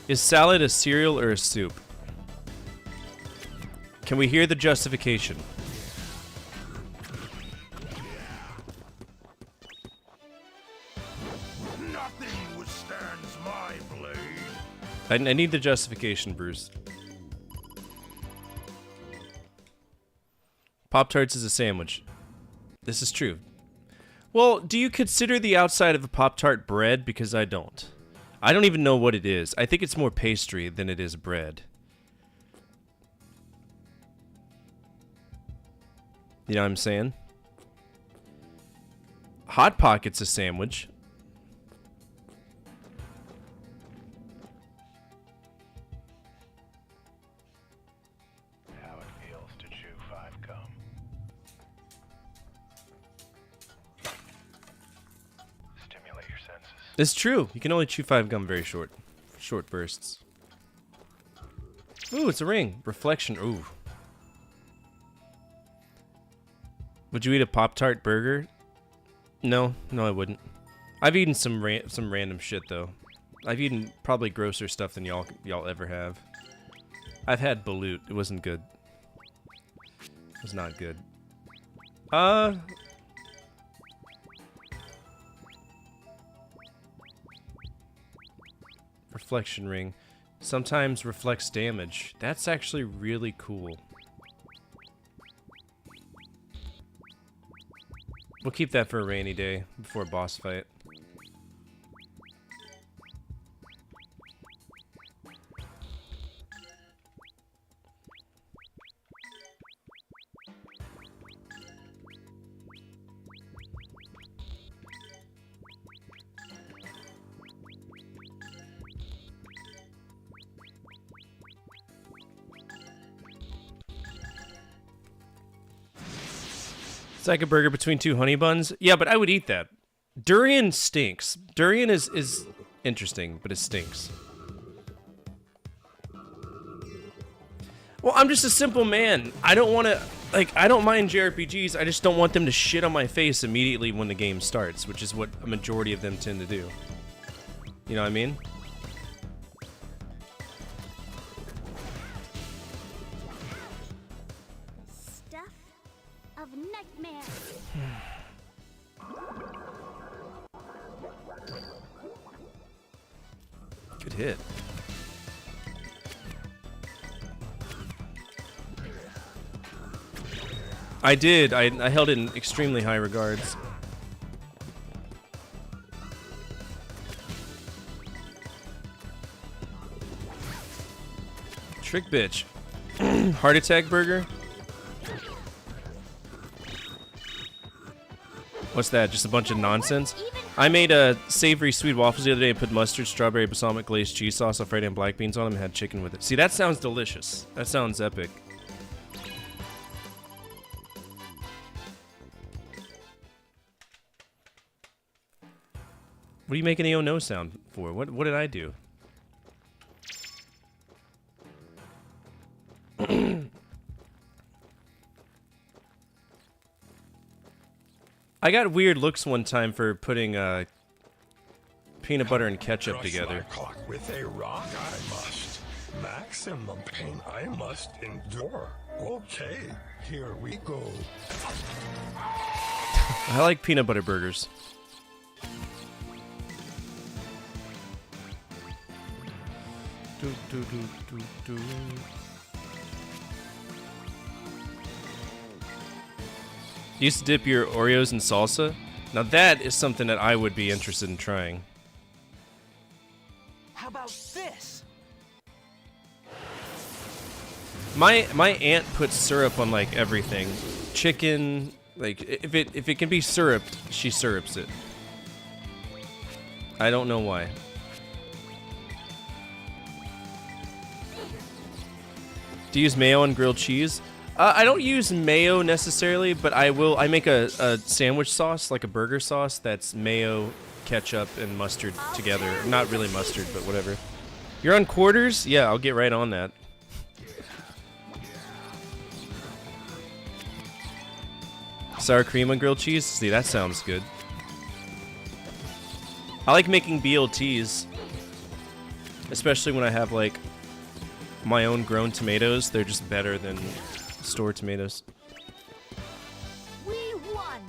Speaker 2: Is salad a cereal or a soup? Can we hear the justification?
Speaker 14: Nothing withstands my blade.
Speaker 2: I need the justification, Bruce. Pop-Tarts is a sandwich. This is true. Well, do you consider the outside of a Pop-Tart bread? Because I don't. I don't even know what it is. I think it's more pastry than it is bread. You know what I'm saying? Hot Pocket's a sandwich.
Speaker 14: How it feels to chew 5 gum. Stimulate your senses.
Speaker 2: It's true. You can only chew 5 gum very short bursts. Ooh, it's a ring. Reflection. Ooh. Would you eat a Pop-Tart burger? No, I wouldn't. I've eaten some random shit though. I've eaten probably grosser stuff than y'all ever have. I've had balut. It wasn't good. It was not good. Reflection ring. Sometimes reflects damage. That's actually really cool. We'll keep that for a rainy day before a boss fight. It's like a burger between 2 honey buns. Yeah, but I would eat that. Durian stinks. Durian is interesting, but it stinks. Well, I'm just a simple man. I don't want to, I don't mind JRPGs. I just don't want them to shit on my face immediately when the game starts, which is what a majority of them tend to do. You know what I mean?
Speaker 9: Of nightmares.
Speaker 2: Good hit. I did. I held it in extremely high regards. Trick bitch. Heart attack burger? What's that? Just a bunch of nonsense? I made a savory sweet waffles the other day and put mustard, strawberry, balsamic glazed cheese sauce, Alfredo, and black beans on them and had chicken with it. See, that sounds delicious. That sounds epic. What are you making the oh no sound for? What did I do? I got weird looks one time for putting peanut butter and ketchup together.
Speaker 14: My cock with a rock I must. Maximum pain I must endure. Okay, here we go.
Speaker 2: I like peanut butter burgers. You used to dip your Oreos in salsa? Now that is something that I would be interested in trying.
Speaker 7: How about this?
Speaker 2: My aunt puts syrup on like everything. Chicken, like if it can be syruped, she syrups it. I don't know why. Do you use mayo on grilled cheese? I don't use mayo necessarily, but I make a sandwich sauce, like a burger sauce, that's mayo, ketchup, and mustard together. Not really mustard, but whatever. You're on quarters? Yeah, I'll get right on that. Sour cream on grilled cheese? See, that sounds good. I like making BLTs. Especially when I have, like, my own grown tomatoes. They're just better than store tomatoes.
Speaker 9: We won.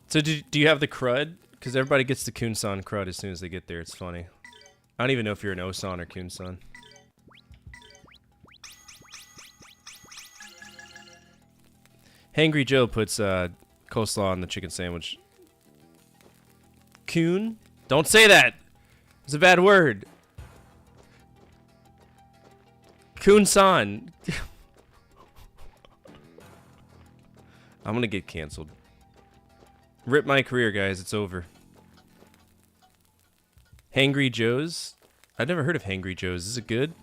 Speaker 2: So do you have the crud? Because everybody gets the Kunsan crud as soon as they get there. It's funny. I don't even know if you're an Osan or Kunsan. Hangry Joe puts coleslaw on the chicken sandwich. Kun? Don't say that! It's a bad word. Kun-san. I'm gonna get canceled. Rip my career, guys. It's over. Hangry Joe's? I've never heard of Hangry Joe's. Is it good?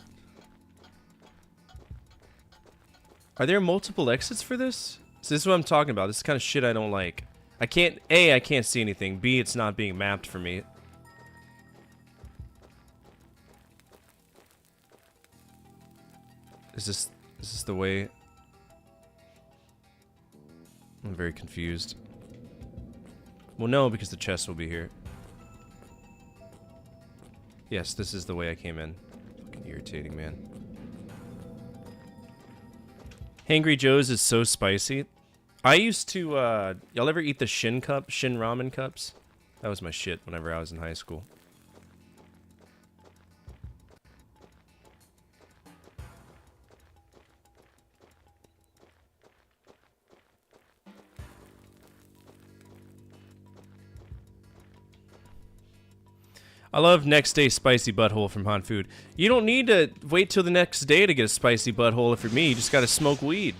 Speaker 2: Are there multiple exits for this? So this is what I'm talking about. This is kind of shit I don't like. I can't... A, I can't see anything. B, it's not being mapped for me. Is this the way? I'm very confused. Well, no, because the chest will be here. Yes, this is the way I came in. Fucking irritating, man. Hangry Joe's is so spicy. I used to, y'all ever eat the Shin ramen cups? That was my shit whenever I was in high school. I love next day spicy butthole from Han Food. You don't need to wait till the next day to get a spicy butthole if you're me. You just gotta smoke weed.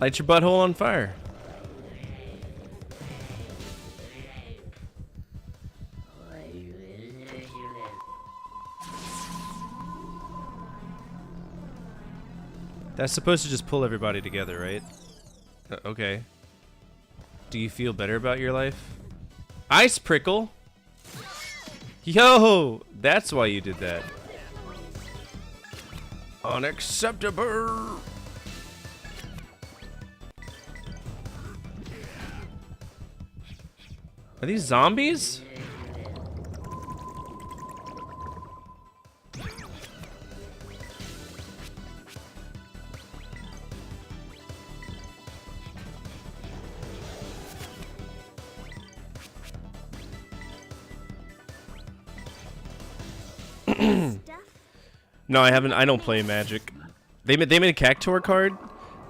Speaker 2: Light your butthole on fire. That's supposed to just pull everybody together, right? Okay. Do you feel better about your life? Ice Prickle? Yo! That's why you did that. Unacceptable! Are these zombies? No, I haven't. I don't play Magic. They made a Cactuar card,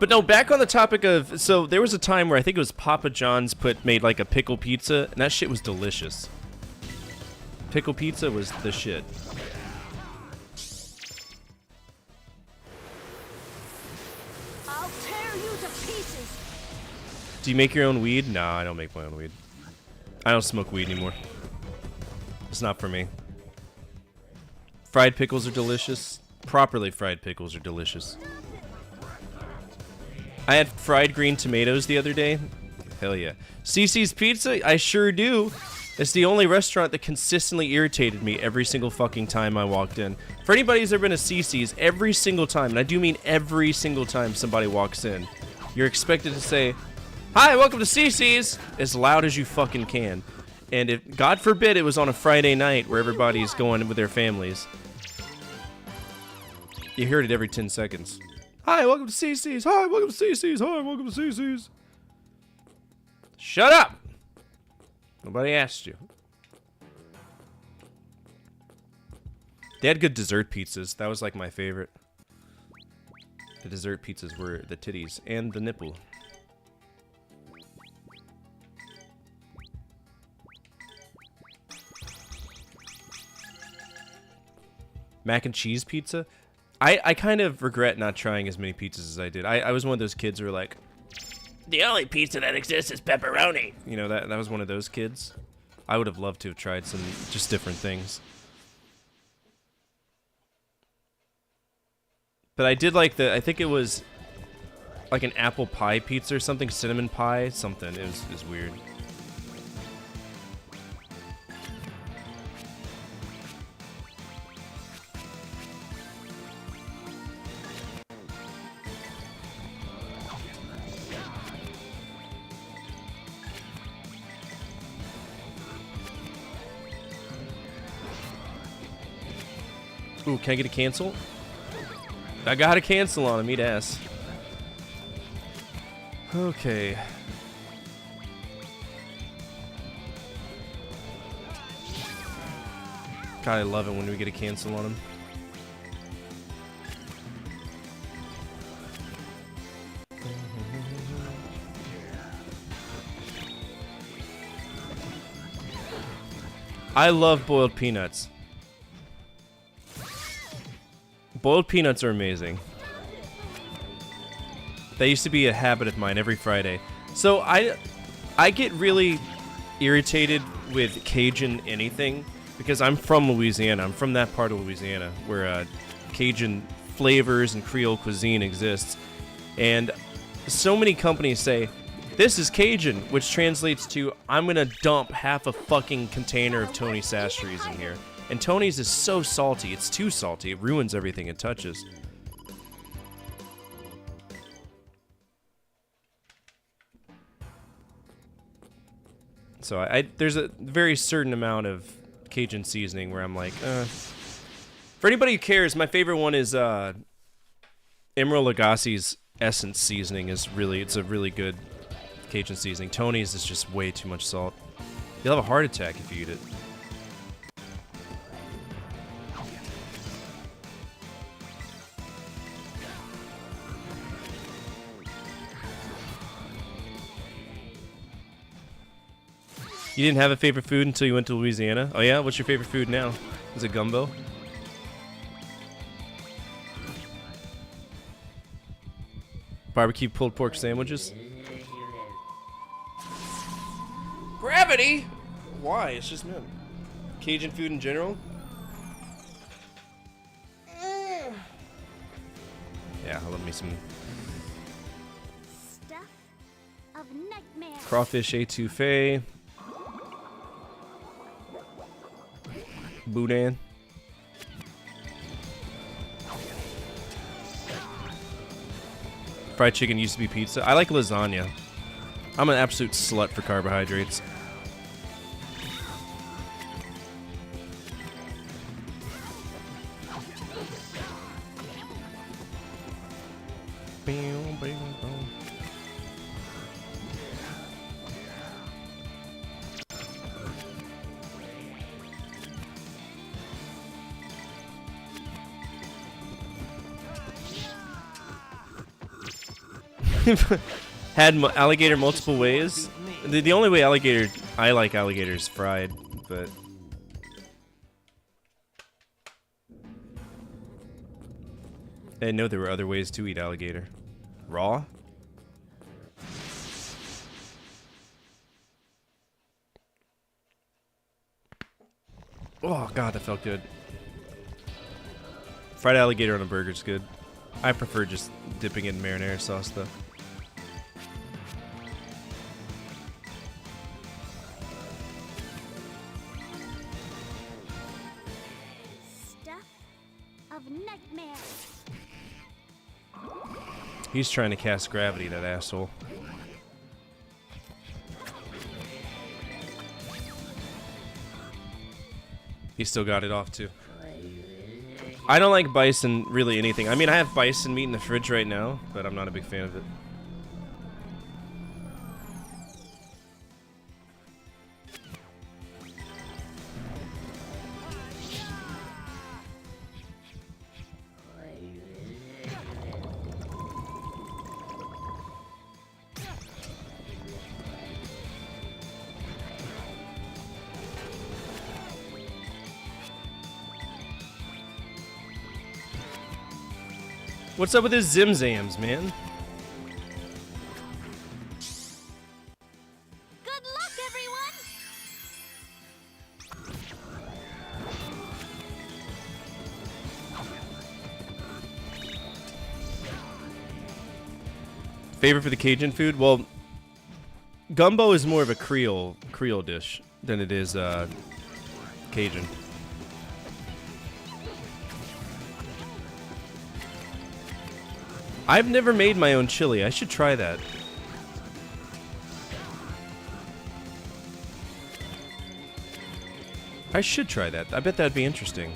Speaker 2: but no. Back on the topic of, so there was a time where I think it was Papa John's made like a pickle pizza, and that shit was delicious. Pickle pizza was the shit.
Speaker 9: I'll tear you to pieces.
Speaker 2: Do you make your own weed? No, I don't make my own weed. I don't smoke weed anymore. It's not for me. Fried pickles are delicious. Properly fried pickles are delicious. I had fried green tomatoes the other day. Hell yeah. CC's Pizza? I sure do. It's the only restaurant that consistently irritated me every single fucking time I walked in. For anybody who's ever been to CC's, every single time, and I do mean every single time somebody walks in, you're expected to say, "Hi, welcome to CC's," as loud as you fucking can. And if, God forbid, it was on a Friday night where everybody's going with their families, you heard it every 10 seconds. Hi, welcome to CC's. Hi, welcome to CC's. Hi, welcome to CC's. Shut up! Nobody asked you. They had good dessert pizzas. That was like my favorite. The dessert pizzas were the titties and the nipple. Mac and cheese pizza? I kind of regret not trying as many pizzas as I did. I was one of those kids who were like,
Speaker 8: the only pizza that exists is pepperoni.
Speaker 2: You know, that was one of those kids. I would have loved to have tried some just different things. But I did like I think it was like an apple pie pizza or something, cinnamon pie, something. It was weird. Ooh, can I get a cancel? I got a cancel on him, eat ass. Okay. God, I love it when we get a cancel on him. I love boiled peanuts. Boiled peanuts are amazing. That used to be a habit of mine every Friday. So I get really irritated with Cajun anything because I'm from Louisiana. I'm from that part of Louisiana where Cajun flavors and Creole cuisine exists. And so many companies say, this is Cajun, which translates to, I'm gonna dump half a fucking container of Tony Sastries in here. And Tony's is so salty, it's too salty, it ruins everything it touches. So there's a very certain amount of Cajun seasoning where I'm like, For anybody who cares, my favorite one is Emeril Lagasse's Essence seasoning it's a really good Cajun seasoning. Tony's is just way too much salt. You'll have a heart attack if you eat it. You didn't have a favorite food until you went to Louisiana? Oh yeah? What's your favorite food now? Is it gumbo? Barbecue pulled pork sandwiches? Gravity? Why? It's just meant. Cajun food in general? Yeah, I love me some
Speaker 9: Stuff of nightmare.
Speaker 2: crawfish étouffée. Boudin. Fried chicken used to be pizza. I like lasagna. I'm an absolute slut for carbohydrates. Had alligator multiple ways. The only way I like alligator is fried, but I didn't know there were other ways to eat alligator. Raw? Oh god, that felt good. Fried alligator on a burger's good. I prefer just dipping it in marinara sauce though. He's trying to cast gravity, that asshole. He still got it off too. I don't like bison really anything. I mean, I have bison meat in the fridge right now, but I'm not a big fan of it. What's up with his zimzams, man?
Speaker 9: Good luck, everyone!
Speaker 2: Favorite for the Cajun food? Well, gumbo is more of a Creole dish than it is Cajun. I've never made my own chili. I should try that. I should try that. I bet that'd be interesting.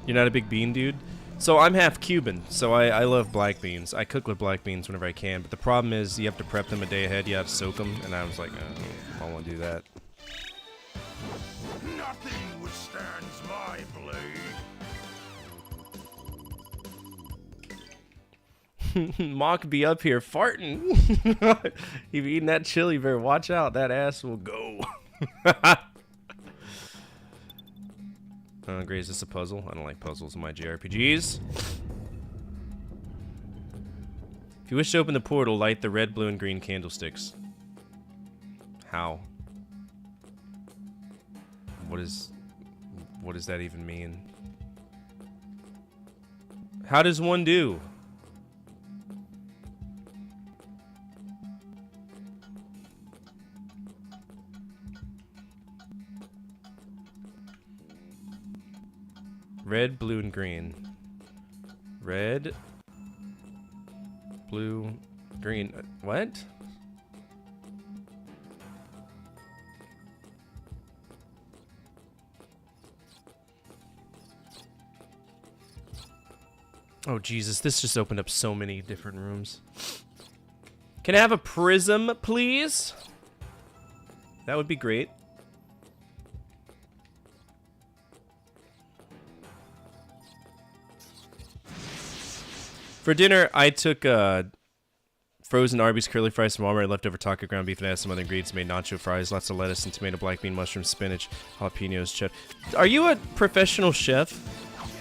Speaker 2: You're not a big bean dude? So I'm half Cuban, so I love black beans. I cook with black beans whenever I can, but the problem is you have to prep them a day ahead, you have to soak them, and I was like, I don't want to do that.
Speaker 14: Nothing withstands my blade.
Speaker 2: Mock be up here farting. If you're eating that chili, better watch out. That ass will go. Great, is this a puzzle? I don't like puzzles in my JRPGs. If you wish to open the portal, light the red, blue, and green candlesticks. How? What does that even mean? How does one do? Red, blue, and green. Red, blue, green. What? Oh, Jesus. This just opened up so many different rooms. Can I have a prism, please? That would be great. For dinner, I took frozen Arby's curly fries from Walmart, leftover taco ground beef, and I had some other ingredients. Made nacho fries, lots of lettuce and tomato, black bean, mushroom, spinach, jalapenos, cheddar. Are you a professional chef?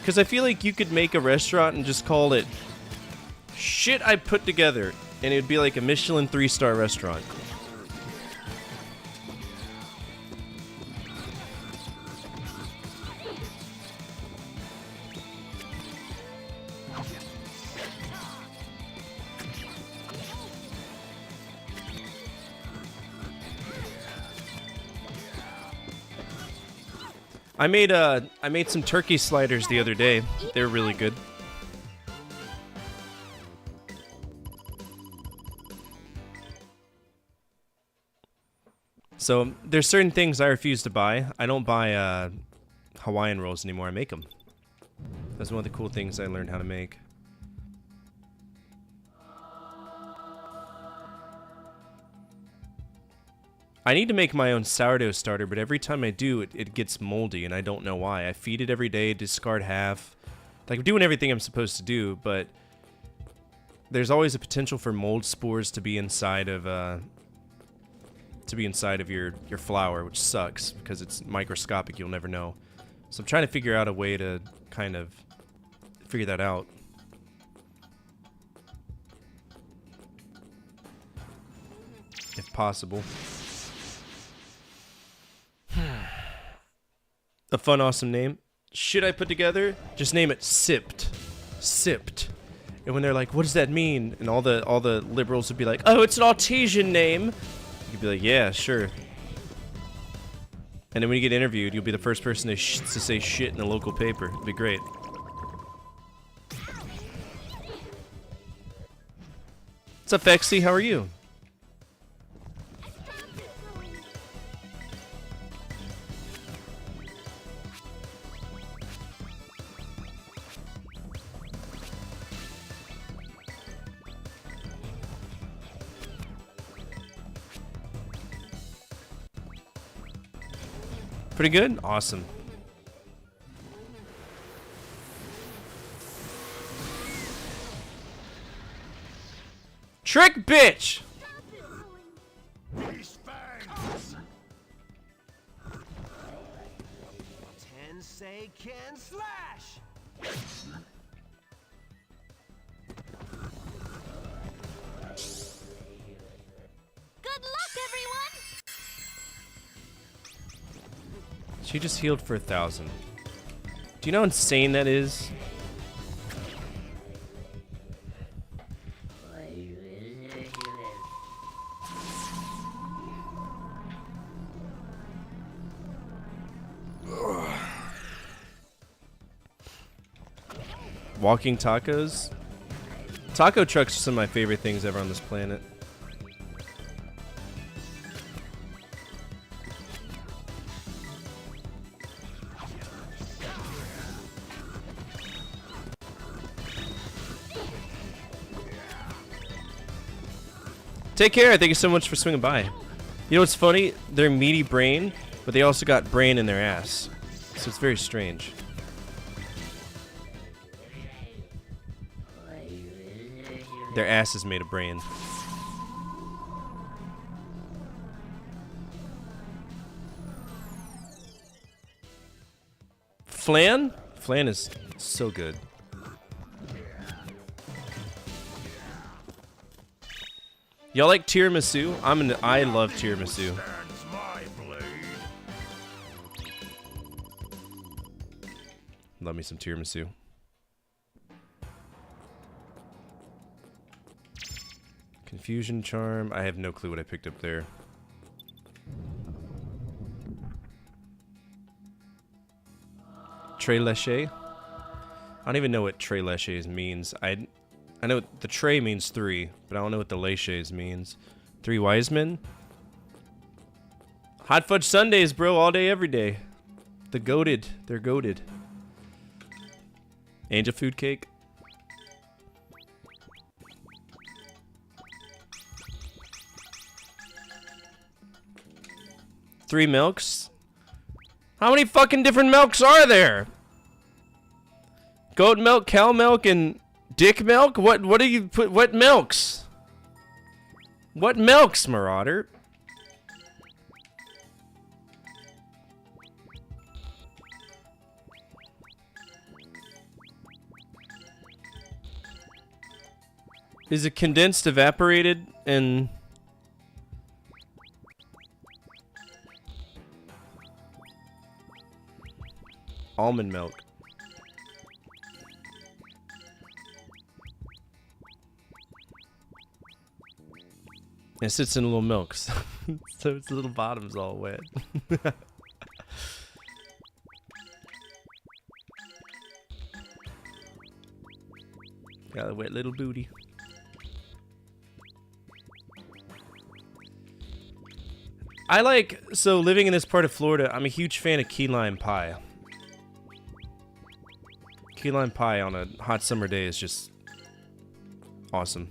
Speaker 2: Because I feel like you could make a restaurant and just call it shit I put together, and it would be like a Michelin 3-star restaurant. I made some turkey sliders the other day. They're really good. So there's certain things I refuse to buy. I don't buy Hawaiian rolls anymore. I make them. That's one of the cool things I learned how to make. I need to make my own sourdough starter, but every time I do, it gets moldy, and I don't know why. I feed it every day, discard half. Like, I'm doing everything I'm supposed to do, but there's always a potential for mold spores to be inside of your flour, which sucks because it's microscopic. You'll never know. So I'm trying to figure out a way to kind of figure that out. If possible. A fun, awesome name. Should I put together? Just name it Sipped. Sipped. And when they're like, what does that mean? And all the liberals would be like, oh, it's an Altesian name. You'd be like, yeah, sure. And then when you get interviewed, you'll be the first person to say shit in the local paper. It'd be great. What's up, Fexy? How are you? Pretty good? Awesome. Trick bitch!
Speaker 7: Tensei can slash!
Speaker 9: Good luck, everyone!
Speaker 2: She just healed for 1,000. Do you know how insane that is? Walking tacos? Taco trucks are some of my favorite things ever on this planet. Take care. Thank you so much for swinging by. You know what's funny? They're meaty brain, but they also got brain in their ass. So it's very strange. Their ass is made of brain. Flan? Flan is so good. Y'all like tiramisu? I love tiramisu. Love me some tiramisu. Confusion charm. I have no clue what I picked up there. Tres leches? I don't even know what tres leches means. I know the tray means 3, but I don't know what the leches means. 3 wise men? Hot fudge sundaes, bro, all day, every day. The goated. They're goated. Angel food cake? Three milks? How many fucking different milks are there? Goat milk, cow milk, and dick milk? What do you put? What milks? What milks, Marauder? Is it condensed, evaporated, and... almond milk? It sits in little milks. So its little bottom's all wet. Got a wet little booty. So living in this part of Florida, I'm a huge fan of key lime pie. Key lime pie on a hot summer day is just awesome.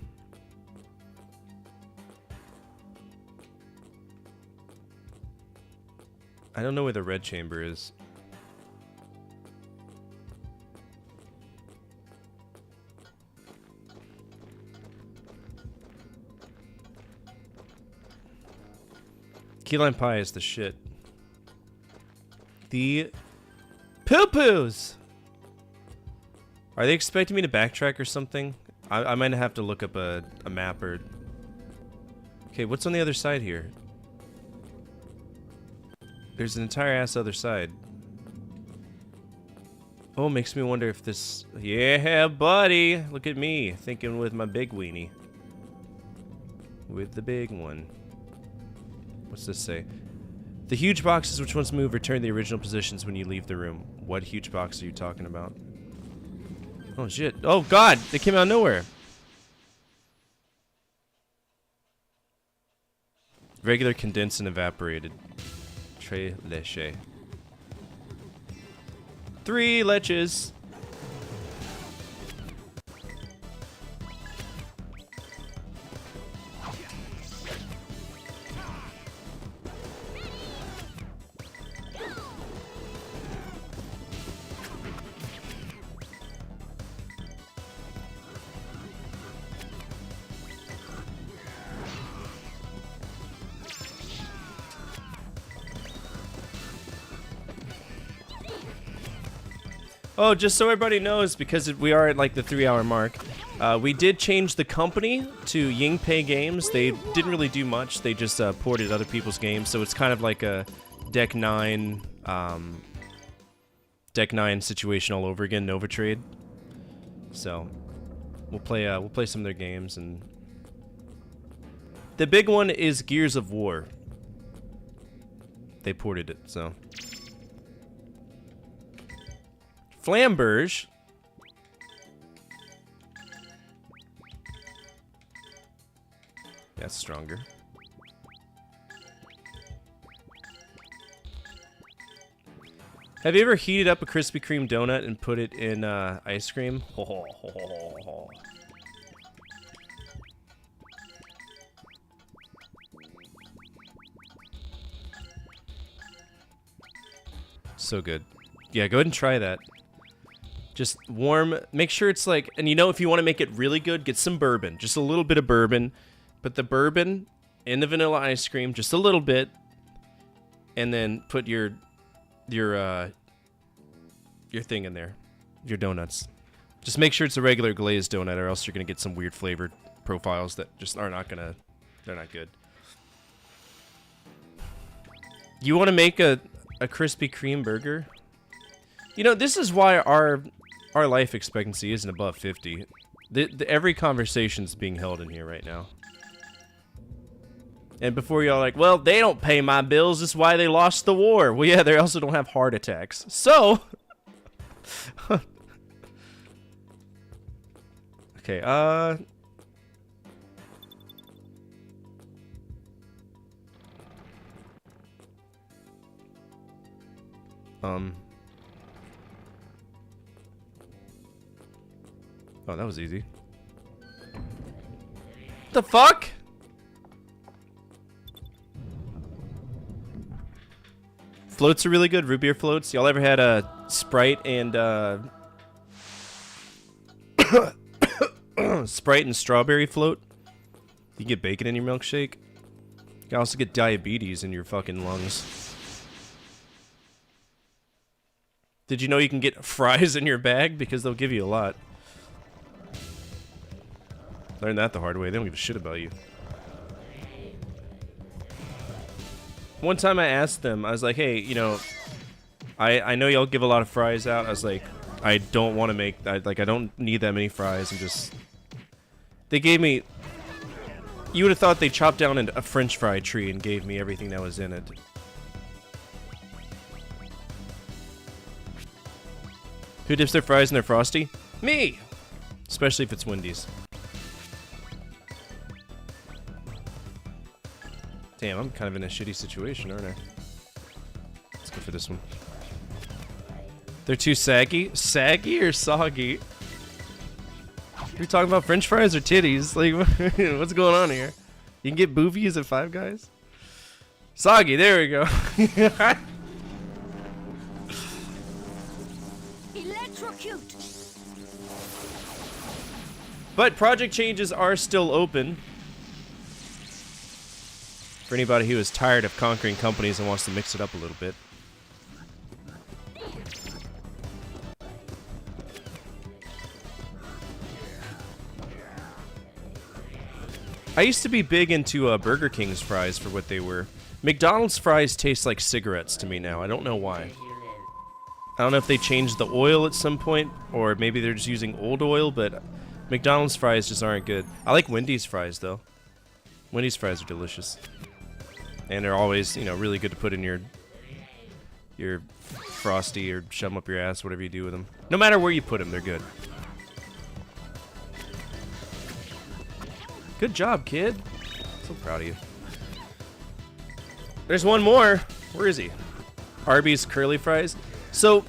Speaker 2: I don't know where the red chamber is. Key lime pie is the shit. The poo-poos! Are they expecting me to backtrack or something? I might have to look up a map or... Okay, what's on the other side here? There's an entire ass other side. Oh, makes me wonder if this... Yeah, buddy! Look at me, thinking with my big weenie. With the big one. What's this say? The huge boxes which once move return to the original positions when you leave the room. What huge box are you talking about? Oh shit. Oh god! They came out of nowhere! Regular, condensed, and evaporated. Tres leches. 3 leches! Oh, just so everybody knows, because we are at like the 3-hour mark, we did change the company to Yingpei Games. They didn't really do much. They just ported other people's games, so it's kind of like a Deck 9 Deck 9 situation all over again, Nova Trade. So we'll play some of their games, and the big one is Gears of War. They ported it, so Flamberge. That's stronger. Have you ever heated up a Krispy Kreme donut and put it in ice cream? So good. Yeah, go ahead and try that. Just warm, make sure it's like, and you know, if you want to make it really good, get some bourbon. Just a little bit of bourbon. Put the bourbon in the vanilla ice cream, just a little bit. And then put your thing in there, your donuts. Just make sure it's a regular glazed donut, or else you're gonna get some weird flavored profiles that just are not gonna, they're not good. You want to make a Krispy Kreme burger? You know, this is why our life expectancy isn't above 50. Every conversation's being held in here right now. And before y'all like, well, they don't pay my bills, this is why they lost the war. Well, yeah, they also don't have heart attacks. So, okay, oh, that was easy. The fuck? Floats are really good, root beer floats. Y'all ever had a Sprite and Sprite and strawberry float? You get bacon in your milkshake. You can also get diabetes in your fucking lungs. Did you know you can get fries in your bag? Because they'll give you a lot. Learned that the hard way. They don't give a shit about you. One time I asked them, I was like, hey, you know, I know y'all give a lot of fries out. I was like, I don't want to make, I don't need that many fries. And just, they gave me, you would have thought they chopped down a French fry tree and gave me everything that was in it. Who dips their fries in their Frosty? Me! Especially if it's Wendy's. Damn, I'm kind of in a shitty situation, aren't I? Let's go for this one. They're too saggy? Saggy or soggy? You're talking about French fries or titties? Like, what's going on here? You can get boobies at Five Guys? Soggy, there we go.
Speaker 9: Electrocute.
Speaker 2: But project changes are still open. For anybody who is tired of conquering companies and wants to mix it up a little bit. I used to be big into Burger King's fries for what they were. McDonald's fries taste like cigarettes to me now. I don't know why. I don't know if they changed the oil at some point, or maybe they're just using old oil, but McDonald's fries just aren't good. I like Wendy's fries, though. Wendy's fries are delicious. And they're always, you know, really good to put in your Frosty or shove them up your ass, whatever you do with them. No matter where you put them, they're good. Good job, kid. So proud of you. There's one more. Where is he? Arby's curly fries. So,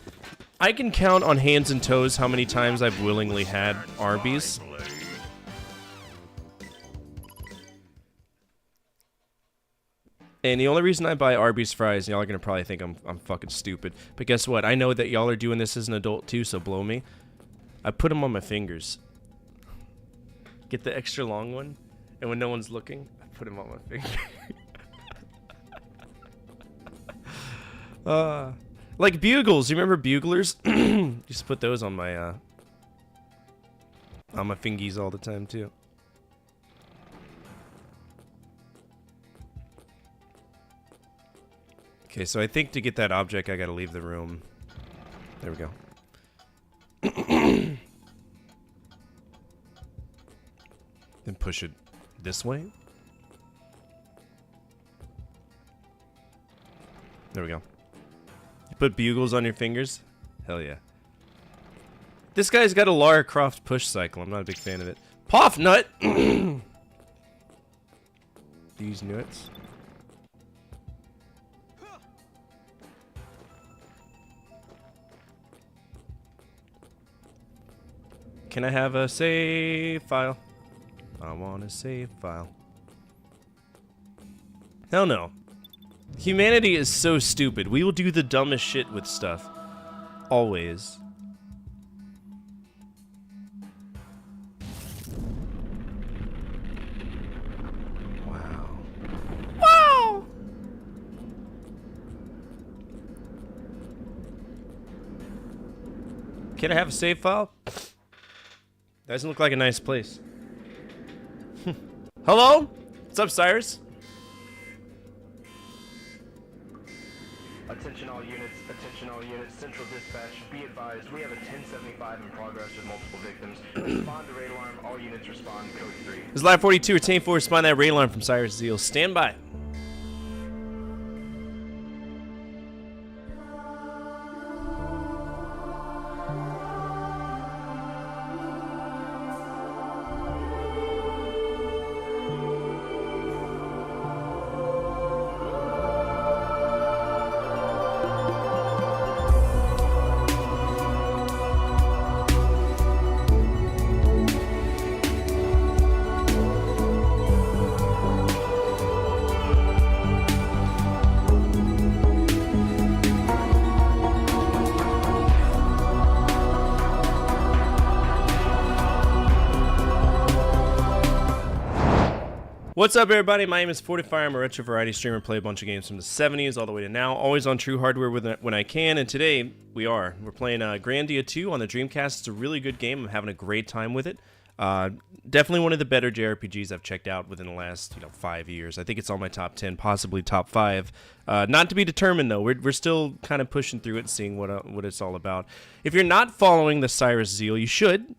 Speaker 2: I can count on hands and toes how many times I've willingly had Arby's. And the only reason I buy Arby's fries, y'all are gonna probably think I'm fucking stupid. But guess what? I know that y'all are doing this as an adult too, so blow me. I put them on my fingers. Get the extra long one, and when no one's looking, I put them on my finger. Like bugles. You remember buglers? Just put those on my fingies all the time too. Okay, so I think to get that object, I gotta leave the room. There we go. Then push it this way. There we go. You put bugles on your fingers? Hell yeah. This guy's got a Lara Croft push cycle. I'm not a big fan of it. Poff nut! These nuts. Can I have a save file? I want a save file. Hell no. Humanity is so stupid. We will do the dumbest shit with stuff. Always. Wow. Wow! Can I have a save file? Doesn't look like a nice place. Hello? What's up, Cyrus?
Speaker 11: Attention all units, Central Dispatch, be advised, we have a 1075 in progress with multiple victims. Respond to raid alarm, all units respond, code 3.
Speaker 2: This is Live 42, retain 4, respond to that raid alarm from Cyrus Zeal. Stand by. What's up, everybody? My name is Fortifire. I'm a retro variety streamer, play a bunch of games from the 70s all the way to now, always on true hardware when I can, and today we're playing Grandia II on the Dreamcast. It's a really good game. I'm having a great time with it. Definitely one of the better JRPGs I've checked out within the last 5 years. I think it's on my top 10, possibly top 5. Not to be determined, though. We're still kind of pushing through it and seeing what it's all about. If you're not following the Cyrus Zeal, you should.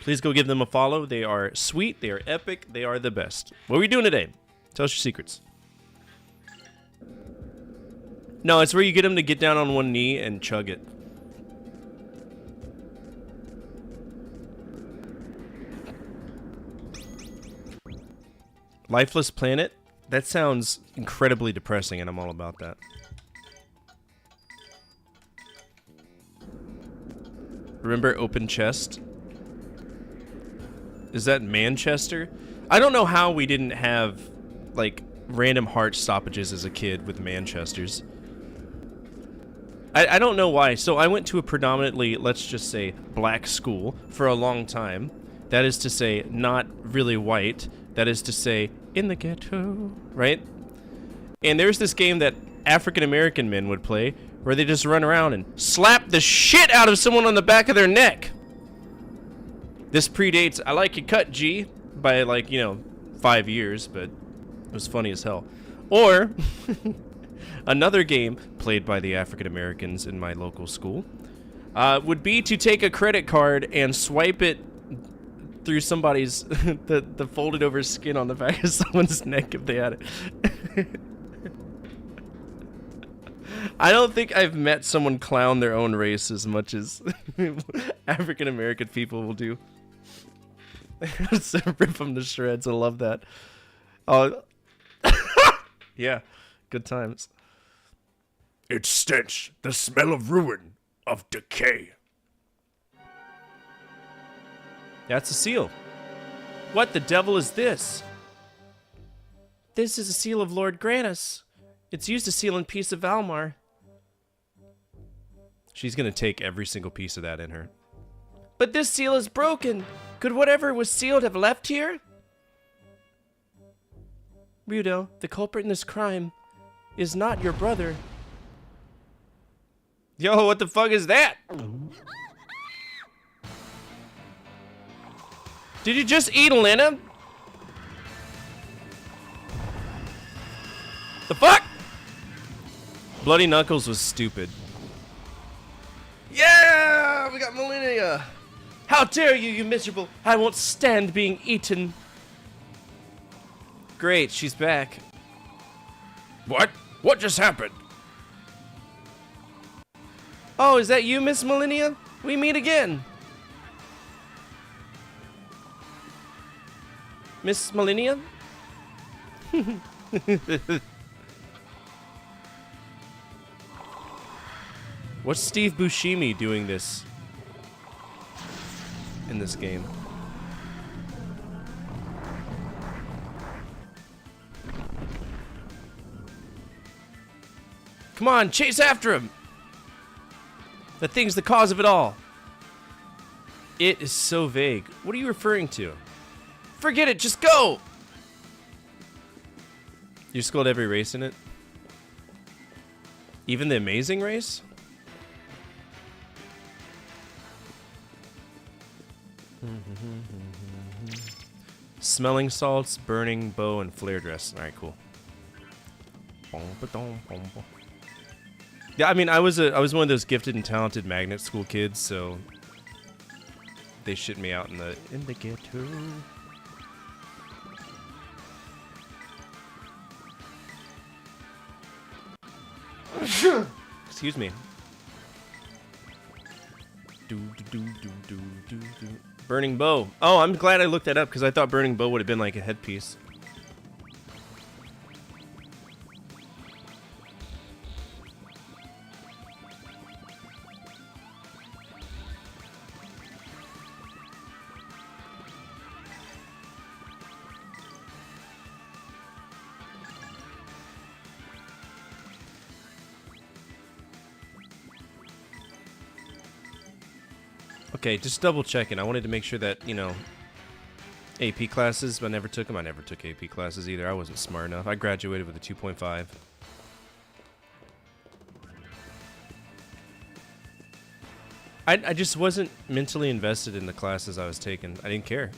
Speaker 2: Please go give them a follow. They are sweet. They are epic. They are the best. What are we doing today? Tell us your secrets. No, it's where you get them to get down on one knee and chug it. Lifeless planet? That sounds incredibly depressing, and I'm all about that. Remember open chest? Is that Manchester? I don't know how we didn't have, like, random heart stoppages as a kid with Manchesters. I don't know why. So I went to a predominantly, let's just say, black school for a long time. That is to say, not really white. That is to say, in the ghetto, right? And there's this game that African-American men would play where they just run around and slap the shit out of someone on the back of their neck. This predates I Like Your Cut, G, by 5 years, but it was funny as hell. Or another game played by the African Americans in my local school would be to take a credit card and swipe it through somebody's the folded over skin on the back of someone's neck if they had it. I don't think I've met someone clown their own race as much as African American people will do. So rip them to shreds. I love that. Oh, yeah, good times.
Speaker 14: It's stench, the smell of ruin, of decay.
Speaker 2: That's a seal. What the devil is this? This is a seal of Lord Granus. It's used to seal in Peace of Valmar. She's gonna take every single piece of that in her. But this seal is broken. Could whatever was sealed have left here? Rudo, the culprit in this crime is not your brother. Yo, what the fuck is that? Did you just eat Elena? The fuck? Bloody Knuckles was stupid. Yeah! We got Millennia! How dare you, you miserable! I won't stand being eaten! Great, she's back.
Speaker 1: What? What just happened?
Speaker 2: Oh, is that you, Miss Millennia? We meet again. Miss Millennia? What's Steve Buscemi doing this in this game? Come on, chase after him! That thing's the cause of it all. It is so vague. What are you referring to? Forget it, just go! You scored every race in it? Even the amazing race? Smelling salts, burning bow, and flare dress. Alright, cool. Yeah, I mean, I was one of those gifted and talented magnet school kids, so they shit me out in the ghetto. Excuse me. Burning bow. Oh, I'm glad I looked that up because I thought burning bow would have been like a headpiece. Okay, just double checking. I wanted to make sure that, you know, AP classes, but I never took them. I never took AP classes either. I wasn't smart enough. I graduated with a 2.5. I just wasn't mentally invested in the classes I was taking. I didn't care.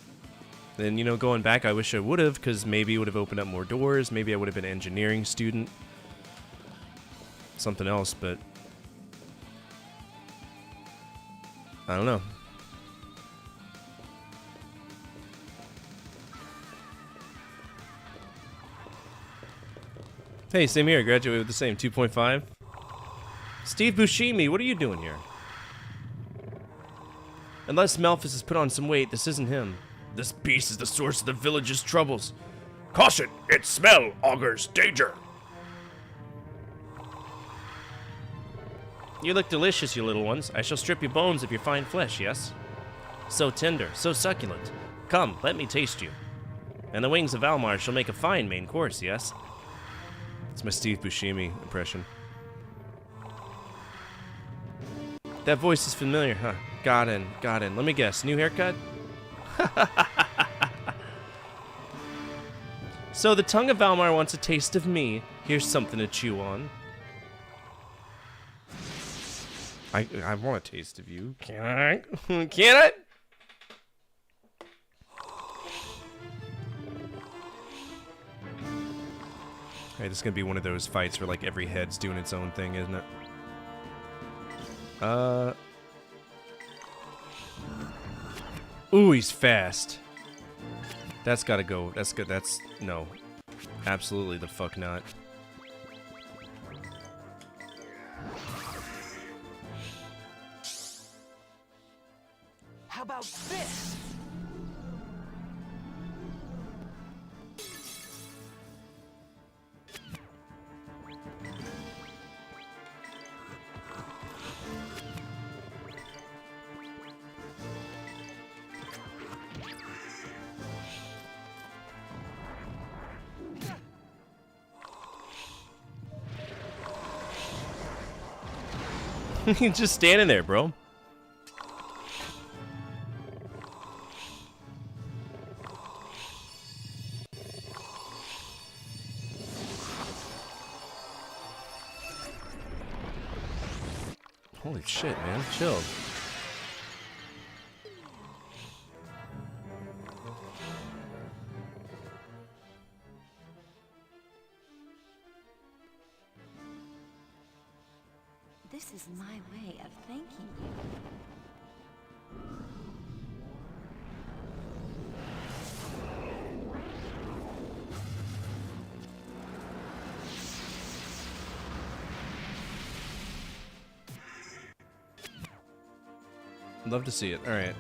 Speaker 2: Then, you know, going back, I wish I would have, because maybe it would have opened up more doors. Maybe I would have been an engineering student. Something else, but I don't know. Hey, same here. Graduated with the same 2.5. Steve Buscemi, what are you doing here? Unless Malphus has put on some weight, this isn't him.
Speaker 1: This beast is the source of the village's troubles. Caution! Its smell augurs danger!
Speaker 2: You look delicious, you little ones. I shall strip your bones of your fine flesh, yes? So tender, so succulent. Come, let me taste you. And the wings of Valmar shall make a fine main course, yes? It's my Steve Buscemi impression. That voice is familiar, huh? Got in. Let me guess, new haircut? So the tongue of Valmar wants a taste of me. Here's something to chew on. I want a taste of you. Can I? Can I? Hey, this is gonna be one of those fights where like every head's doing its own thing, isn't it? Ooh, he's fast. That's gotta go. That's good. That's no. Absolutely the fuck not.
Speaker 7: How about this?
Speaker 2: He's just standing there, bro. Holy shit, man. Chill.
Speaker 9: This is my way of thanking you.
Speaker 2: Love to see it. All right.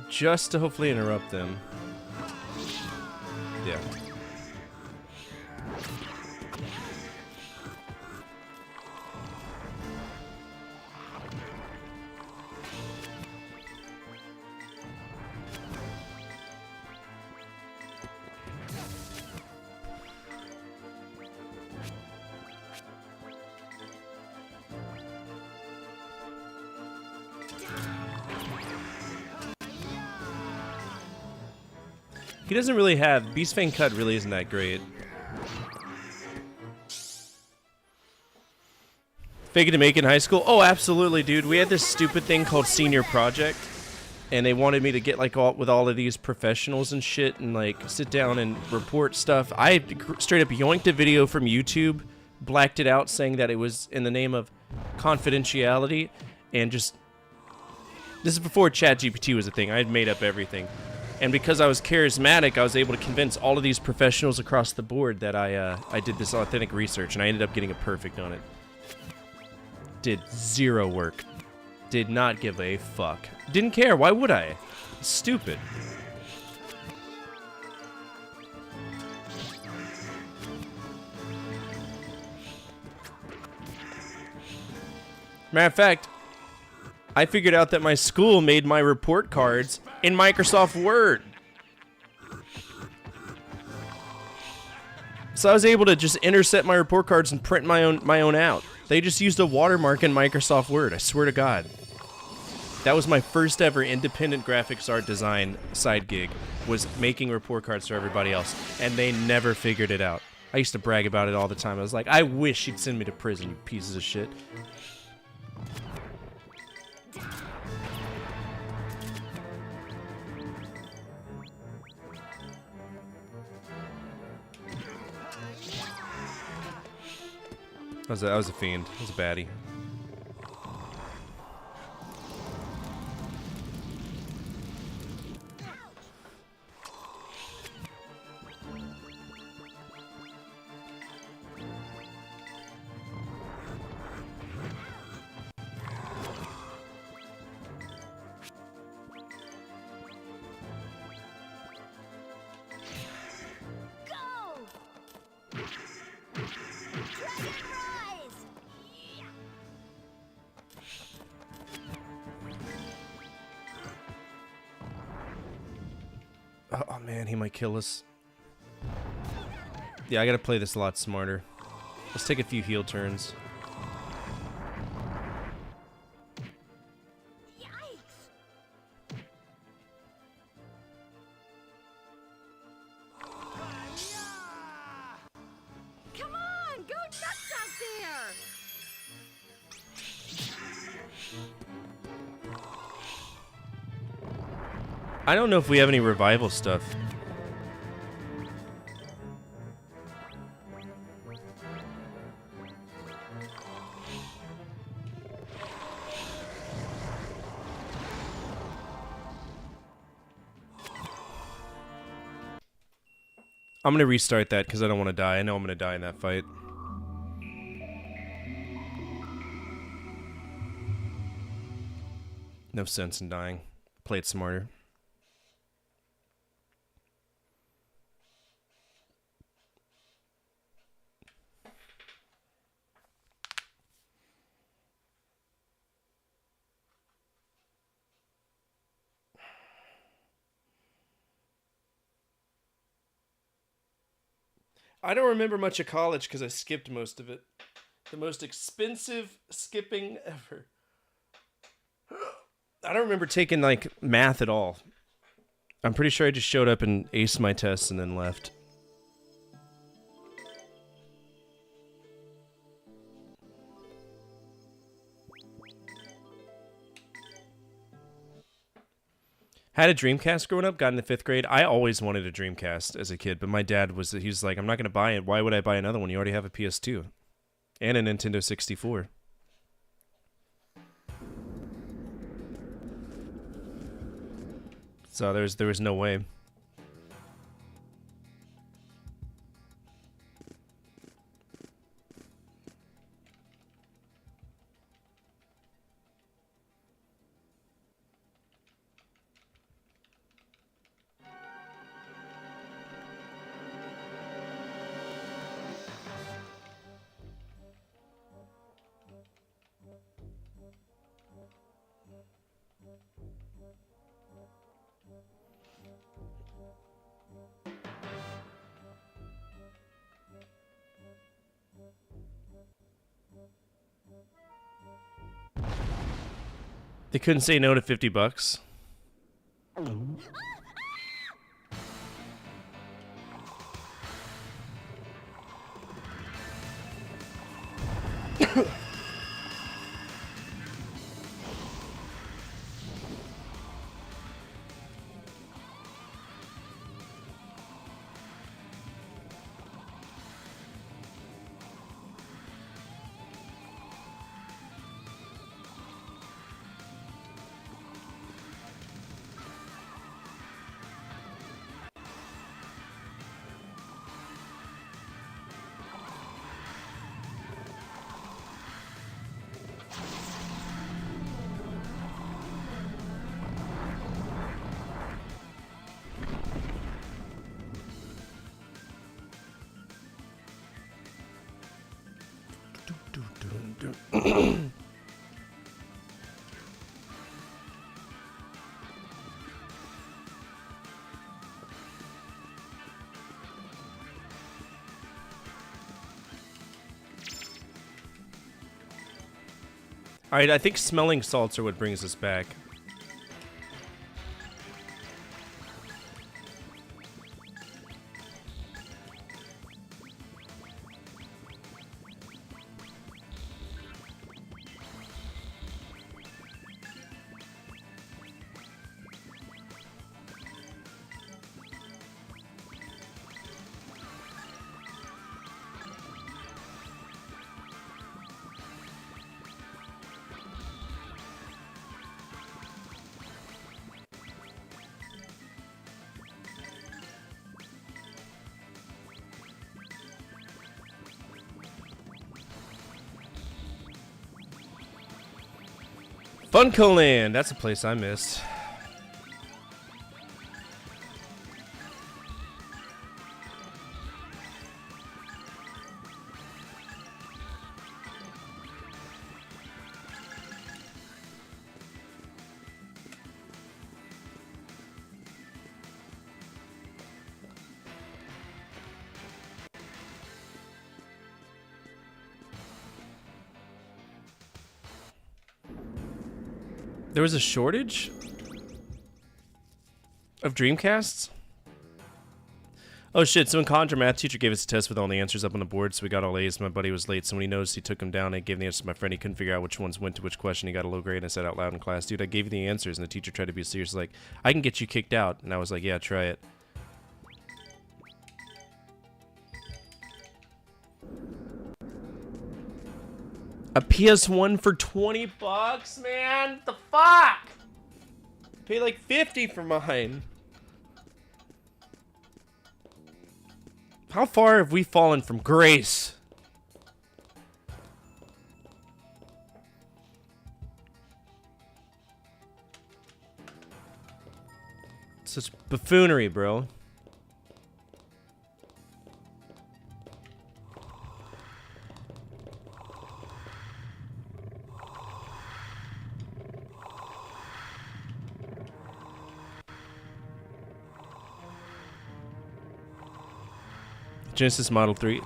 Speaker 2: Just to hopefully interrupt them. Yeah. He doesn't really have... Beast Fang Cut really isn't that great. Fake it to make it in high school? Oh, absolutely, dude. We had this stupid thing called Senior Project. And they wanted me to get, like, with all of these professionals and shit and, like, sit down and report stuff. I straight up yoinked a video from YouTube, blacked it out, saying that it was in the name of confidentiality, and just... This is before ChatGPT was a thing. I had made up everything. And because I was charismatic, I was able to convince all of these professionals across the board that I did this authentic research, and I ended up getting a perfect on it. Did zero work. Did not give a fuck. Didn't care. Why would I? Stupid. Matter of fact, I figured out that my school made my report cards in Microsoft Word. So I was able to just intercept my report cards and print my own out. They just used a watermark in Microsoft Word, I swear to God. That was my first ever independent graphics art design side gig, was making report cards for everybody else, and they never figured it out. I used to brag about it all the time. I was like, I wish you'd send me to prison, you pieces of shit. That was a fiend. That was a baddie. Oh man, he might kill us. Yeah, I gotta play this a lot smarter. Let's take a few heal turns.
Speaker 9: Come on, go nuts out there!
Speaker 2: I don't know if we have any revival stuff. I'm gonna restart that because I don't want to die. I know I'm gonna die in that fight. No sense in dying. Play it smarter. I don't remember much of college because I skipped most of it. The most expensive skipping ever. I don't remember taking, like, math at all. I'm pretty sure I just showed up and aced my tests and then left. Had a Dreamcast growing up, got into 5th grade. I always wanted a Dreamcast as a kid, but my dad he was like, I'm not going to buy it. Why would I buy another one? You already have a PS2 and a Nintendo 64. So there was no way. They couldn't say no to $50. Alright, I think smelling salts are what brings us back. Funko Land! That's a place I missed. There was a shortage of Dreamcasts? Oh shit, so in Contra, math teacher gave us a test with all the answers up on the board, so we got all A's. My buddy was late, so when he noticed, he took them down. I gave the answers to my friend. He couldn't figure out which ones went to which question. He got a low grade, and I said out loud in class, dude, I gave you the answers. And the teacher tried to be serious, like, I can get you kicked out. And I was like, yeah, try it. A PS1 for $20, man? What the fuck? Pay like 50 for mine. How far have we fallen from grace? Such buffoonery, bro. Genesis Model 3.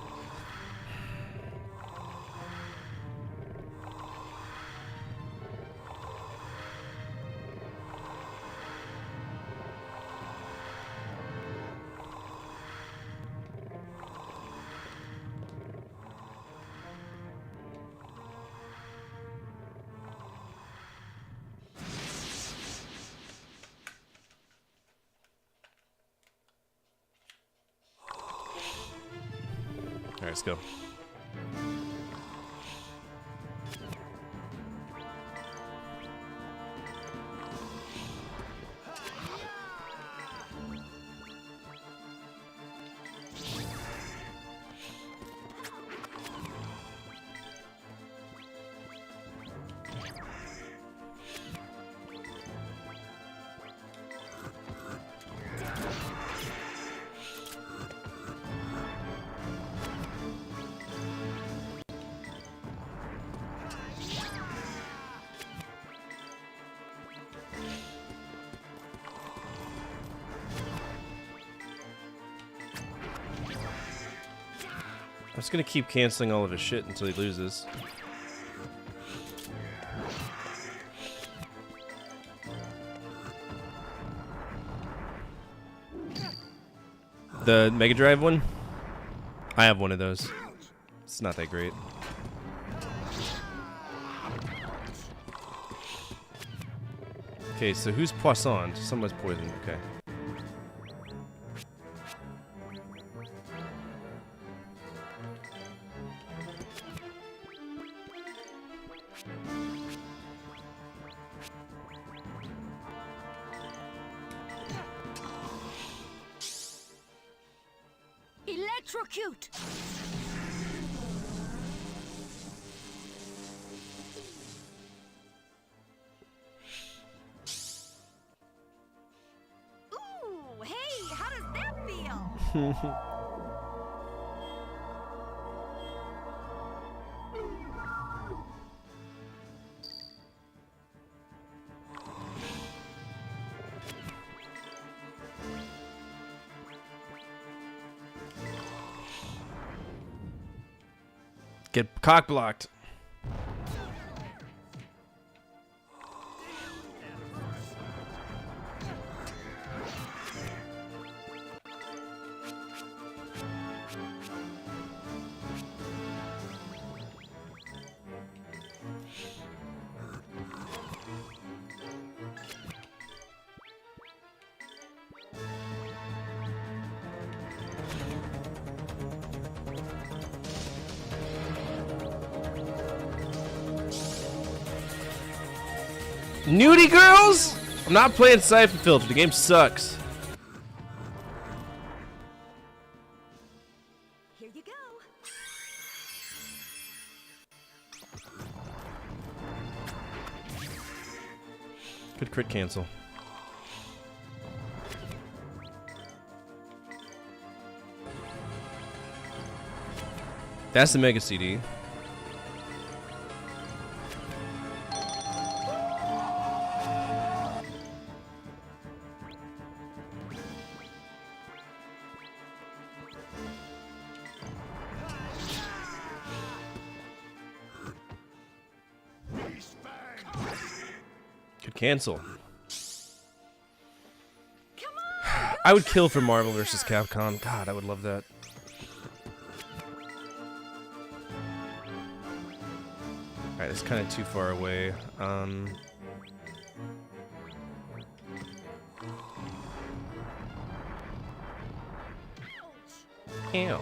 Speaker 2: let's go. I'm just gonna keep canceling all of his shit until he loses. The Mega Drive one? I have one of those. It's not that great. Okay, so who's Poisson? Someone's poisoned, okay.
Speaker 9: Electrocute! Ooh, hey, how does that feel?
Speaker 2: Get cock blocked. Nudie girls? I'm not playing Siphon Filter. The game sucks.
Speaker 9: Here you go.
Speaker 2: Good crit cancel. That's the Mega CD. Could cancel. I would kill for Marvel vs. Capcom. God, I would love that. Alright, it's kind of too far away. Ew.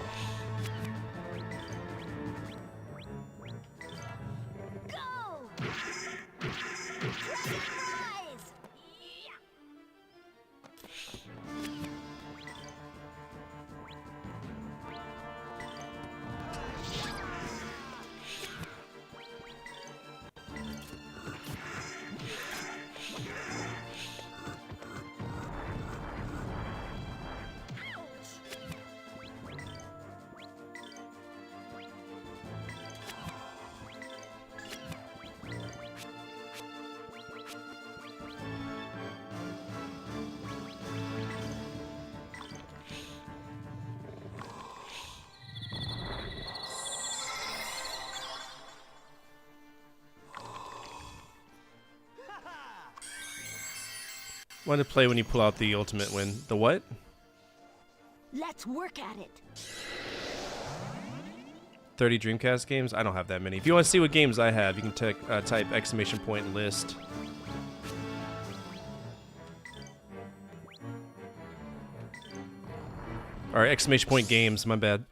Speaker 2: Want to play when you pull out the ultimate win. The what?
Speaker 9: Let's work at it.
Speaker 2: 30 Dreamcast games? I don't have that many. If you want to see what games I have, you can type !list. Or !games, my bad.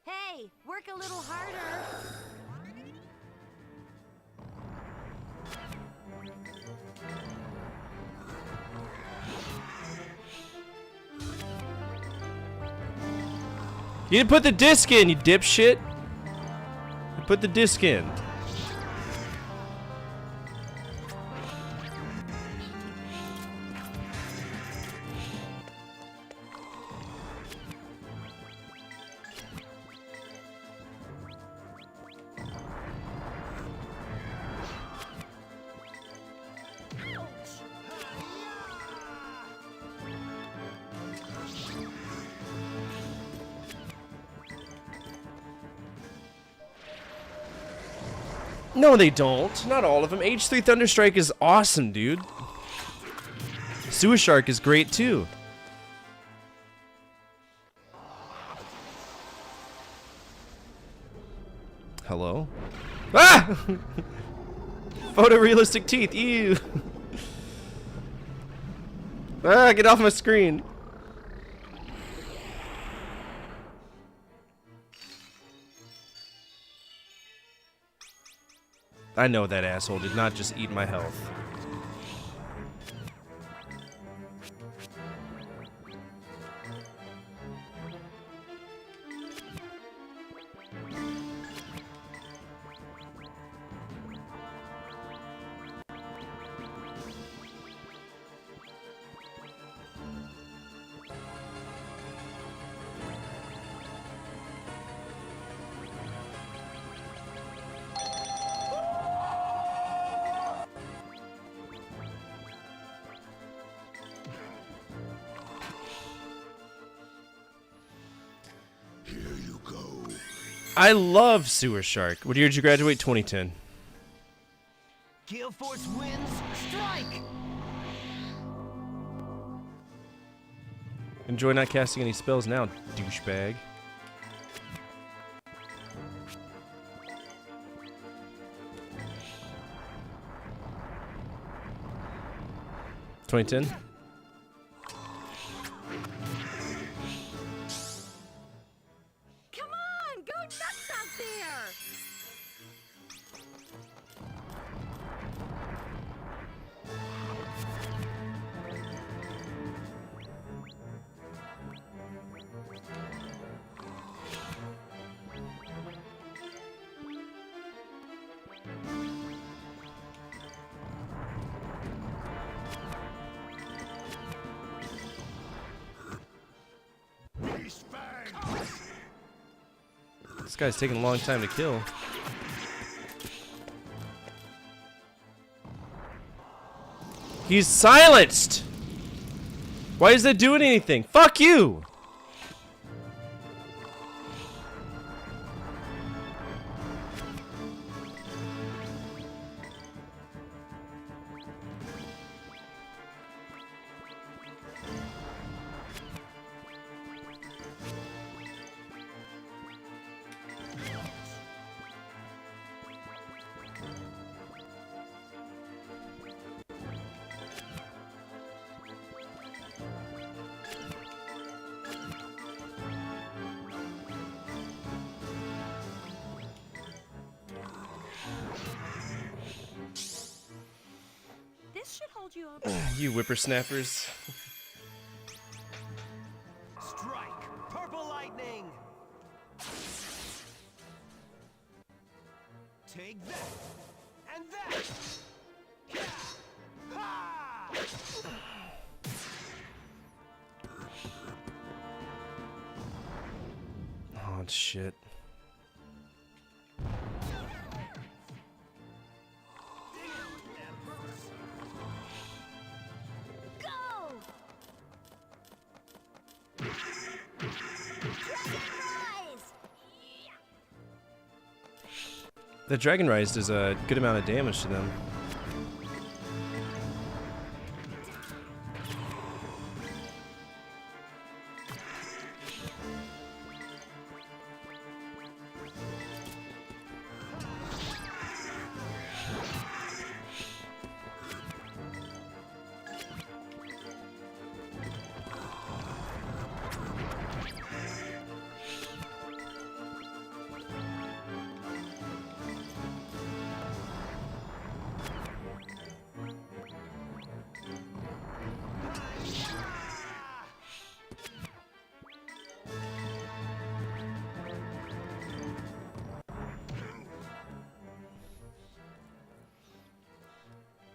Speaker 9: Hey, Hey, work a little harder.
Speaker 2: You didn't put the disc in, you dipshit. You put the disc in. No, they don't. Not all of them. H3 Thunderstrike is awesome, dude. Sewer Shark is great, too. Hello? Ah! Photorealistic teeth. Ew. Ah, get off my screen. I know that asshole did not just eat my health. I love Sewer Shark. What year did you graduate? 2010.
Speaker 7: Gale Force wins. Strike!
Speaker 2: Enjoy not casting any spells now, douchebag. $2010.
Speaker 9: Come on, go nuts out there!
Speaker 2: This guy's taking a long time to kill. He's silenced! Why is that doing anything? Fuck you!
Speaker 9: This should hold you over.
Speaker 2: You whippersnappers.
Speaker 7: Strike! Purple lightning! Take that! And that! Yeah. Ha!
Speaker 2: Oh, shit. The Dragon Rise does a good amount of damage to them.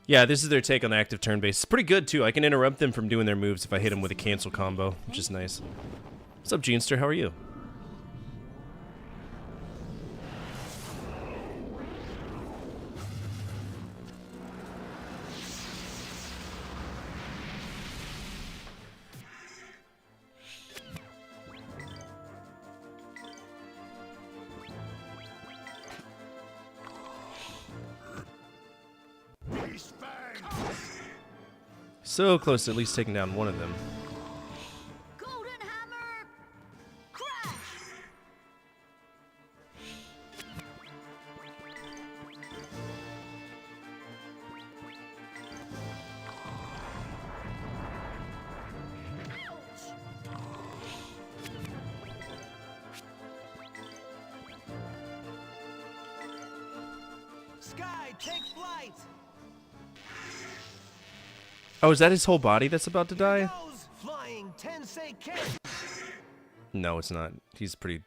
Speaker 2: Yeah, this is their take on active turn base. It's pretty good, too. I can interrupt them from doing their moves if I hit them with a cancel combo, which is nice. What's up, Genester? How are you? So close to at least taking down one of them.
Speaker 9: Golden Hammer! Crash!
Speaker 7: Sky, take flight!
Speaker 2: Oh, is that his whole body that's about to die?
Speaker 7: Flying Tensei Ken!
Speaker 2: No, it's not. He's pretty...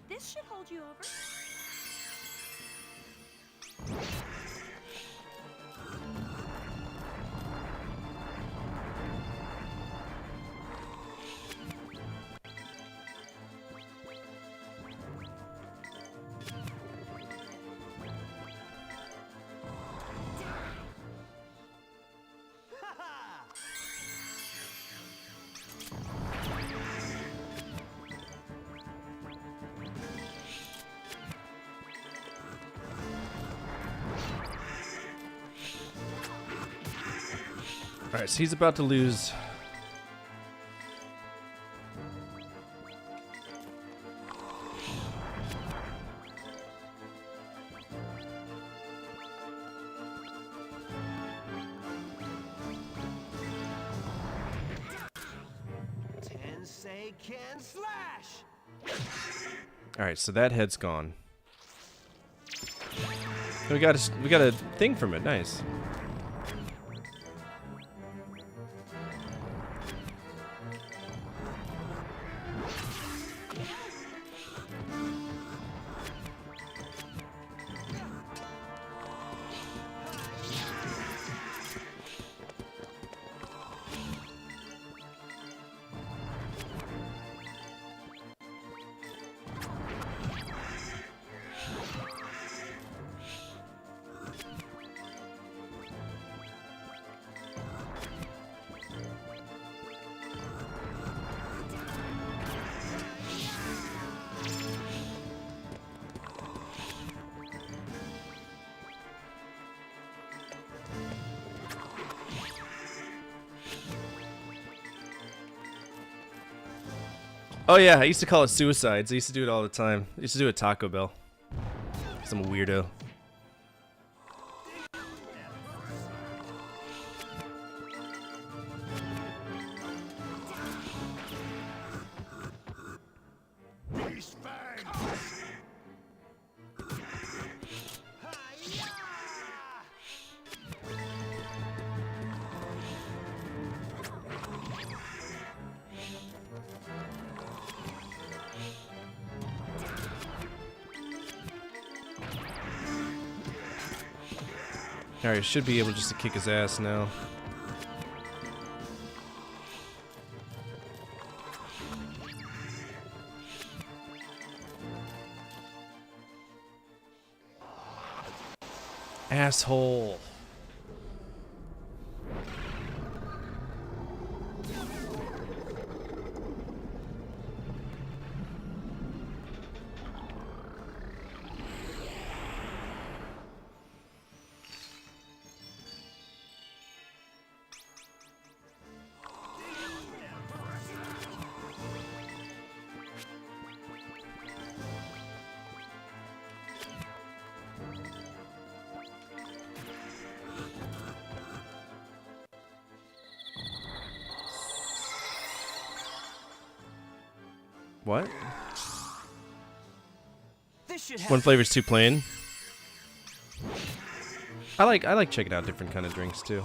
Speaker 9: This should hold you over.
Speaker 2: Alright, so he's about to lose...
Speaker 7: Tensei Ken slash!
Speaker 2: Alright, so that head's gone. We got a thing from it, nice. Oh yeah, I used to call it suicides. I used to do it all the time. I used to do it at Taco Bell. 'Cause I'm a weirdo. Alright, should be able just to kick his ass now. Asshole. What?
Speaker 7: This should
Speaker 2: One flavor's too plain. I like checking out different kind of drinks too.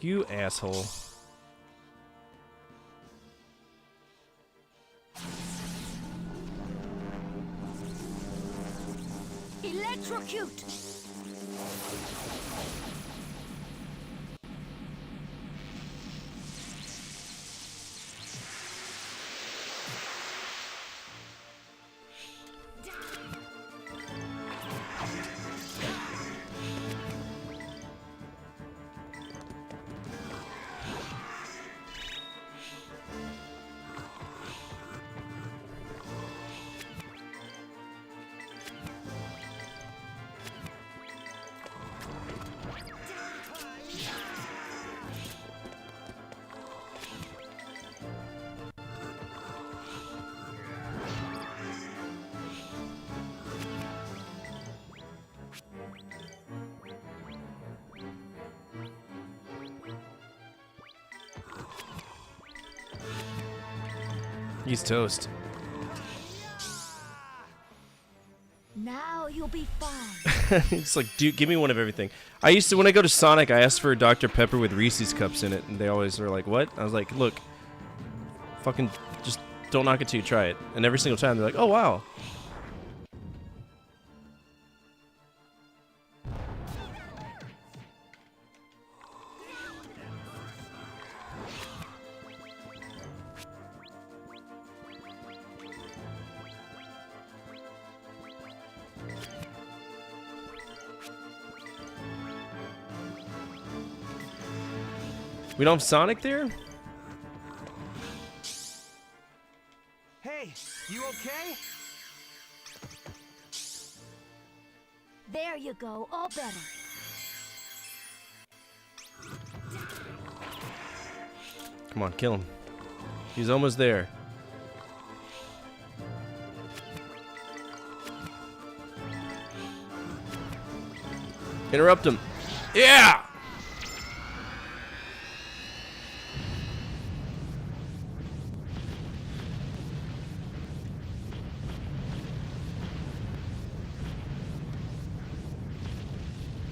Speaker 2: You asshole.
Speaker 9: Electrocute!
Speaker 2: He's toast.
Speaker 9: Now you'll be fine.
Speaker 2: It's like, dude, give me one of everything. I used to, when I go to Sonic, I ask for a Dr. Pepper with Reese's cups in it, and they always are like, what? I was like, look, fucking just don't knock it till you try it. And every single time they're like, oh, wow. We don't have Sonic there?
Speaker 7: Hey, you okay?
Speaker 9: There you go, all better.
Speaker 2: Come on, kill him. He's almost there. Interrupt him. Yeah!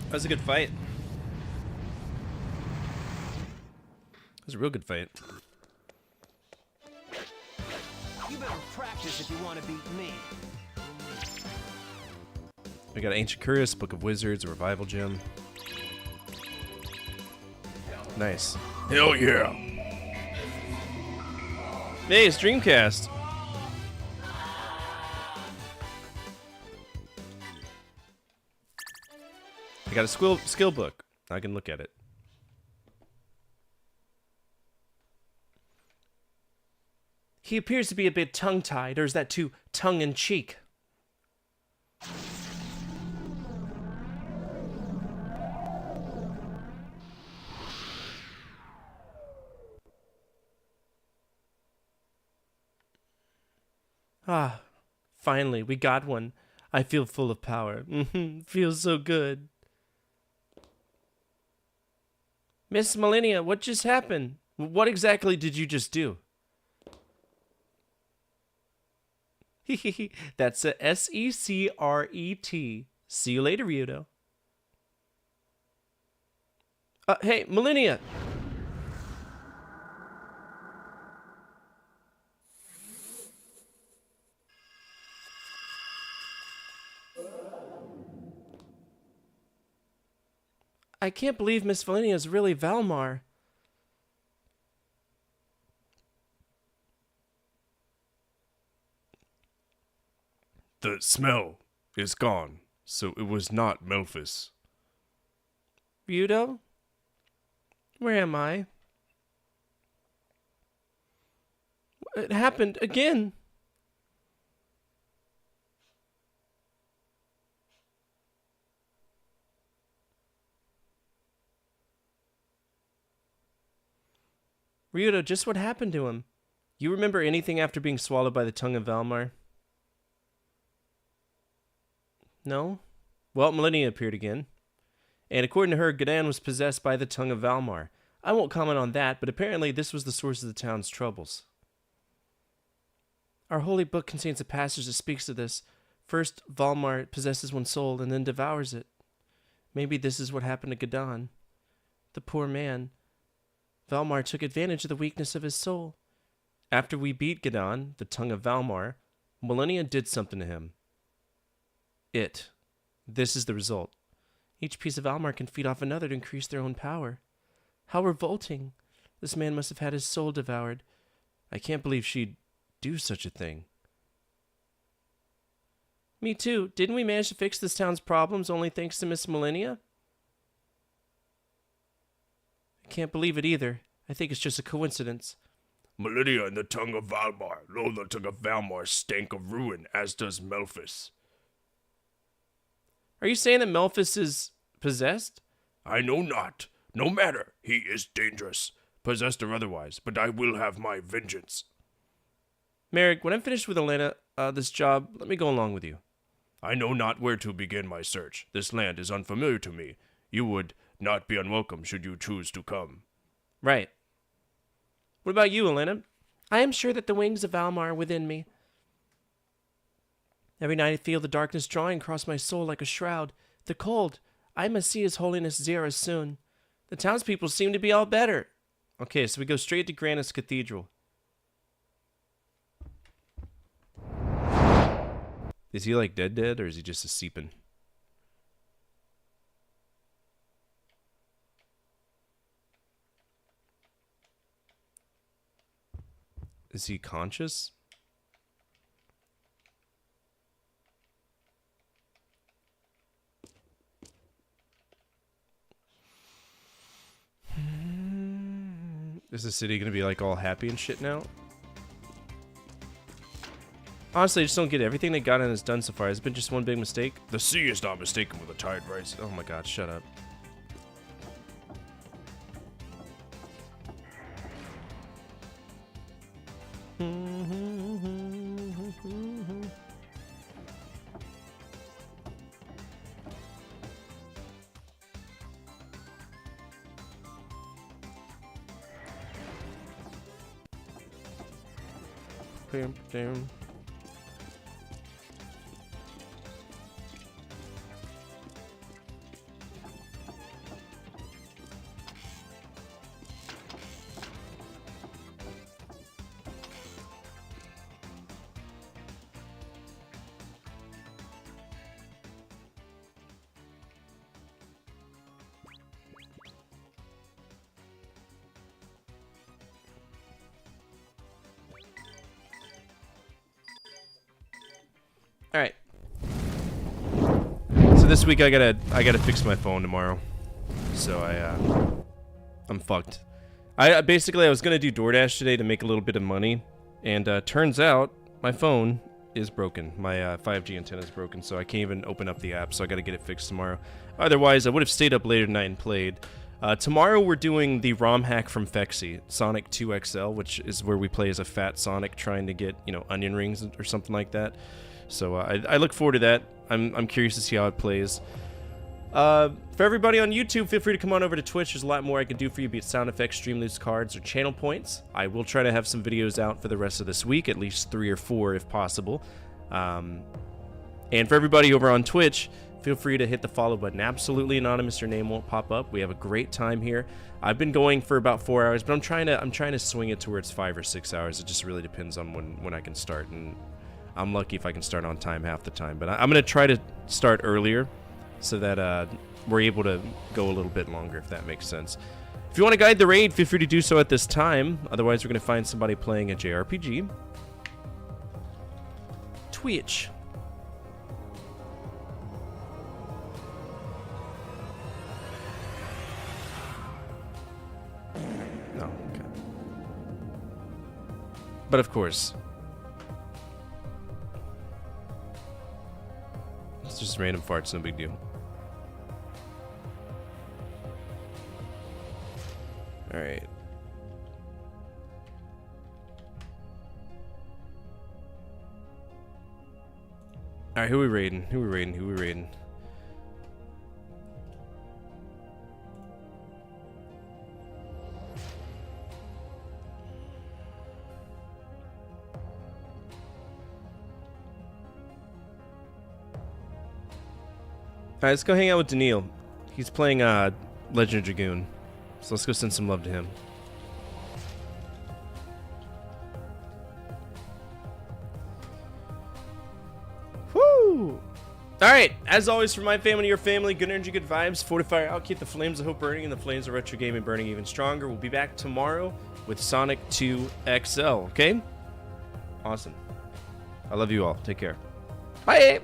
Speaker 2: That was a good fight. That was a real good fight.
Speaker 7: You better practice if you want to beat me.
Speaker 2: We got Ancient Curious, Book of Wizards, a Revival Gem. Nice.
Speaker 1: Hell yeah.
Speaker 2: Hey, it's Dreamcast. I got a skill book. I can look at it.
Speaker 12: He appears to be a bit tongue-tied, or is that too tongue-in-cheek? Ah, finally, we got one. I feel full of power. Feels so good. Miss Millennia, what just happened? What exactly did you just do? That's a S-E-C-R-E-T. See you later, Ryudo. Hey, Millennia! I can't believe Miss Millennia is really Valmar.
Speaker 1: The smell is gone, so it was not Memphis.
Speaker 12: Ryudo? Where am I? It happened again. Ryudo, just what happened to him? You remember anything after being swallowed by the tongue of Valmar? No?
Speaker 2: Well, Millennia appeared again. And according to her, Gadan was possessed by the tongue of Valmar. I won't comment on that, but apparently this was the source of the town's troubles. Our holy book contains a passage that speaks to this. First, Valmar possesses one's soul and then devours it. Maybe this is what happened to Gadan. The poor man. Valmar took advantage of the weakness of his soul. After we beat Gadan, the tongue of Valmar, Millennia did something to him. This is the result. Each piece of Valmar can feed off another to increase their own power. How revolting. This man must have had his soul devoured. I can't believe she'd do such a thing. Me too. Didn't we manage to fix this town's problems only thanks to Miss Millennia? I can't believe it either. I think it's just a coincidence.
Speaker 1: Millennia and the tongue of Valmar. Lo, the tongue of Valmar stank of ruin, as does Melphis.
Speaker 2: Are you saying that Melphis is possessed?
Speaker 1: I know not. No matter. He is dangerous, possessed or otherwise, but I will have my vengeance.
Speaker 2: Merrick, when I'm finished with Elena, this job, let me go along with you.
Speaker 1: I know not where to begin my search. This land is unfamiliar to me. You would not be unwelcome should you choose to come.
Speaker 2: Right. What about you, Elena? I am sure that the wings of Valmar are within me. Every night I feel the darkness drawing across my soul like a shroud. The cold. I must see His Holiness Zera soon. The townspeople seem to be all better. Okay, so we go straight to Granus Cathedral. Is he like dead, or is he just a seeping? Is he conscious? Is the city gonna be like all happy and shit now? Honestly, I just don't get it. Everything that Gadan has done so far has been just one big mistake.
Speaker 1: The sea is not mistaken with a tide rising.
Speaker 2: Oh my god, shut up. Damn. All right. So this week I gotta fix my phone tomorrow. So I'm fucked. I was gonna do DoorDash today to make a little bit of money, and turns out my phone is broken. My 5G antenna is broken, so I can't even open up the app. So I gotta get it fixed tomorrow. Otherwise, I would have stayed up later tonight and played. Tomorrow we're doing the ROM hack from Fexy, Sonic 2 XL, which is where we play as a fat Sonic trying to get, onion rings or something like that. So I look forward to that. I'm curious to see how it plays. For everybody on YouTube, feel free to come on over to Twitch. There's a lot more I can do for you, be it sound effects, stream loose cards, or channel points. I will try to have some videos out for the rest of this week, at least 3 or 4 if possible. And for everybody over on Twitch, feel free to hit the follow button. Absolutely anonymous, your name won't pop up. We have a great time here. I've been going for about 4 hours, but I'm trying to swing it to where it's 5 or 6 hours. It just really depends on when I can start, and I'm lucky if I can start on time half the time. But I'm going to try to start earlier so that we're able to go a little bit longer, if that makes sense. If you want to guide the raid, feel free to do so at this time. Otherwise, we're going to find somebody playing a JRPG. Twitch. No, okay. But of course, it's just random farts, no big deal. Alright. Alright, who we raiding? Alright, let's go hang out with Daniil. He's playing Legend of Dragoon. So let's go send some love to him. Woo! Alright, as always, for my family, your family, good energy, good vibes. Fortify out, keep the flames of hope burning and the flames of retro gaming burning even stronger. We'll be back tomorrow with Sonic 2 XL, okay? Awesome. I love you all. Take care. Bye!